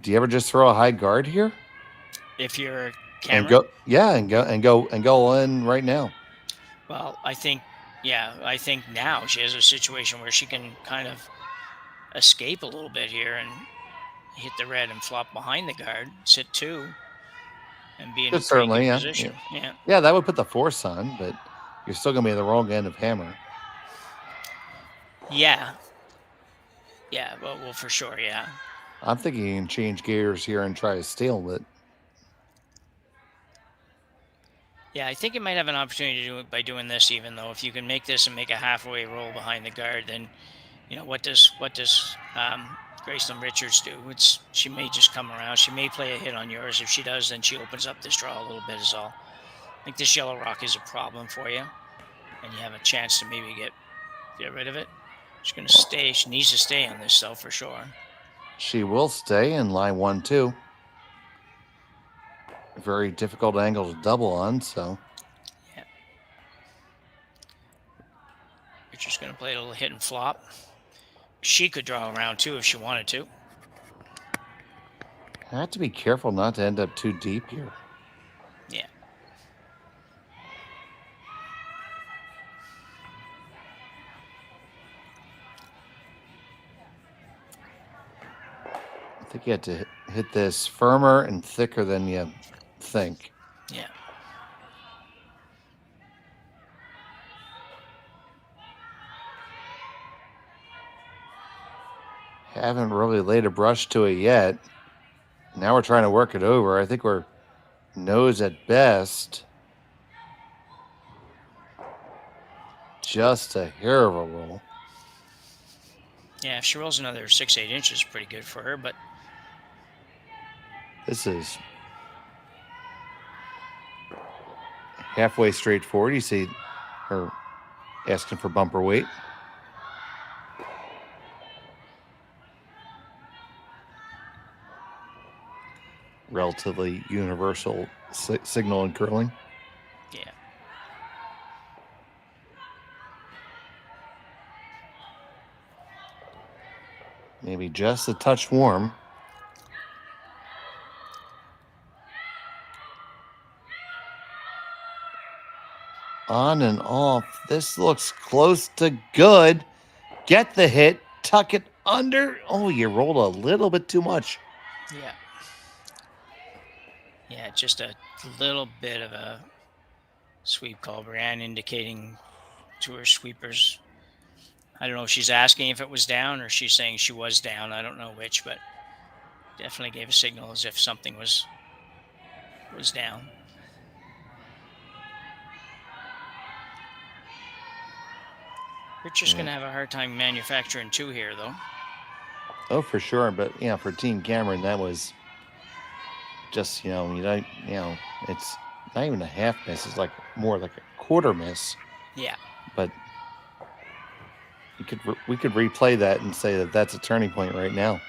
you ever just throw a high guard here? If you're Cameron? And go in right now. Well, I think now she has a situation where she can kind of escape a little bit here and hit the red and flop behind the guard, sit 2, and be in a pretty good position. Yeah, that would put the force on, but you're still going to be in the wrong end of hammer. Yeah, well, for sure, yeah. I'm thinking you can change gears here and try to steal it. Yeah, I think you might have an opportunity to do it by doing this, even though if you can make this and make a halfway roll behind the guard, then what does Gracelyn Richards do? She may just come around. She may play a hit on yours. If she does, then she opens up this draw a little bit is all. I think this yellow rock is a problem for you, and you have a chance to maybe get rid of it. She's going to stay. She needs to stay on this, though, for sure. She will stay in line 1-2. Very difficult angle to double on, so. Yeah. Richard's going to play a little hit and flop. She could draw around, too, if she wanted to. Have to be careful not to end up too deep here. Yeah. I think you have to hit this firmer and thicker than you think. Yeah. Haven't really laid a brush to it yet. Now we're trying to work it over. I think we're nose at best. Just a hair of a roll. Yeah, if she rolls another 6-8 inches, pretty good for her, but This is halfway straightforward. You see her asking for bumper weight. Relatively universal signal in curling. yeah. Maybe just a touch warm. On and off. This looks close to good. Get the hit. Tuck it under. Oh, you rolled a little bit too much. Yeah. Yeah, just a little bit of a sweep call. Brianne indicating to her sweepers. I don't know if she's asking if it was down or she's saying she was down. I don't know which, but definitely gave a signal as if something was down. Richard's going to have a hard time manufacturing 2 here, though. Oh, for sure. But yeah, for Team Cameron, that was just, it's not even a half miss. It's like more like a quarter miss. Yeah. But we could replay that and say that that's a turning point right now.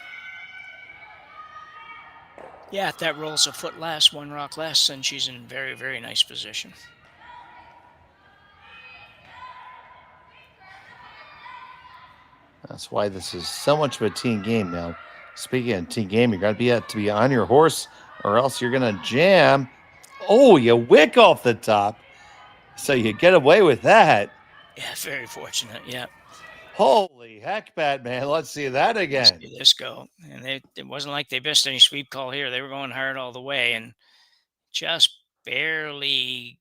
Yeah, if that rolls a foot less, 1 rock less, then she's in very, very nice position. That's why this is so much of a team game now. Speaking of team game, you got to be on your horse or else you're going to jam. Oh, you wick off the top. So you get away with that. Yeah, very fortunate. Yeah. Holy heck, Batman. Let's see that again. Let's see this go. And it wasn't like they missed any sweep call here. They were going hard all the way and just barely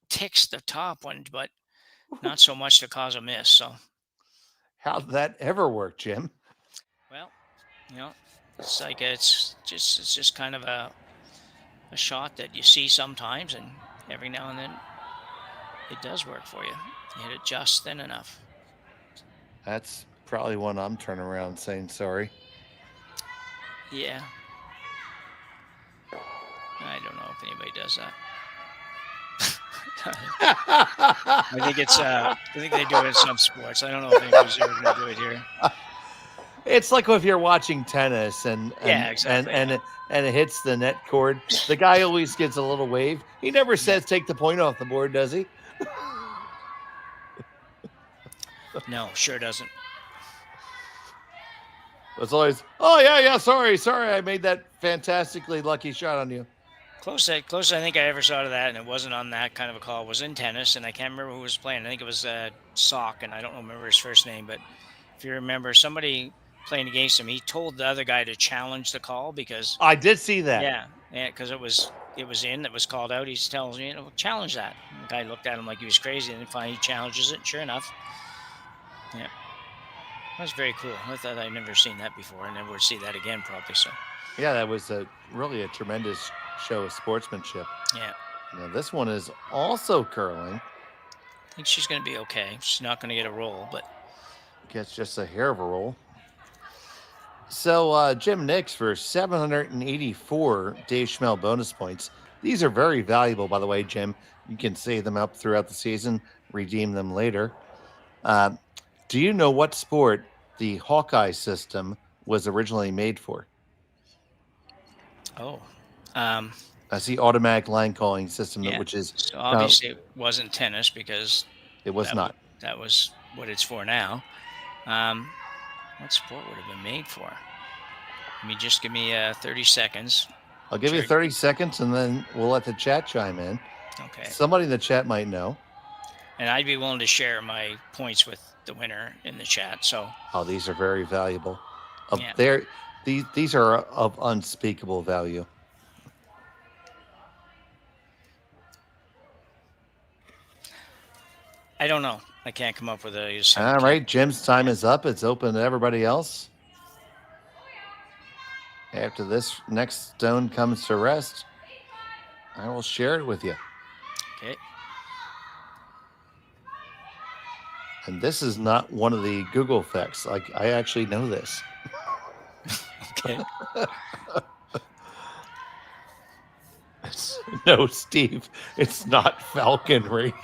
ticks the top one, but not so much to cause a miss. So how'd that ever work, Jim? Well, it's like it's just kind of a shot that you see sometimes, and every now and then it does work for you. You hit it just thin enough. That's probably one I'm turning around saying sorry. Yeah. I don't know if anybody does that. I think they do it in some sports. I don't know if anybody's ever going to do it here. It's like if you're watching tennis and exactly. and it hits the net cord. The guy always gets a little wave. He never says take the point off the board, does he? No, sure doesn't. It's always, oh yeah, sorry, I made that fantastically lucky shot on you. Close I think I ever saw to that, and it wasn't on that kind of a call. It was in tennis, and I can't remember who was playing. I think it was Sock, and I don't remember his first name, but if you remember, somebody playing against him, he told the other guy to challenge the call because I did see that. Yeah, because it was in, it was called out. He's telling me, challenge that. And the guy looked at him like he was crazy, and then finally he challenges it. Sure enough, yeah, that was very cool. I thought I'd never seen that before. I never would see that again, probably. So yeah, that was really a tremendous show of sportsmanship. Yeah. Now this one is also curling. I think she's going to be okay. She's not going to get a roll, but gets just a hair of a roll. So Jim Nix for 784 Dave Schmel bonus points. These are very valuable, by the way, Jim. You can save them up throughout the season, redeem them later. Do you know what sport the Hawkeye system was originally made for? Oh. That's the automatic line calling system, Yeah. which is So obviously it wasn't tennis because it was not. That was what it's for now. What sport would have been made for? Just give me 30 seconds. I'll give you 30 seconds, and then we'll let the chat chime in. Okay. Somebody in the chat might know. And I'd be willing to share my points with the winner in the chat. So. Oh, these are very valuable. Yeah. These are of unspeakable value. I don't know. I can't come up with a. All right, Jim's time is up. It's open to everybody else. After this next stone comes to rest, I will share it with you. Okay. And this is not one of the Google effects. Like, I actually know this. Okay. No, Steve, it's not falconry.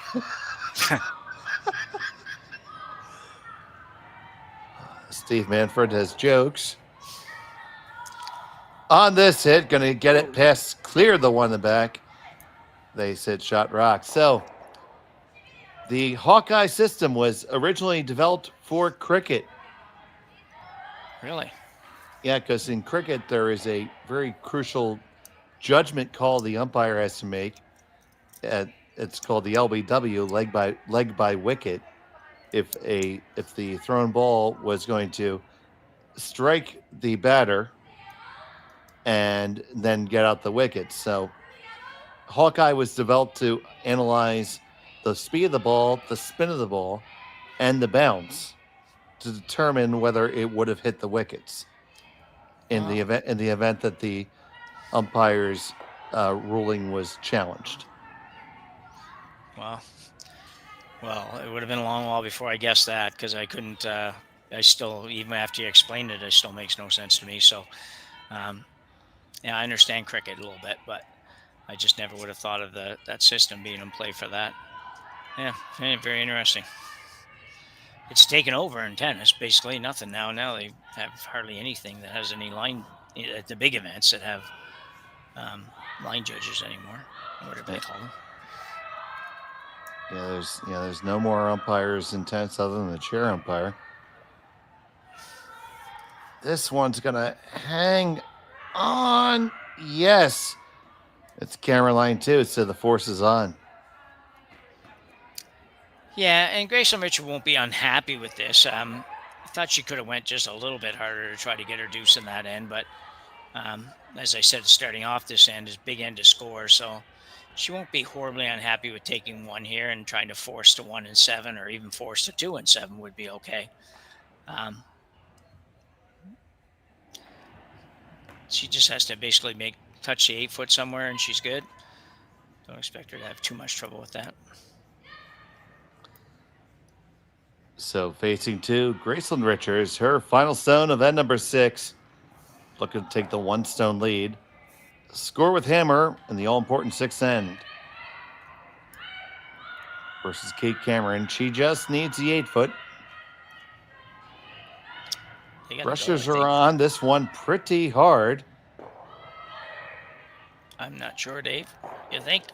Steve Manford has jokes. On this hit, going to get it past, clear the one in the back. They said shot rock. So the Hawkeye system was originally developed for cricket. Really? Yeah, because in cricket, there is a very crucial judgment call the umpire has to make. It's called the LBW, leg by wicket. If the thrown ball was going to strike the batter and then get out the wicket. So Hawkeye was developed to analyze the speed of the ball, the spin of the ball, and the bounce to determine whether it would have hit the wickets in the event that the umpire's ruling was challenged. Well, it would have been a long while before I guessed that, because I couldn't. I still, even after you explained it, it still makes no sense to me. So, yeah, I understand cricket a little bit, but I just never would have thought of that system being in play for that. Yeah, very interesting. It's taken over in tennis, basically nothing now. Now they have hardly anything that has any line at the big events that have line judges anymore, or whatever they call them. Yeah, there's no more umpires in tennis other than the chair umpire. This one's gonna hang on. Yes, it's camera line too, so the force is on. Yeah, and Gracelyn Richard won't be unhappy with this. I thought she could have went just a little bit harder to try to get her deuce in that end, but as I said, starting off this end is big end to score, so she won't be horribly unhappy with taking one here, and trying to force to 1 and 7, or even force to 2 and 7 would be okay. She just has to basically touch the 8-foot somewhere, and she's good. Don't expect her to have too much trouble with that. So facing 2, Gracelyn Richards, her final stone of end number 6, looking to take the 1 stone lead. Score with hammer in the all-important 6th end. Versus Kate Cameron. She just needs the 8-foot. Pressures are on this one pretty hard. I'm not sure, Dave. You think?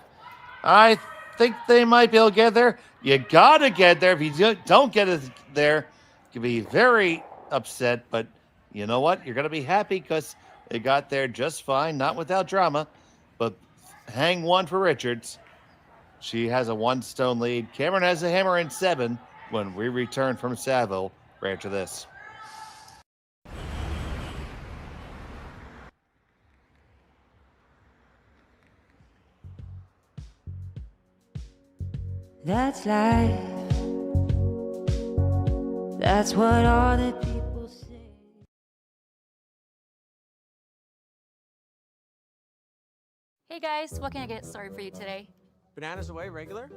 I think they might be able to get there. You got to get there. If you don't get it there, you can be very upset. But you know what? You're going to be happy because they got there just fine, not without drama. But hang 1 for Richards. She has a 1 stone lead. Cameron has a hammer in 7 when we return from Saville right after this. That's life. That's what all the people say. Hey guys, what can I get started for you today? Bananas away, regular?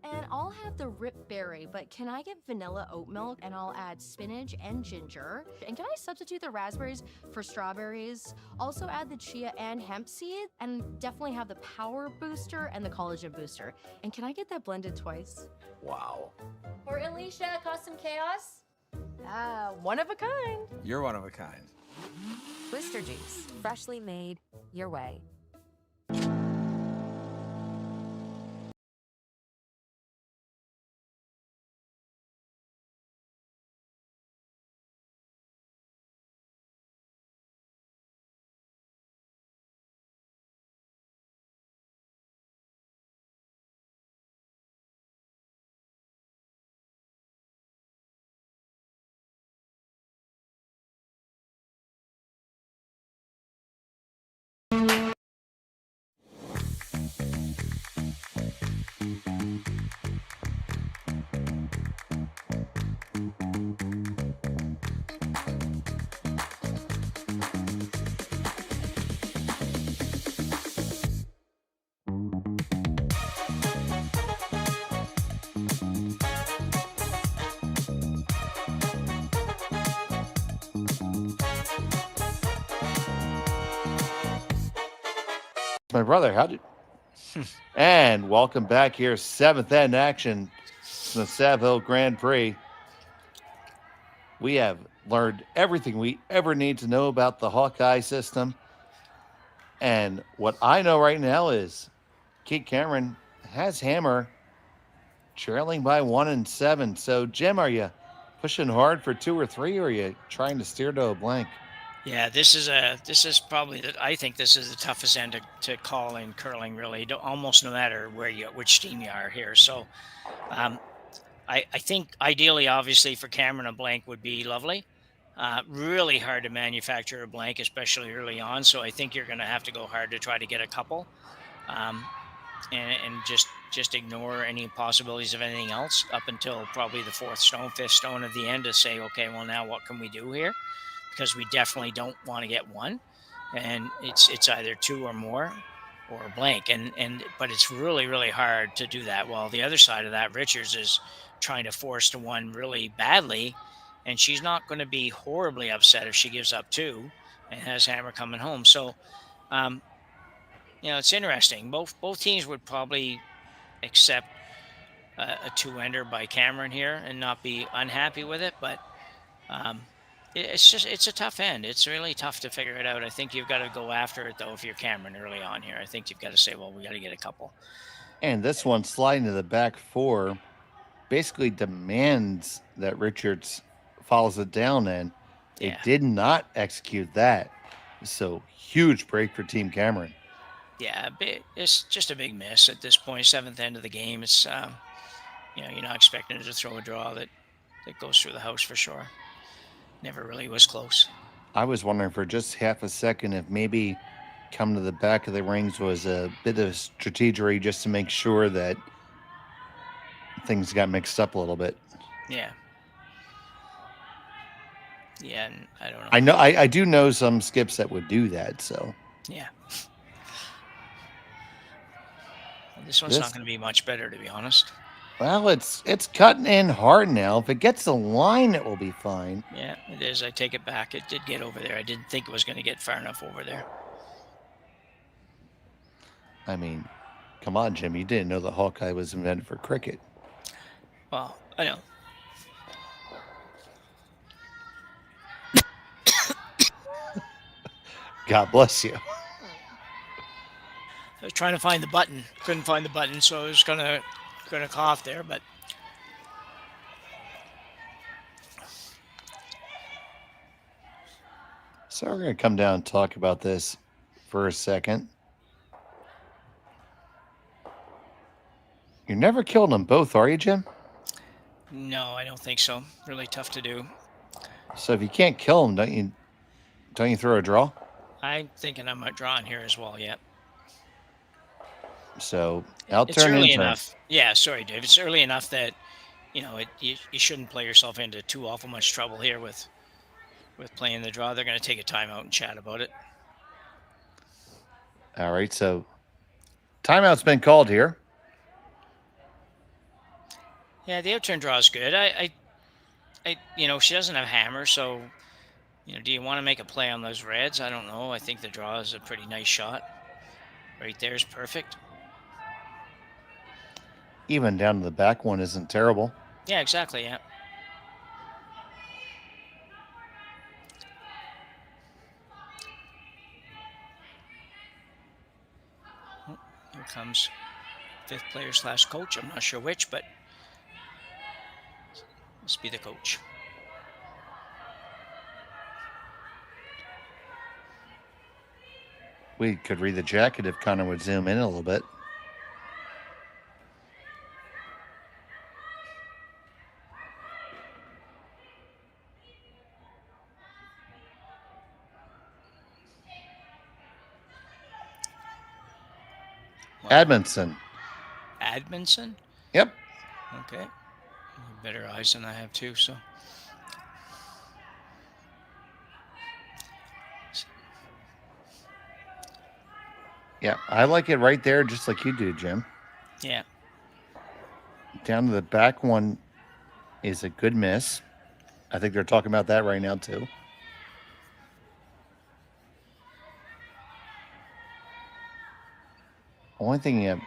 And I'll have the rip berry, but can I get vanilla oat milk, and I'll add spinach and ginger? And can I substitute the raspberries for strawberries? Also add the chia and hemp seed, and definitely have the power booster and the collagen booster. And can I get that blended twice? Wow. For Alicia, custom chaos? One of a kind. You're one of a kind. Blister juice, freshly made your way. My brother, how did... And welcome back here. 7th end action from the Saville Grand Prix. We have learned everything we ever need to know about the Hawkeye system. And what I know right now is Kate Cameron has Hammer trailing by 1-7. So, Jim, are you pushing hard for 2 or 3, or are you trying to steer to a blank? Yeah, this is probably I think this is the toughest end to call in curling, really. Almost no matter which team you are here. So, I think ideally, obviously, for Cameron, a blank would be lovely. Really hard to manufacture a blank, especially early on. So I think you're going to have to go hard to try to get a couple, and just ignore any possibilities of anything else up until probably the 4th stone, 5th stone of the end to say, okay, well, now what can we do here? Because we definitely don't want to get one, and it's either 2 or more or a blank, but it's really, really hard to do that. While the other side of that, Richards is trying to force to 1 really badly, and she's not going to be horribly upset if she gives up 2 and has Hammer coming home. So, it's interesting. Both teams would probably accept a 2-ender by Cameron here and not be unhappy with it, but it's a tough end. It's really tough to figure it out. I think you've got to go after it, though, if you're Cameron early on here. I think you've got to say, well, we got to get a couple. And this one sliding to the back 4 basically demands that Richards follows it down, and it did not execute that. So huge break for Team Cameron. Yeah, it's just a big miss at this point. 7th end of the game. It's you're not expecting it to throw a draw that goes through the house for sure. Never really was close. I was wondering for just half a second if maybe coming to the back of the rings was a bit of strategery just to make sure that things got mixed up a little bit. Yeah. Yeah, and I don't know. I do know some skips that would do that, so. Yeah. This one's not going to be much better, to be honest. Well, it's cutting in hard now. If it gets the line, it will be fine. Yeah, it is. I take it back. It did get over there. I didn't think it was going to get far enough over there. I mean, come on, Jim. You didn't know the Hawkeye was invented for cricket. Well, I know. God bless you. I was trying to find the button. Couldn't find the button, so I was gonna cough there, but so we're gonna come down and talk about this for a second. You're never killing them both, are you, Jim? no, I don't think so. Really tough to do. So if you can't kill them, don't you throw a draw? I'm thinking I'm drawing here as well. Yeah. So I'll It's turn early into enough. Yeah, sorry, Dave. It's early enough that you shouldn't play yourself into too awful much trouble here with playing the draw. They're going to take a timeout and chat about it. All right, so timeout's been called here. Yeah, the outturn draw is good. I she doesn't have hammer, so do you want to make a play on those reds? I don't know. I think the draw is a pretty nice shot. Right there is perfect. Even down to the back one isn't terrible. Yeah, exactly. Yeah. Oh, here comes 5th player / coach. I'm not sure which, but must be the coach. We could read the jacket if Connor would zoom in a little bit. Edmonton. Edmonton? Yep. Okay. Better eyes than I have too, so. Yeah, I like it right there, just like you do, Jim. Yeah. Down to the back one is a good miss. I think they're talking about that right now, too. Only thing,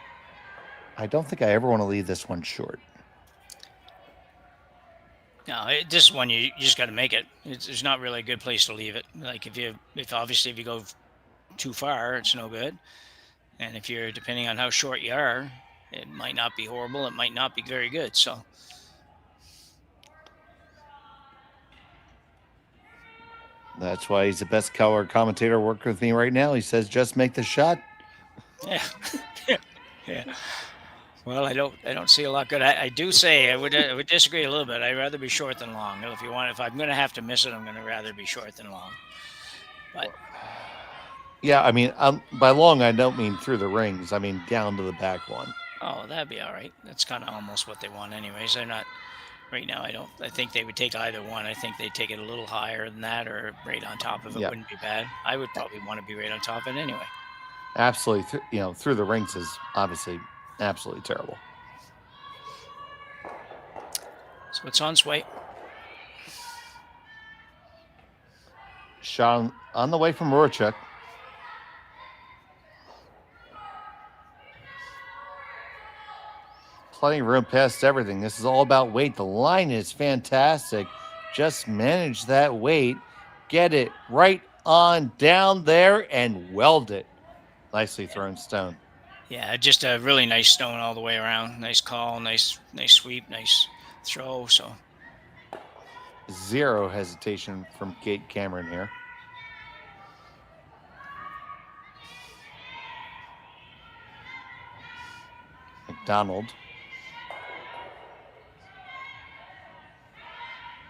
I don't think I ever want to leave this one short. No, this one you just got to make it. There's not really a good place to leave it. Like if you go too far, it's no good. And if you're depending on how short you are, it might not be horrible. It might not be very good. So that's why he's the best color commentator working with me right now. He says, "Just make the shot." yeah, yeah. Well, I don't see a lot good. I do say I would disagree a little bit. I'd rather be short than long. If I'm going to have to miss it, I'm going to rather be short than long. But yeah, I mean, by long I don't mean through the rings. I mean down to the back one. oh, that'd be all right. That's kind of almost what they want, anyways. They're not right now. I think they would take either one. I think they'd take it a little higher than that, or right on top of it. Yep. Wouldn't be bad. I would probably want to be right on top of it anyway. Absolutely, through the rings is obviously absolutely terrible. So it's on its way. Shot on the way from Rorschach. Plenty of room past everything. This is all about weight. The line is fantastic. Just manage that weight. Get it right on down there and weld it. Nicely thrown stone. Yeah, just a really nice stone all the way around. Nice call, nice sweep, nice throw. So Zero hesitation from Kate Cameron here. McDonald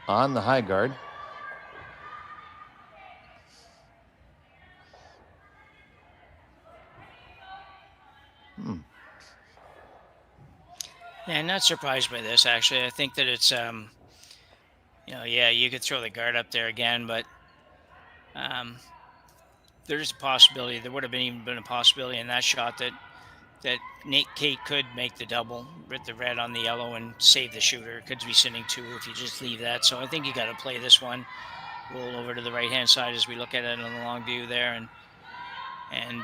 on the high guard. Yeah, I'm not surprised by this, actually. I think that it's, yeah, you could throw the guard up there again, but there's a possibility. There would have been a possibility in that shot that Kate could make the double with the red on the yellow and save the shooter. Could be sitting 2 if you just leave that. So I think you got to play this one. Roll over to the right-hand side as we look at it on the long view there, and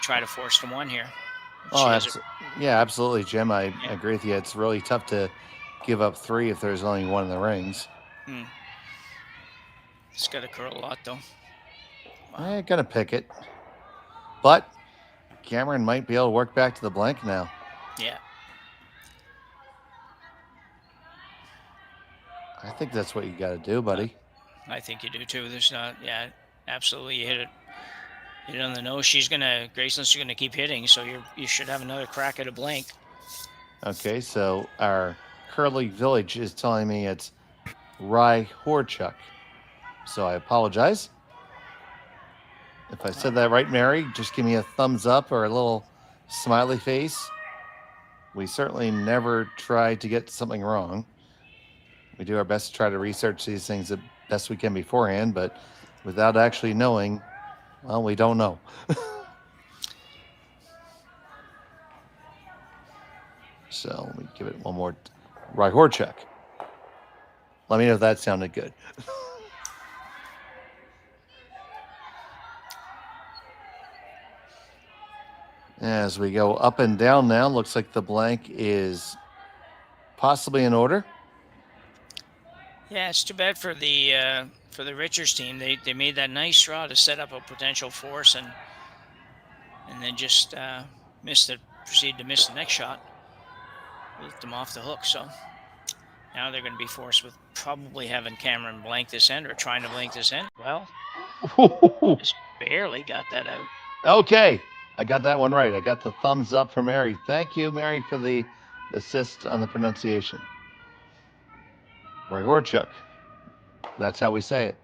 try to force the 1 here. Oh, yeah, absolutely, Jim. I agree with you. It's really tough to give up 3 if there's only 1 in the rings. It's got to curl a lot, though. I'm going to pick it. But Cameron might be able to work back to the blank now. Yeah. I think that's what you got to do, buddy. I think you do, too. There's not, yeah, absolutely. You hit it on the nose. Gracelyn's going to keep hitting, so you should have another crack at a blank. Okay, so our Curly Village is telling me it's Rye Horchuk. So I apologize. If I said that right, Mary, just give me a thumbs up or a little smiley face. We certainly never try to get something wrong. We do our best to try to research these things the best we can beforehand, but without actually knowing, well, we don't know. So let me give it one more. Rye Horchuk. Let me know if that sounded good. As we go up and down now, looks like the blank is possibly in order. Yeah, it's too bad for the Richards team. They made that nice draw to set up a potential force, and then just proceed to miss the next shot. Let them off the hook. So now they're going to be forced with probably having Cameron blank this end or trying to blank this end. Well, just barely got that out. Okay. I got that one right. I got the thumbs up from Mary. Thank you, Mary, for the assist on the pronunciation. Rye Horchuk. That's how we say it.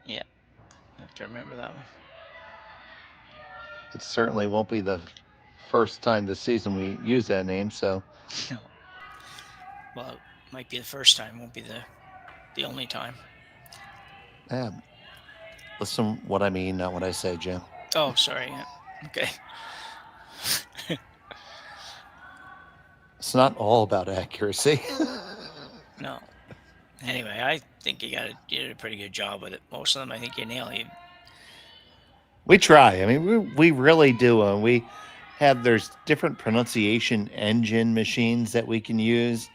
Yeah. I have to remember that one. It certainly won't be the first time this season we use that name, so. No. Well, it might be the first time. Won't be the only time. Yeah. Listen what I mean, not what I say, Jim. Oh, sorry. Yeah. Okay. It's not all about accuracy. No. Anyway, I think you did a pretty good job with it. Most of them, I think you nailed. We try. I mean, we really do. There's different pronunciation engine machines that we can use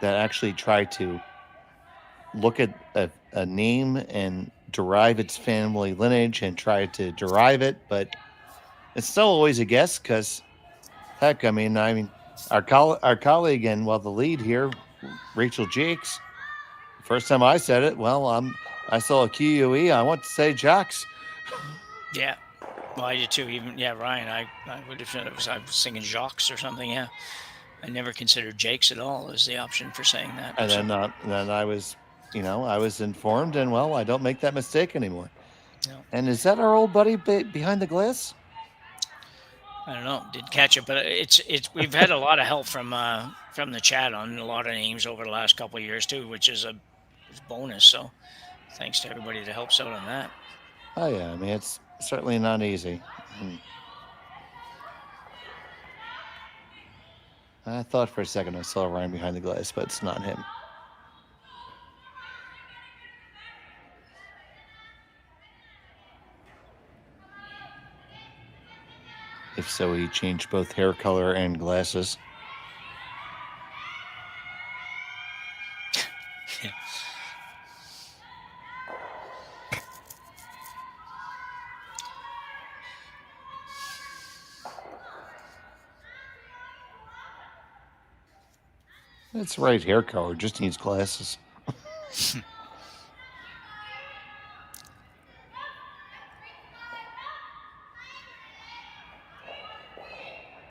that actually try to look at a name and derive its family lineage and try to derive it, but it's still always a guess because, heck, I mean, our colleague and the lead here, Rachel Jakes. First time I said it, I saw a QUE. I want to say Jocks. Yeah. Well, I did too. Even Ryan. I would have said I was singing Jacques or something. Yeah. I never considered Jakes at all as the option for saying that. And then I was, I was informed, and I don't make that mistake anymore. No. And is that our old buddy behind the glass? I don't know. Did catch it, but it's we've had a lot of help from the chat on a lot of names over the last couple of years too, which is a bonus. So thanks to everybody that helps out on that. Oh yeah, I mean it's certainly not easy. I thought for a second I saw Ryan behind the glass, but it's not him. If so, he changed both hair color and glasses. That's right, hair color, just needs glasses.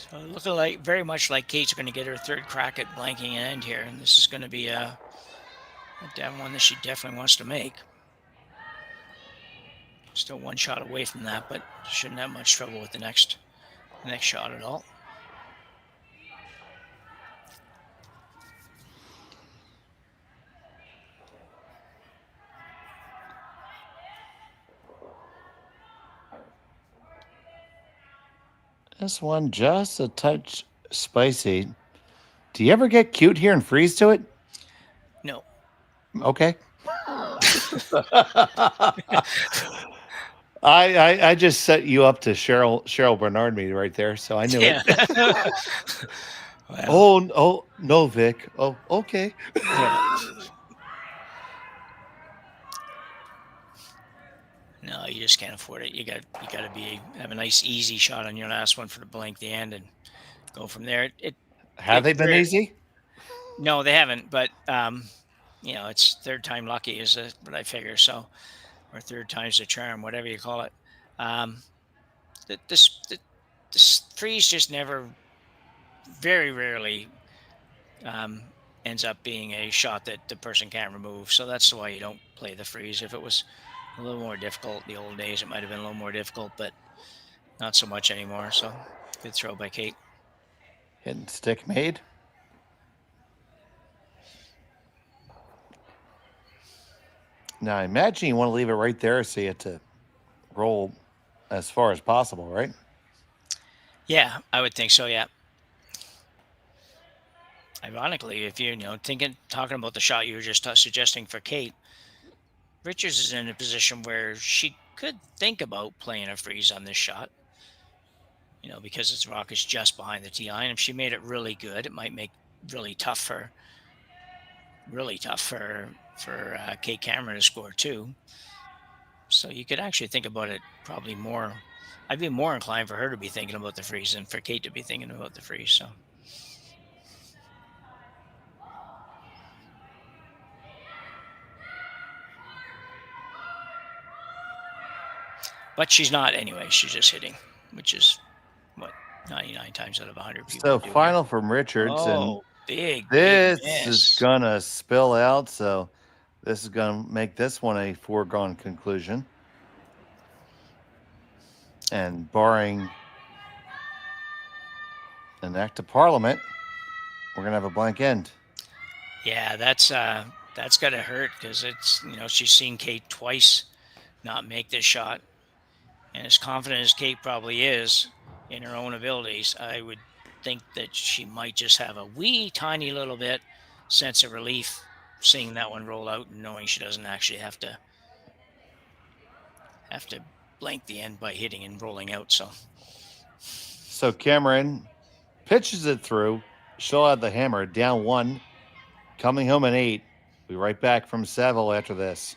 So looking very much like Kate's going to get her third crack at blanking an end here, and this is going to be a one that she definitely wants to make. Still one shot away from that, but shouldn't have much trouble with the next shot at all. This one just a touch spicy. Do you ever get cute here and freeze to it? No. Okay. I just set you up to Cheryl Bernard me right there, so I knew it. Well. Oh no, Vic. Oh, okay. No, you just can't afford it. You got to have a nice easy shot on your last one for the blank the end and go from there. Have they been easy? No, they haven't. But it's third time lucky is what I figure. So, or third time's the charm, whatever you call it. This freeze just never, very rarely, ends up being a shot that the person can't remove. So that's why you don't play the freeze. If it was a little more difficult the old days, it might have been a little more difficult, but not so much anymore. So good throw by Kate. Hidden stick made. Now I imagine you want to leave it right there so you have to roll as far as possible, right? Yeah, I would think so. Yeah. Ironically, if you're talking about the shot you were just suggesting for Kate, Richards is in a position where she could think about playing a freeze on this shot, because its rock is just behind the tee line. If she made it really good, it might make really tough for Kate Cameron to score too. So you could actually think about it probably more. I'd be more inclined for her to be thinking about the freeze than for Kate to be thinking about the freeze. So. But she's not anyway. She's just hitting, which is 99 times out of 100 people. So final from Richards, and big. This is gonna spill out. So this is gonna make this one a foregone conclusion. And barring an act of parliament, we're gonna have a blank end. Yeah, that's gotta hurt because it's she's seen Kate twice not make this shot. And as confident as Kate probably is in her own abilities, I would think that she might just have a wee tiny little bit sense of relief seeing that one roll out and knowing she doesn't actually have to lengthy end by hitting and rolling out. So Cameron pitches it through. She'll have the hammer down 1, coming home an 8. We'll be right back from Saville after this.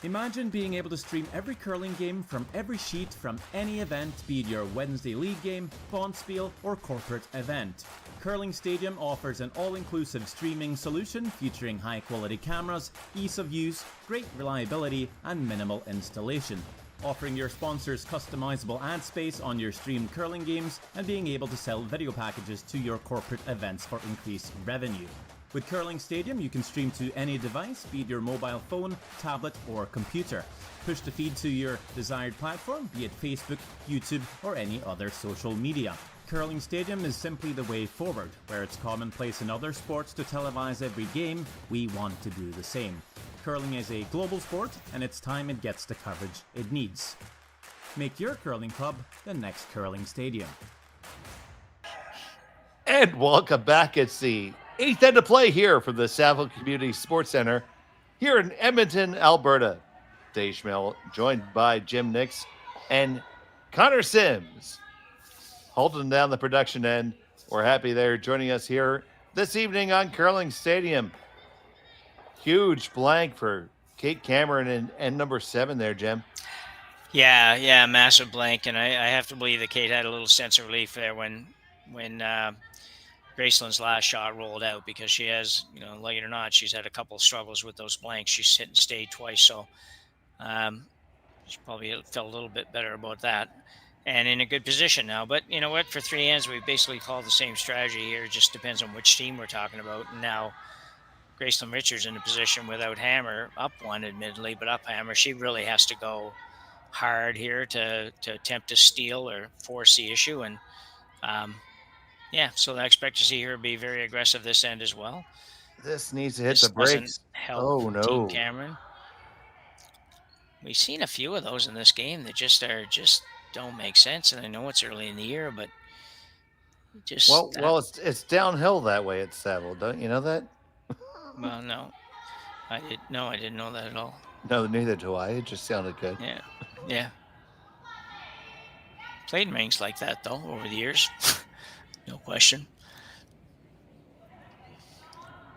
Imagine being able to stream every curling game from every sheet from any event, be it your Wednesday league game, bonspiel, or corporate event. Curling Stadium offers an all-inclusive streaming solution featuring high-quality cameras, ease of use, great reliability, and minimal installation. Offering your sponsors customizable ad space on your streamed curling games and being able to sell video packages to your corporate events for increased revenue. With Curling Stadium, you can stream to any device, be it your mobile phone, tablet, or computer. Push the feed to your desired platform, be it Facebook, YouTube, or any other social media. Curling Stadium is simply the way forward. Where it's commonplace in other sports to televise every game, we want to do the same. Curling is a global sport, and it's time it gets the coverage it needs. Make your curling club the next Curling Stadium. And welcome back. It's the 8th end of play here from the Saville Community Sports Center here in Edmonton, Alberta. Dave Schmel, joined by Jim Nix and Connor Sims, holding down the production end. We're happy they're joining us here this evening on Curling Stadium. Huge blank for Kate Cameron and number 7 there, Jim. Yeah, massive blank, and I have to believe that Kate had a little sense of relief there when Gracelyn's last shot rolled out, because she has, like it or not, she's had a couple of struggles with those blanks. She's hit and stayed twice, so she probably felt a little bit better about that, and in a good position now. But you know what? For 3 ends, we basically followed the same strategy here. It just depends on which team we're talking about. And now Gracelyn Richards in a position without hammer, up 1 admittedly, but up hammer. She really has to go hard here to attempt to steal or force the issue. And so I expect to see her be very aggressive this end as well. This needs to hit the brakes. Oh no, Team Cameron. We've seen a few of those in this game that just don't make sense. And I know it's early in the year, but just it's downhill that way at Saville. Don't you know that? Well, no, I didn't know that at all. No, neither do I. It just sounded good. Yeah. Played in rinks like that though over the years, no question.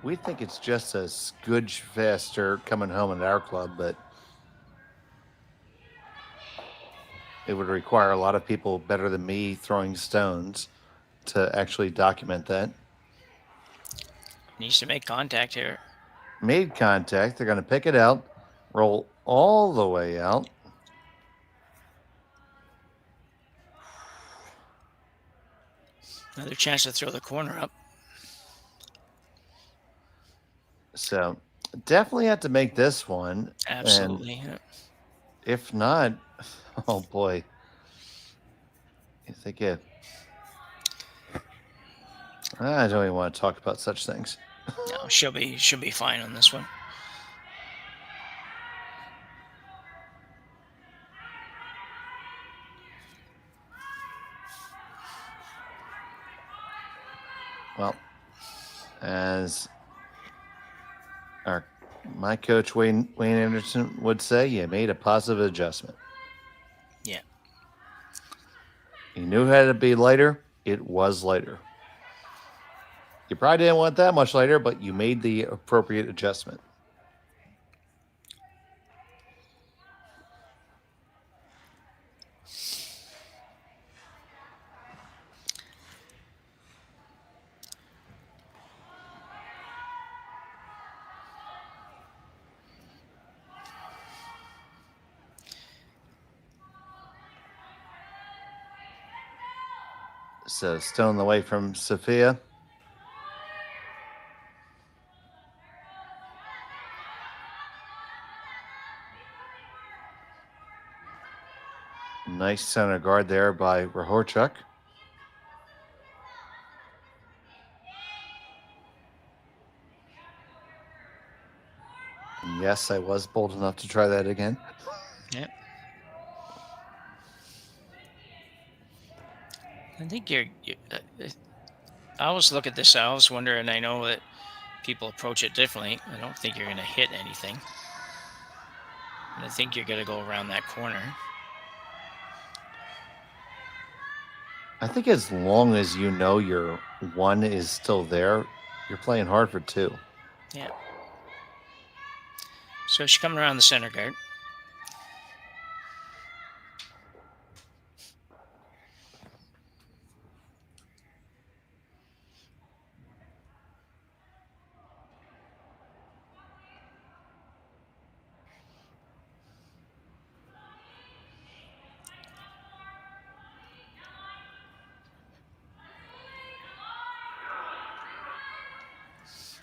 We think it's just a scudge faster coming home at our club, but it would require a lot of people better than me throwing stones to actually document that. Needs to make contact here. Made contact. They're going to pick it out, roll all the way out. Another chance to throw the corner up. So definitely have to make this one. Absolutely. And if not, oh boy. I think I don't even want to talk about such things. No, she'll be fine on this one. Well, as my coach Wayne Anderson would say, you made a positive adjustment. Yeah. You knew it had to be lighter. It was lighter. You probably didn't want that much lighter, but you made the appropriate adjustment. So stone away from Sophia. Nice center guard there by Rahorchuk. Yes, I was bold enough to try that again. Yep. I think I always look at this. I always wonder, and I know that people approach it differently. I don't think you're going to hit anything. And I think you're going to go around that corner. I think as long as you know your 1 is still there, you're playing hard for 2. Yeah. So she's coming around the center guard.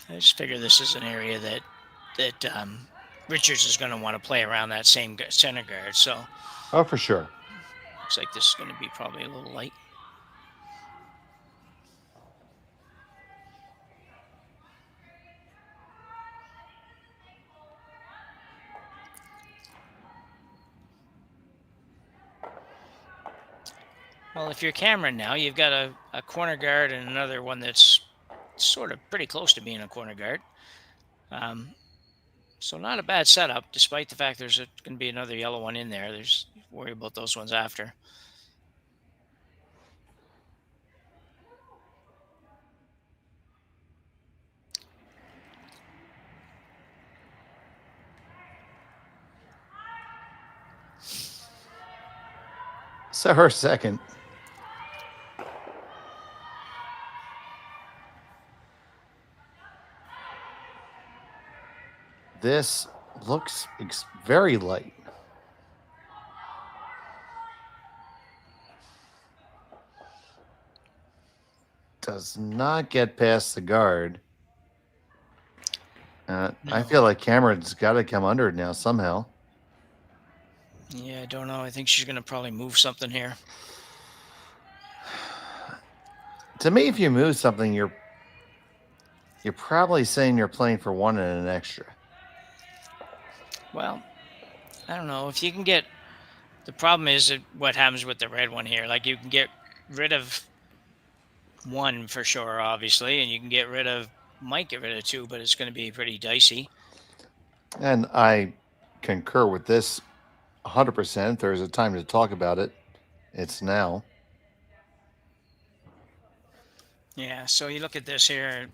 I just figure this is an area that Richards is going to want to play around that same center guard. So, Oh, for sure. looks like this is going to be probably a little light. Well, if you're Cameron now, you've got a corner guard and another one that's sort of pretty close to being a corner guard. So not a bad setup, despite the fact there's going to be another yellow one in there. There's worry about those ones after. So her second. This looks very light. Does not get past the guard. I feel like Cameron's got to come under it now somehow. Yeah, I don't know. I think she's going to probably move something here. To me, if you move something, you're probably saying you're playing for 1 and an extra. Well, I don't know. If you can get... The problem is what happens with the red one here. Like, you can get rid of 1 for sure, obviously, and you can get rid of... Might get rid of 2, but it's going to be pretty dicey. And I concur with this 100%. There's a time to talk about it. It's now. Yeah, so you look at this here.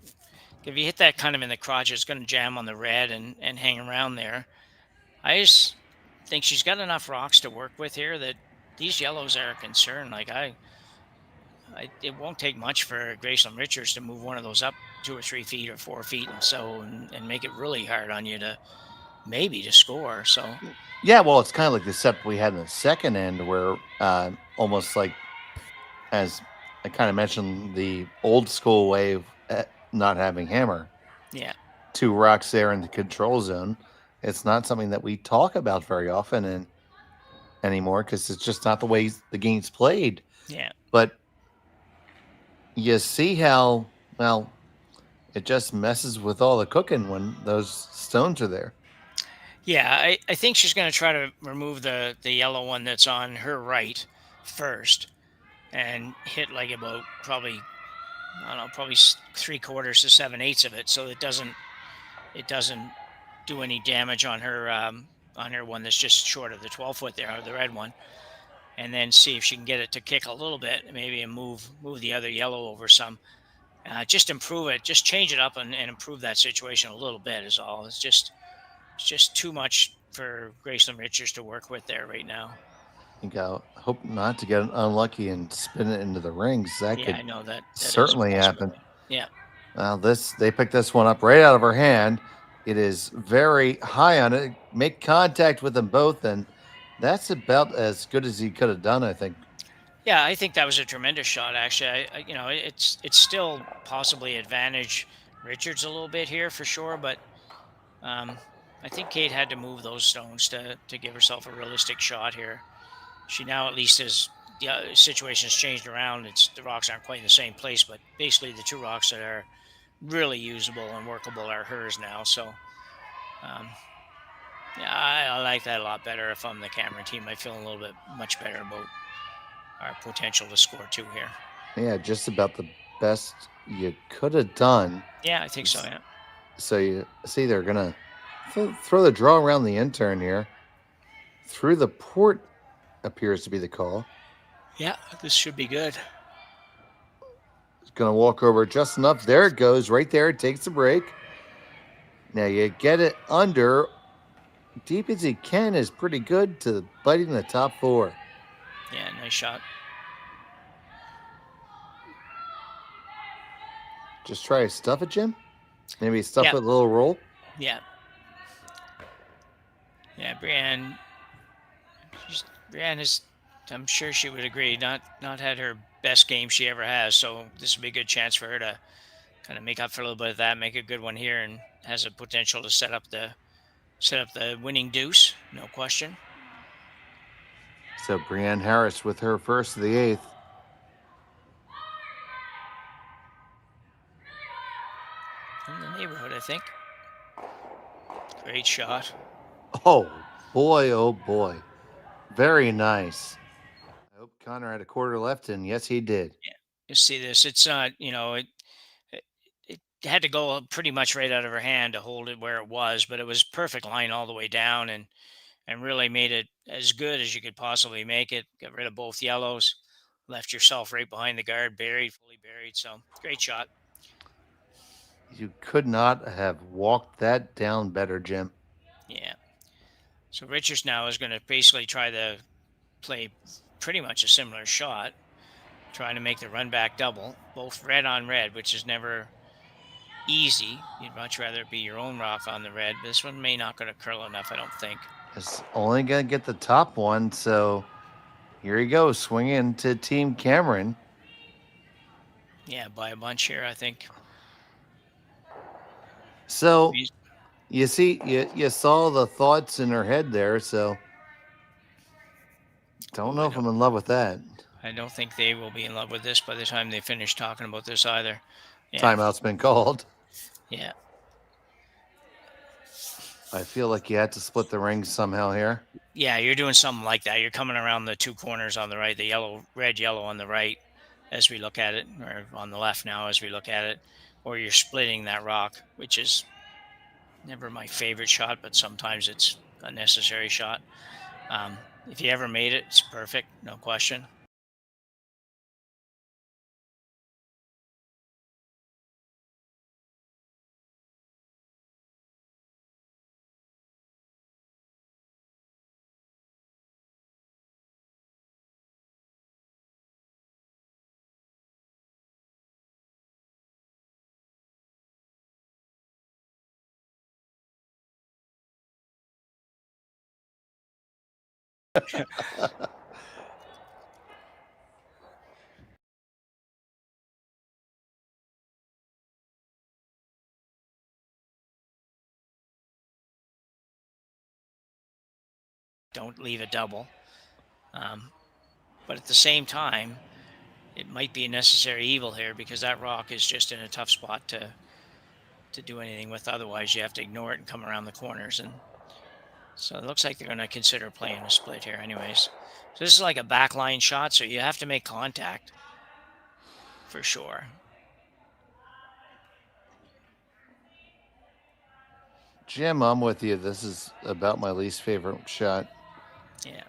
If you hit that kind of in the crotch, it's going to jam on the red and hang around there. I just think she's got enough rocks to work with here that these yellows are a concern. Like, it won't take much for Gracelyn Richards to move one of those up 2 or 3 feet or 4 feet and make it really hard on you to score. So Yeah, well, it's kind of like the setup we had in the second end where almost like, as I kind of mentioned, the old school way of not having hammer. Yeah. 2 rocks there in the control zone. It's not something that we talk about very often anymore because it's just not the way the game's played. Yeah. But you see how, well, it just messes with all the cooking when those stones are there. Yeah, I think she's going to try to remove the yellow one that's on her right first and hit like about probably 3/4 to 7/8 of it, so it doesn't do any damage on her one that's just short of the 12-foot there, the red one, and then see if she can get it to kick a little bit, maybe, and move the other yellow over some. Just improve it, just change it up and improve that situation a little bit is all. It's just too much for Gracelyn Richards to work with there right now. I think I hope not to get unlucky and spin it into the rings. That could I know that certainly happen. Yeah. Well, they picked this one up right out of her hand. It is very high on it. Make contact with them both, and that's about as good as he could have done, I think. Yeah, I think that was a tremendous shot, actually. It's still possibly advantage Richards a little bit here for sure, but I think Kate had to move those stones to give herself a realistic shot here. She now at least has the situation's changed around. The rocks aren't quite in the same place, but basically the 2 rocks that are really usable and workable are hers now. So, I like that a lot better. If I'm the Cameron team, I feel a little bit much better about our potential to score 2 here. Yeah, just about the best you could have done. Yeah, I think so, yeah. So you see they're going to throw the draw around the intern here. Through the port appears to be the call. Yeah, this should be good. It's going to walk over just enough. There it goes. Right there. It takes a break. Now you get it under. Deep as he can is pretty good to biting the top 4. Yeah, nice shot. Just try to stuff it, Jim. Maybe stuff Yeah. it with a little roll. Yeah. Yeah, Brienne is, I'm sure she would agree, not had her best game she ever has. So this would be a good chance for her to kind of make up for a little bit of that, make a good one here, and has a potential to set up the winning deuce, no question. So Brienne Harris with her first of the 8th. In the neighborhood, I think. Great shot. Oh boy. Very nice. I hope Connor had a quarter left, and yes, he did. Yeah, you see this. It's not, it had to go pretty much right out of her hand to hold it where it was, but it was perfect line all the way down, and really made it as good as you could possibly make it. Got rid of both yellows, left yourself right behind the guard, fully buried. So great shot. You could not have walked that down better, Jim. Yeah. So Richards now is going to basically try to play pretty much a similar shot, trying to make the run back double, both red on red, which is never easy. You'd much rather it be your own rock on the red. This one may not going to curl enough, I don't think. It's only going to get the top one, so here he goes, swinging to Team Cameron. Yeah, by a bunch here, I think. So you see, you saw the thoughts in her head there, so don't know if I'm in love with that. I don't think they will be in love with this by the time they finish talking about this either. Yeah. Timeout's been called. Yeah. I feel like you had to split the rings somehow here. Yeah, you're doing something like that. You're coming around the 2 corners on the right, the red, yellow on the right as we look at it, or on the left now as we look at it, or you're splitting that rock, which is never my favorite shot, but sometimes it's a necessary shot. If you ever made it, it's perfect, no question. Don't leave a double. But at the same time, it might be a necessary evil here because that rock is just in a tough spot to do anything with. Otherwise, you have to ignore it and come around the corners. And so it looks like they're going to consider playing a split here anyways. So this is like a backline shot, so you have to make contact for sure. Jim, I'm with you. This is about my least favorite shot. Yeah.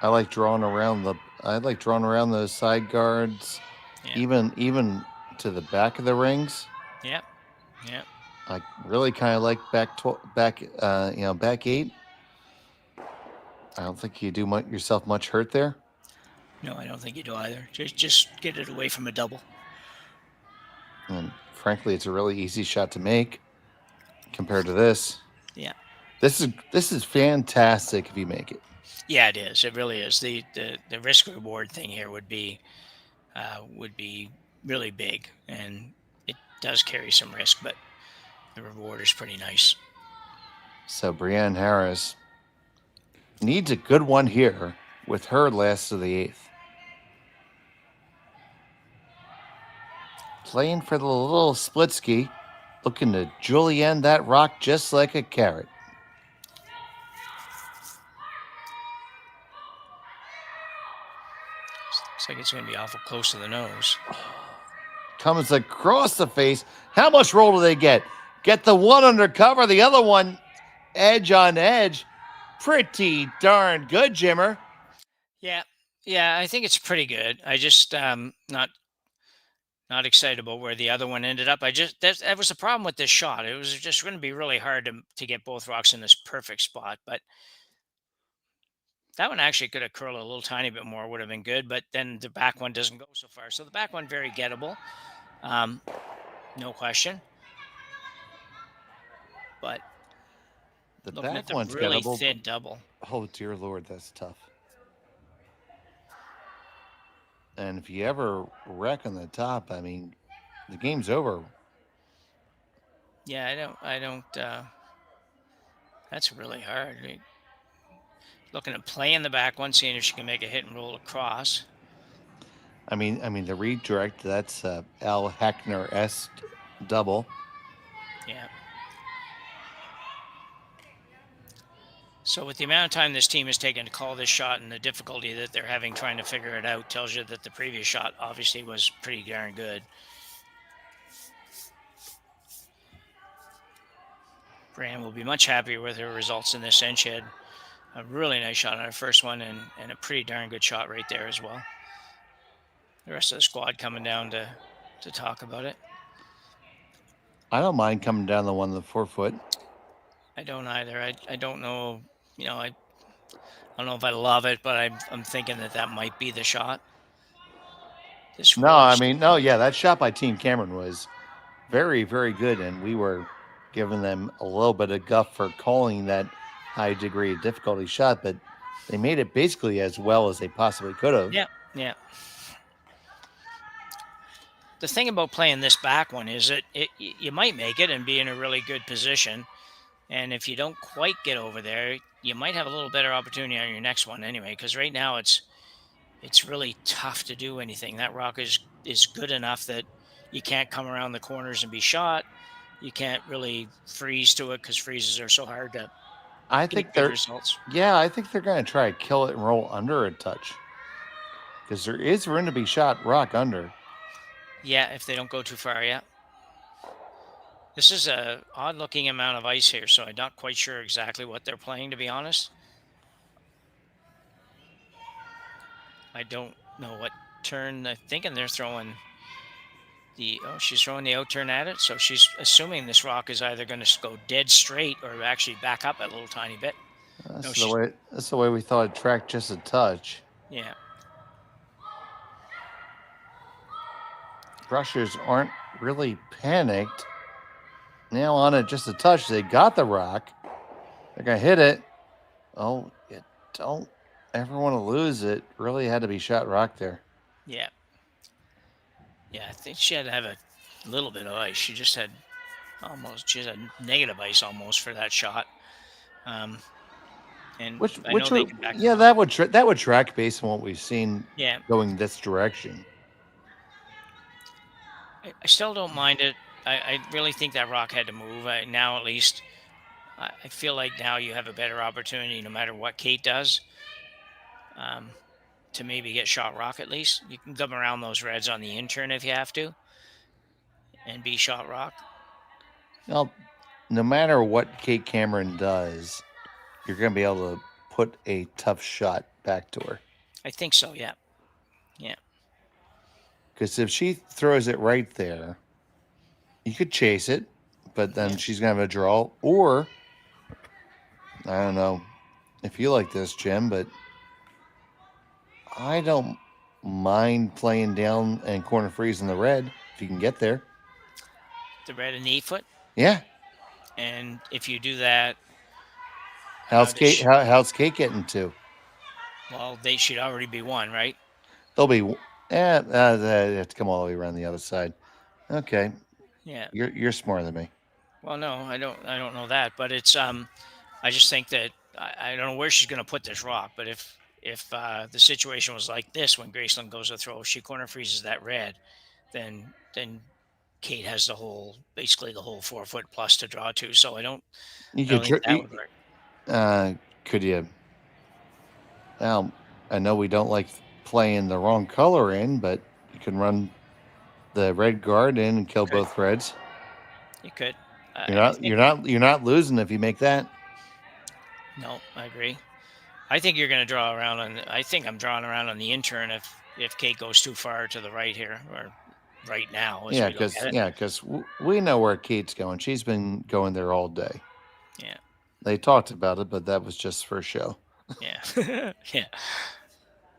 I like drawing around those side guards, Yeah. even to the back of the rings. Yep. Yep. I really kind of like back 8. I don't think you do yourself much hurt there. No, I don't think you do either. Just get it away from a double. And frankly, it's a really easy shot to make compared to this. Yeah. This is fantastic if you make it. Yeah, it is. It really is. The risk reward thing here would be really big, and it does carry some risk, but the reward is pretty nice. So Brienne Harris needs a good one here with her last of the 8th. Playing for the little split ski, looking to julienne that rock just like a carrot. Looks like it's going to be awful close to the nose. comes across the face. How much roll do they get? Get the one under cover, the other one edge on edge. Pretty darn good, Jimmer. Yeah, yeah, I think it's pretty good. I just not excited about where the other one ended up. That was the problem with this shot. It was just going to be really hard to get both rocks in this perfect spot. But that one actually could have curled a little tiny bit more, would have been good. But then the back one doesn't go so far. So the back one very gettable, no question. But the looking back at the one's really gettable. thin double. Oh dear Lord, that's tough. And if you ever wreck on the top, I mean, the game's over. Yeah, I don't. That's really hard. Looking at playing the back one, seeing if she can make a hit and roll across. I mean, the redirect, that's Al Heckner-esque double. Yeah. So with the amount of time this team has taken to call this shot and the difficulty that they're having trying to figure it out tells you that the previous shot obviously was pretty darn good. Brian will be much happier with her results in this end. She had a really nice shot on her first one and a pretty darn good shot right there as well. The rest of the squad coming down to talk about it. I don't mind coming down the one of the 4 foot. I don't either. I don't know. You know, I don't know if I love it, but I'm thinking that might be the shot. That shot by Team Cameron was very, very good, and we were giving them a little bit of guff for calling that high degree of difficulty shot, but they made it basically as well as they possibly could have. Yeah. The thing about playing this back one is that you might make it and be in a really good position. And if you don't quite get over there, you might have a little better opportunity on your next one anyway, because right now it's really tough to do anything. That rock is good enough that you can't come around the corners and be shot. You can't really freeze to it because freezes are so hard to get good results. Yeah, I think they're going to try to kill it and roll under a touch, because there is room to be shot rock under. Yeah, if they don't go too far, yeah. This is a odd-looking amount of ice here, so I'm not quite sure exactly what they're playing, to be honest. I don't know what turn. I'm thinking they're throwing she's throwing the out turn at it, so she's assuming this rock is either going to go dead straight or actually back up a little tiny bit. That's the way we thought it tracked just a touch. Yeah. Brushers aren't really panicked. Now on it just a touch. They got the rock. They're going to hit it. Oh, you don't ever want to lose it. Really had to be shot rock there. Yeah. Yeah, I think she had to have a little bit of ice. She just had a negative ice almost for that shot. And that would track based on what we've seen going this direction. I still don't mind it. I really think that rock had to move. Now, at least, I feel like now you have a better opportunity, no matter what Kate does, to maybe get shot rock at least. You can come around those reds on the in-turn if you have to and be shot rock. Well, no matter what Kate Cameron does, you're going to be able to put a tough shot back to her. I think so, yeah. Yeah. Because if she throws it right there, you could chase it, but then she's going to have a draw. Or, I don't know if you like this, Jim, but I don't mind playing down and corner freeze in the red if you can get there. The red and the 8-foot? Yeah. And if you do that... How's Kate getting to? Well, they should already be one, right? They'll be... they have to come all the way around the other side. Okay. Yeah. You're smarter than me. Well, no, I don't know that, but it's I just think that I don't know where she's going to put this rock, but if the situation was like this when Gracelyn goes to throw, if she corner freezes that red, then Kate has basically the whole 4-foot plus to draw to. So I don't think that would work. Could you? Well, I know we don't like playing the wrong color in, but you can run the red guard in and kill both reds. You could. You're not losing if you make that. No, I agree. I think you're going to draw around on. I think I'm drawing around on the intern if Kate goes too far to the right here, or right now. Yeah, because we know where Kate's going. She's been going there all day. Yeah. They talked about it, but that was just for show. Yeah. Yeah.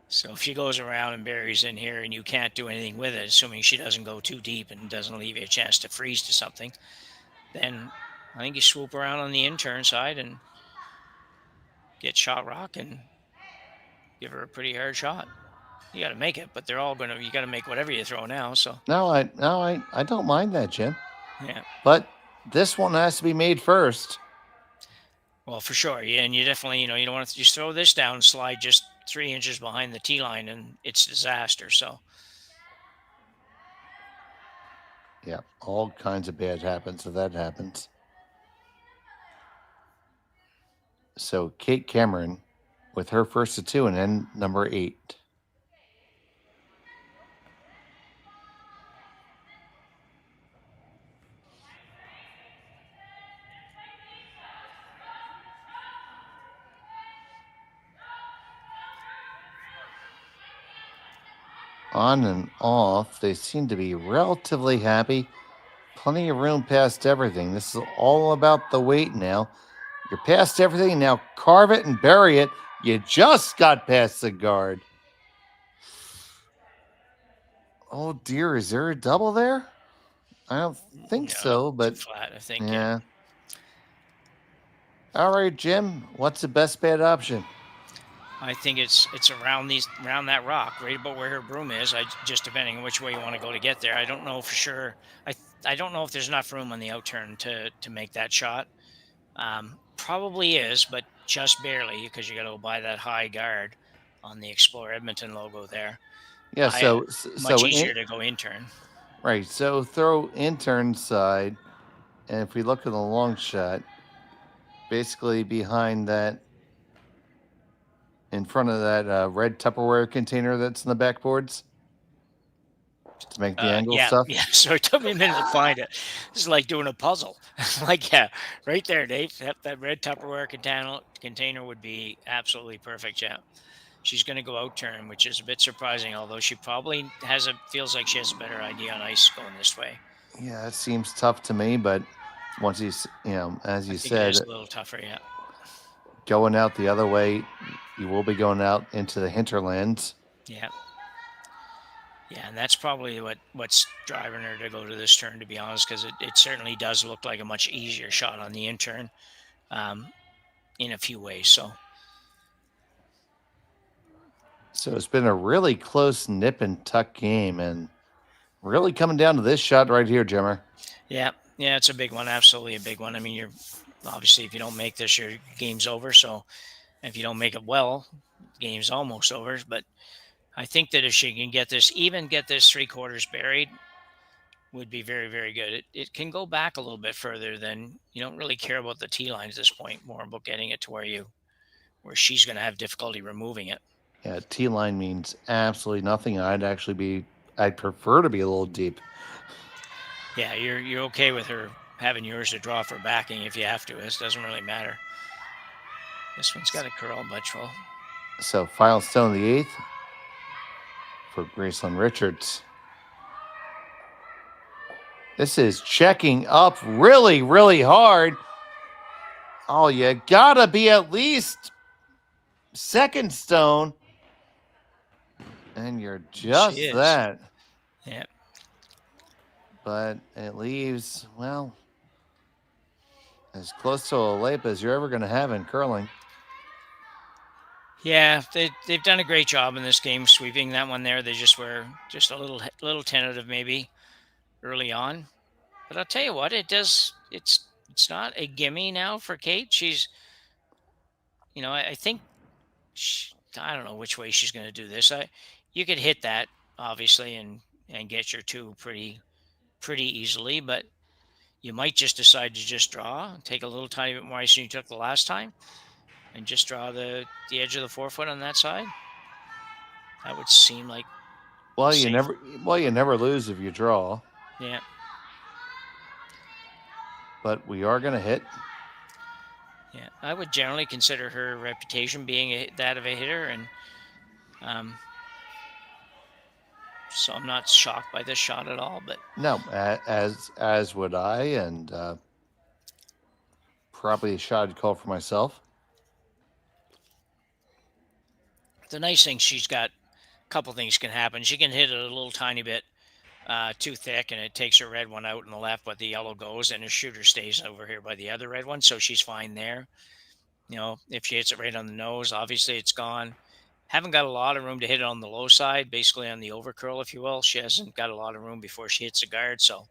So if she goes around and buries in here and you can't do anything with it, assuming she doesn't go too deep and doesn't leave you a chance to freeze to something, then I think you swoop around on the intern side and get shot rock and give her a pretty hard shot. You got to make it, but you got to make whatever you throw now. So No, I don't mind that, Jim. yeah. But this one has to be made first. Well, for sure. Yeah, and you definitely, you don't want to just throw this down and slide just 3 inches behind the tee line and it's disaster. So yeah, all kinds of bad happens if that happens. So Kate Cameron with her first of 2 and then number 8. On and off, they seem to be relatively happy. Plenty of room past everything. This is all about the weight now. You're past everything. Now carve it and bury it. You just got past the guard. Oh, dear. Is there a double there? I don't think so, but flat, I think. yeah. All right, Jim. What's the best bad option? I think it's around that rock, right about where her broom is. Just depending on which way you want to go to get there. I don't know for sure. I don't know if there's enough room on the outturn to make that shot. Probably is, but just barely, because you got to go by that high guard on the Explore Edmonton logo there. Yeah, so much easier to go intern. Right. So throw intern side, and if we look at the long shot, basically behind that, in front of that red Tupperware container that's in the backboards to make the angle stuff. Yeah, so it took me a minute to find it. This is like doing a puzzle. Like, yeah, right there, Dave. That red Tupperware container would be absolutely perfect, yeah. She's going to go out turn, which is a bit surprising, although she probably feels like she has a better idea on ice going this way. Yeah, it seems tough to me, but once he's, as you said, it's a little tougher, yeah. Going out the other way, you will be going out into the hinterlands. Yeah. Yeah, and that's probably what's driving her to go to this turn, to be honest, because it certainly does look like a much easier shot on the intern in a few ways. So it's been a really close nip and tuck game, and really coming down to this shot right here, Jimmer. Yeah, it's a big one, absolutely a big one. I mean, you're obviously, if you don't make this, your game's over. So if you don't make it well, the game's almost over. But I think that if she can get this 3/4 buried, would be very, very good. It can go back a little bit further than, you don't really care about the tee line at this point, more about getting it to where she's going to have difficulty removing it. Yeah, tee line means absolutely nothing. I'd prefer to be a little deep. Yeah, you're okay with her having yours to draw for backing if you have to. This doesn't really matter. This one's got a curl, but roll. So final stone of the 8th for Gracelyn Richards. This is checking up really, really hard. Oh, you gotta be at least second stone. And you're just that. Yeah. But it leaves, well, as close to a layup as you're ever going to have in curling. Yeah, they've done a great job in this game sweeping that one there. They just were just a little tentative maybe early on. But I'll tell you what, it's not a gimme now for Kate. She's, I think, I don't know which way she's going to do this. You could hit that, obviously, and get your 2 pretty easily, but you might just decide to just draw, take a little tiny bit more ice than you took the last time, and just draw the edge of the forefoot on that side. That would seem like Well, safe. you never lose if you draw. Yeah. But we are going to hit. Yeah, I would generally consider her reputation being that of a hitter, and so I'm not shocked by this shot at all. But no, as would I, and probably a shot I'd call for myself. The nice thing, she's got a couple things can happen. She can hit it a little tiny bit too thick, and it takes her red one out in the left, but the yellow goes, and her shooter stays over here by the other red one, so she's fine there. You know, if she hits it right on the nose, obviously it's gone. Haven't got a lot of room to hit it on the low side, basically on the overcurl, if you will. She hasn't got a lot of room before she hits the guard, so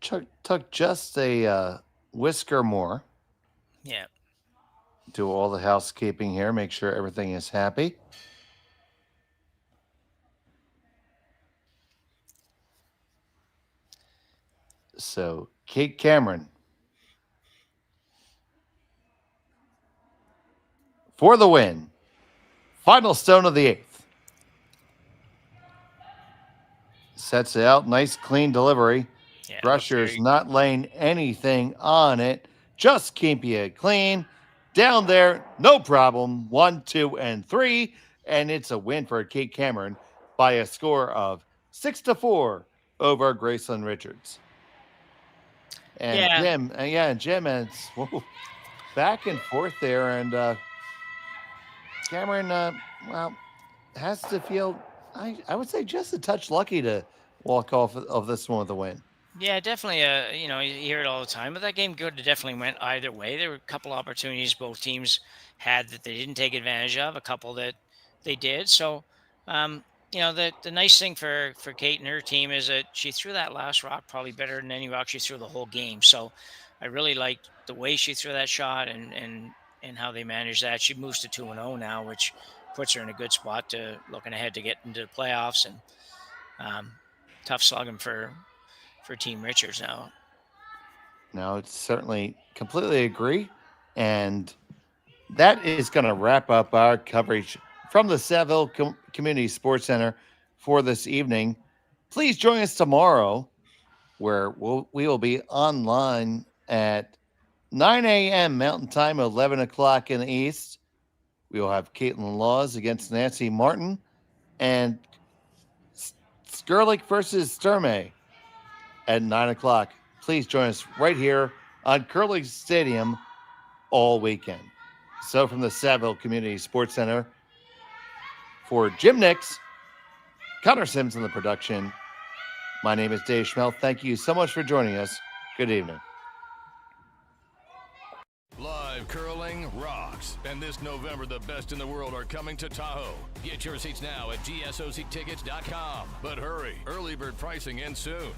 Took just a whisker more. Yeah. Do all the housekeeping here, make sure everything is happy. So, Kate Cameron for the win. Final stone of the 8th. Sets it out. Nice, clean delivery. Yeah, Brusher's not laying anything on it. Just keep it clean. Down there, no problem. 1, 2, and 3. And it's a win for Kate Cameron by a score of 6-4 over Gracelyn Richards. And Jim, and it's back and forth there. And Cameron, has to feel, I would say, just a touch lucky to walk off of this one with a win. Yeah, definitely. You know, you hear it all the time, but that game could have definitely went either way. There were a couple opportunities both teams had that they didn't take advantage of, a couple that they did. So, you know, the nice thing for Kate and her team is that she threw that last rock probably better than any rock she threw the whole game. So I really liked the way she threw that shot and how they managed that. She moves to 2-0 now, which puts her in a good spot to looking ahead to get into the playoffs, and tough slugging for Team Richards now. No, it's certainly completely agree. And that is going to wrap up our coverage from the Saville Community Sports Center for this evening. Please join us tomorrow, where we will be online at 9 a.m. Mountain Time, 11 o'clock in the East. We will have Caitlin Laws against Nancy Martin, and Skurlik versus Sturmey at 9 o'clock. Please join us right here on Curling Stadium all weekend. So from the Saville Community Sports Center, for Jim Nix, Connor Sims in the production, my name is Dave Schmel. Thank you so much for joining us. Good evening. Live curling rocks. And this November, the best in the world are coming to Tahoe. Get your seats now at GSOCtickets.com. But hurry, early bird pricing ends soon.